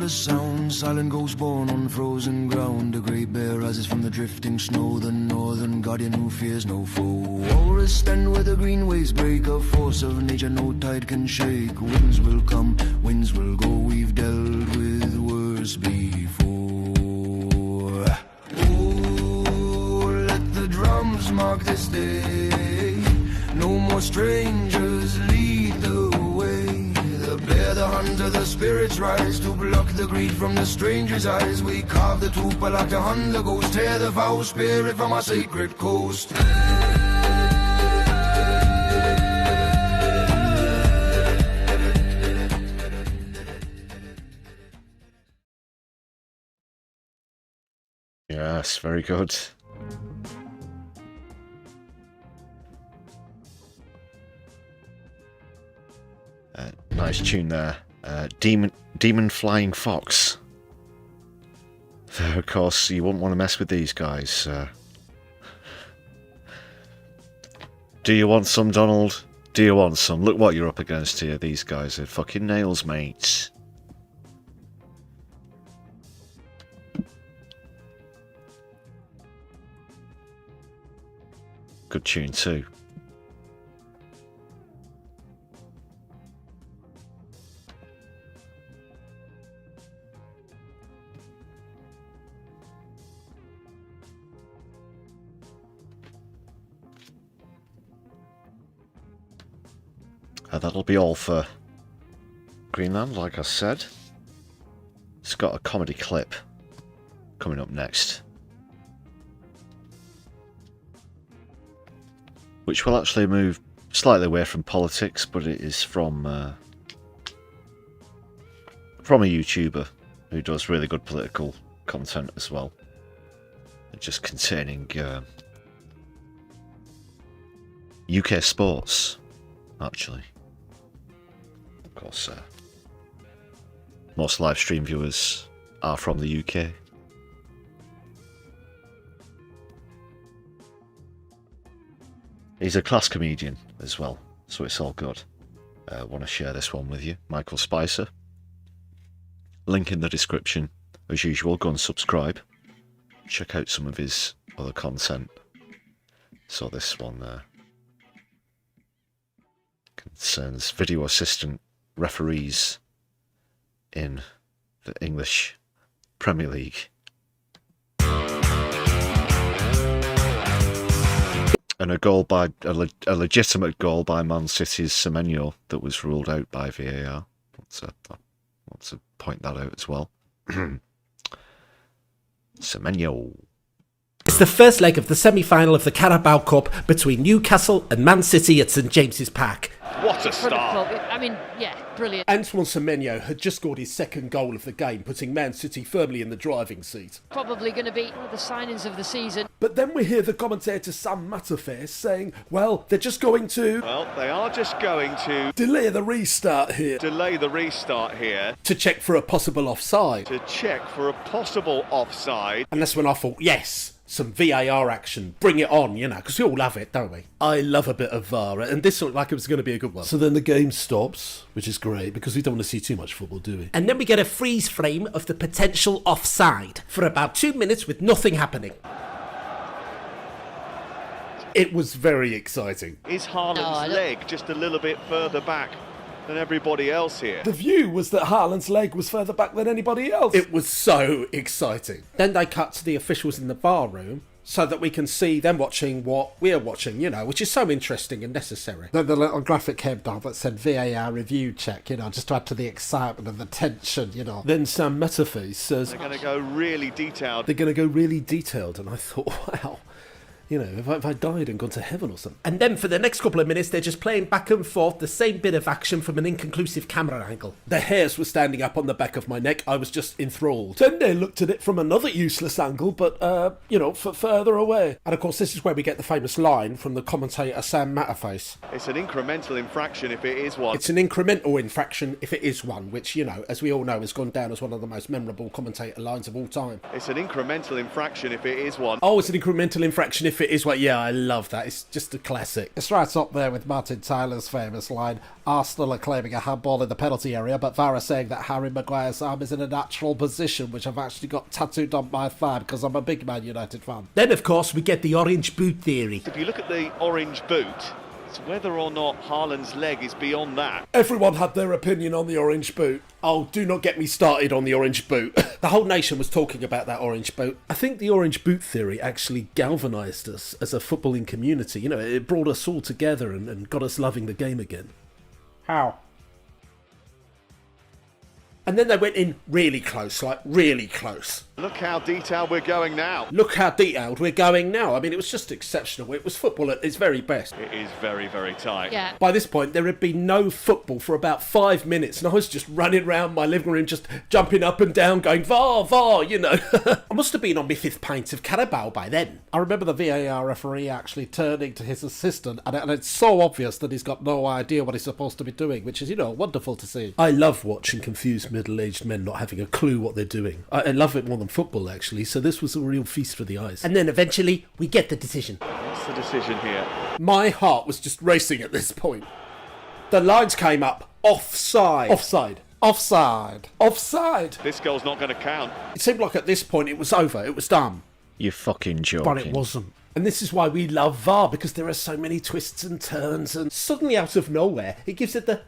Sound, silent ghost born on frozen ground. A great bear rises from the drifting snow, the northern guardian who fears no foe. Walrus stand where the green waves break, a force of nature no tide can shake. Winds will come, winds will go, we've dealt with worse before. Oh, let the drums mark this day. No more strangers lead the way. The bear, the hunter, the spirits rise to block the greed from the stranger's eyes. We carve the tupa like the hunter ghost, tear the foul spirit from our sacred coast. Yes, very good. Nice tune there. Demon Flying Fox. Of course, you wouldn't want to mess with these guys. Do you want some, Donald? Do you want some? Look what you're up against here. These guys are fucking nails, mates. Good tune too. That'll be all for Greenland, like I said. It's got a comedy clip coming up next, which will actually move slightly away from politics, but it is from a YouTuber who does really good political content as well, just containing UK sports, actually. Of course, most live stream viewers are from the UK. He's a class comedian as well, so it's all good. I want to share this one with you. Michael Spicer. Link in the description. As usual, go and subscribe. Check out some of his other content. So this one concerns video assistant referees in the English Premier League. And a goal by a legitimate goal by Man City's Semenyo that was ruled out by VAR. I want to point that out as well. Semenyo. It's the first leg of the semi-final of the Carabao Cup between Newcastle and Man City at St James's Park. What a start! I mean, yeah, brilliant. Antoine Semenyo had just scored his second goal of the game, putting Man City firmly in the driving seat. Probably going to be one of the signings of the season. But then we hear the commentator Sam Matterface saying, well, they're just going to... Well, they are just going to... delay the restart here. To check for a possible offside. And that's when I thought, yes, some VAR action, bring it on, you know, because we all love it, don't we? I love a bit of VAR, and this looked like it was going to be a good one. So then the game stops, which is great, because we don't want to see too much football, do we? And then we get a freeze frame of the potential offside for about 2 minutes with nothing happening. It was very exciting. Is Haaland's leg just a little bit further back than everybody else here? The view was that Haaland's leg was further back than anybody else. It was so exciting. Then they cut to the officials in the VAR room so that we can see them watching what we're watching, you know, which is so interesting and necessary. Then the little graphic came down that said VAR review check, you know, just to add to the excitement and the tension, you know. Then Sam Matterface says... They're going to go really detailed. They're going to go really detailed, and I thought, wow... You know, if I died and gone to heaven or something. And then for the next couple of minutes, they're just playing back and forth the same bit of action from an inconclusive camera angle. The hairs were standing up on the back of my neck. I was just enthralled. Then they looked at it from another useless angle, but, you know, further away. And of course, this is where we get the famous line from the commentator Sam Matterface. It's an incremental infraction if it is one. It's an incremental infraction if it is one, which, you know, as we all know, has gone down as one of the most memorable commentator lines of all time. It's an incremental infraction if it is one. Oh, it's an incremental infraction if it is one. Yeah, I love that. It's just a classic. It's right up there with Martin Tyler's famous line, Arsenal are claiming a handball in the penalty area, but VAR are saying that Harry Maguire's arm is in a natural position, which I've actually got tattooed on my thigh because I'm a big Man United fan. Then, of course, we get the orange boot theory. If you look at the orange boot, it's whether or not Haaland's leg is beyond that. Everyone had their opinion on the orange boot. Oh, do not get me started on the orange boot. The whole nation was talking about that orange boot. I think the orange boot theory actually galvanised us as a footballing community. You know, it brought us all together and got us loving the game again. How? And then they went in really close, like really close. Look how detailed we're going now. Look how detailed we're going now. I mean, it was just exceptional. It was football at its very best. It is very, very tight. Yeah. By this point, there had been no football for about 5 minutes, and I was just running around my living room, just jumping up and down, going, VAR, VAR, you know. I must have been on my 5th pint of Carabao by then. I remember the VAR referee actually turning to his assistant, and it's so obvious that he's got no idea what he's supposed to be doing, which is, you know, wonderful to see. I love watching confused middle-aged men not having a clue what they're doing. I love it more than football, actually, so this was a real feast for the eyes. And then eventually we get the decision. What's the decision here? My heart was just racing at this point. The lines came up. Offside. Offside. Offside. Offside. This goal's not going to count. It seemed like at this point it was over. It was done. You're fucking joking. But it wasn't. And this is why we love VAR, because there are so many twists and turns, and suddenly out of nowhere it gives it the...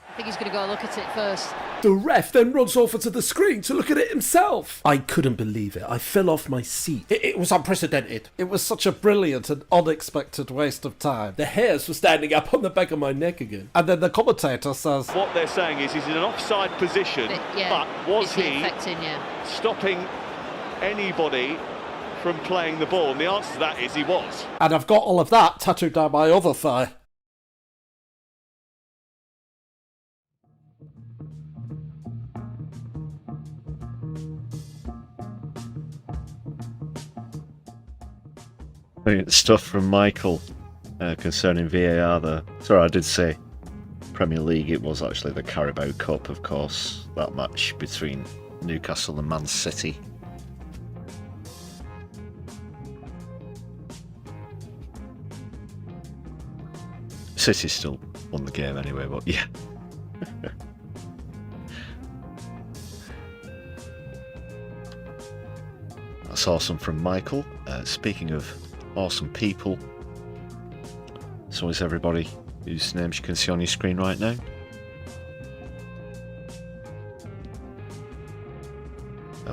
I think he's going to go look at it first. The ref then runs over to the screen to look at it himself. I couldn't believe it. I fell off my seat. It was unprecedented. It was such a brilliant and unexpected waste of time. The hairs were standing up on the back of my neck again. And then the commentator says... What they're saying is he's in an offside position, but was he stopping anybody from playing the ball? And the answer to that is he was. And I've got all of that tattooed down my other thigh. Brilliant stuff from Michael concerning VAR there. Sorry, I did say Premier League. It was actually the Carabao Cup, of course. That match between Newcastle and Man City. City still won the game anyway, but yeah. That's awesome from Michael. Speaking of awesome people, so is everybody whose names you can see on your screen right now.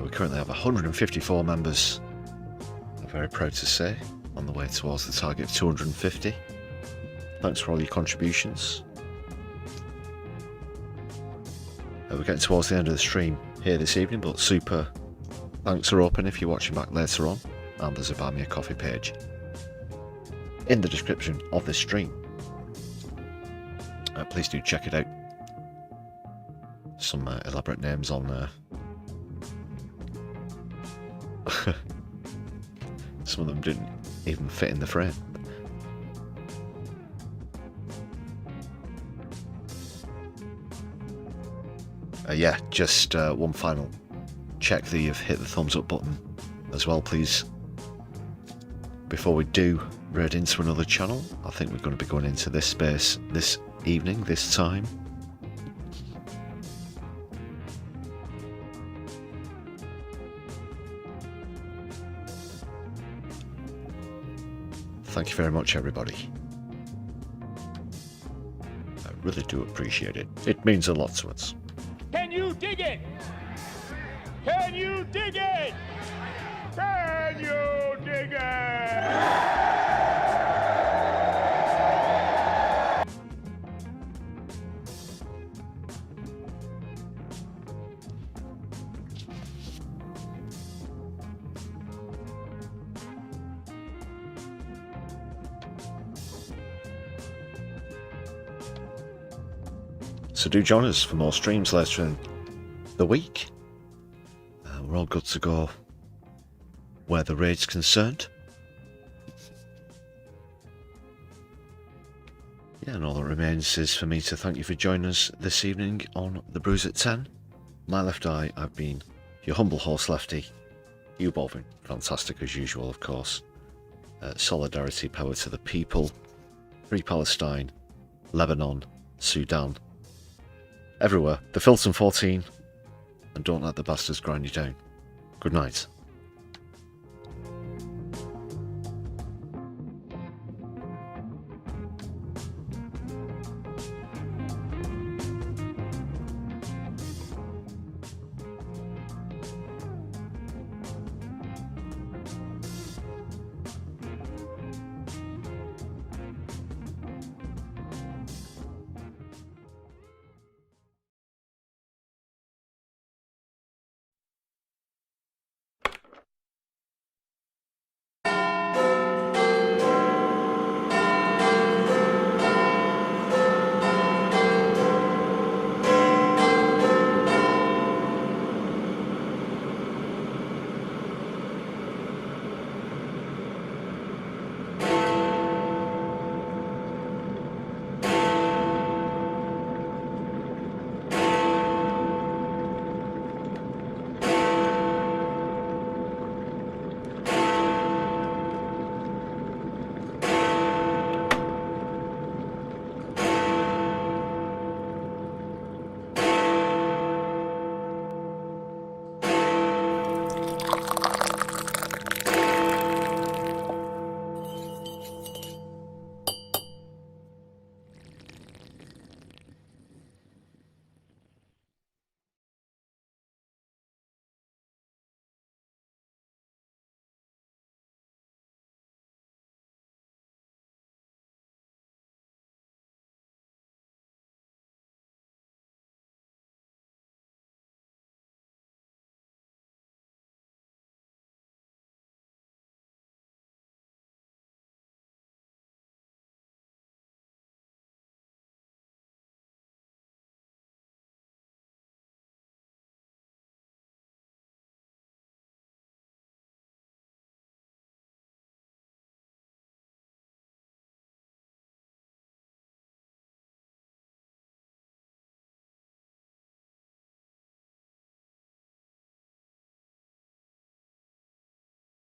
We currently have 154 members, I'm very proud to say, on the way towards the target of 250. Thanks for all your contributions. We're getting towards the end of the stream here this evening, but super thanks are open if you're watching back later on, and there's a Buy Me a Coffee page in the description of this stream. Please do check it out. Some elaborate names on there. Some of them didn't even fit in the frame. Yeah, just one final check that you've hit the thumbs up button as well, please. Before we do raid into another channel, I think we're going to be going into this space this evening, this time. Thank you very much, everybody. I really do appreciate it. It means a lot to us. Can you dig it? Can you dig it? Can you dig it? So do join us for more streams later in the week. We're all good to go where the raid's concerned. Yeah, and all that remains is for me to thank you for joining us this evening on the Brews at 10. My left eye, I've been your humble host, Lefty. You've all been fantastic as usual, of course. Solidarity, power to the people. Free Palestine, Lebanon, Sudan. Everywhere. The Filton 14. And don't let the bastards grind you down. Good night.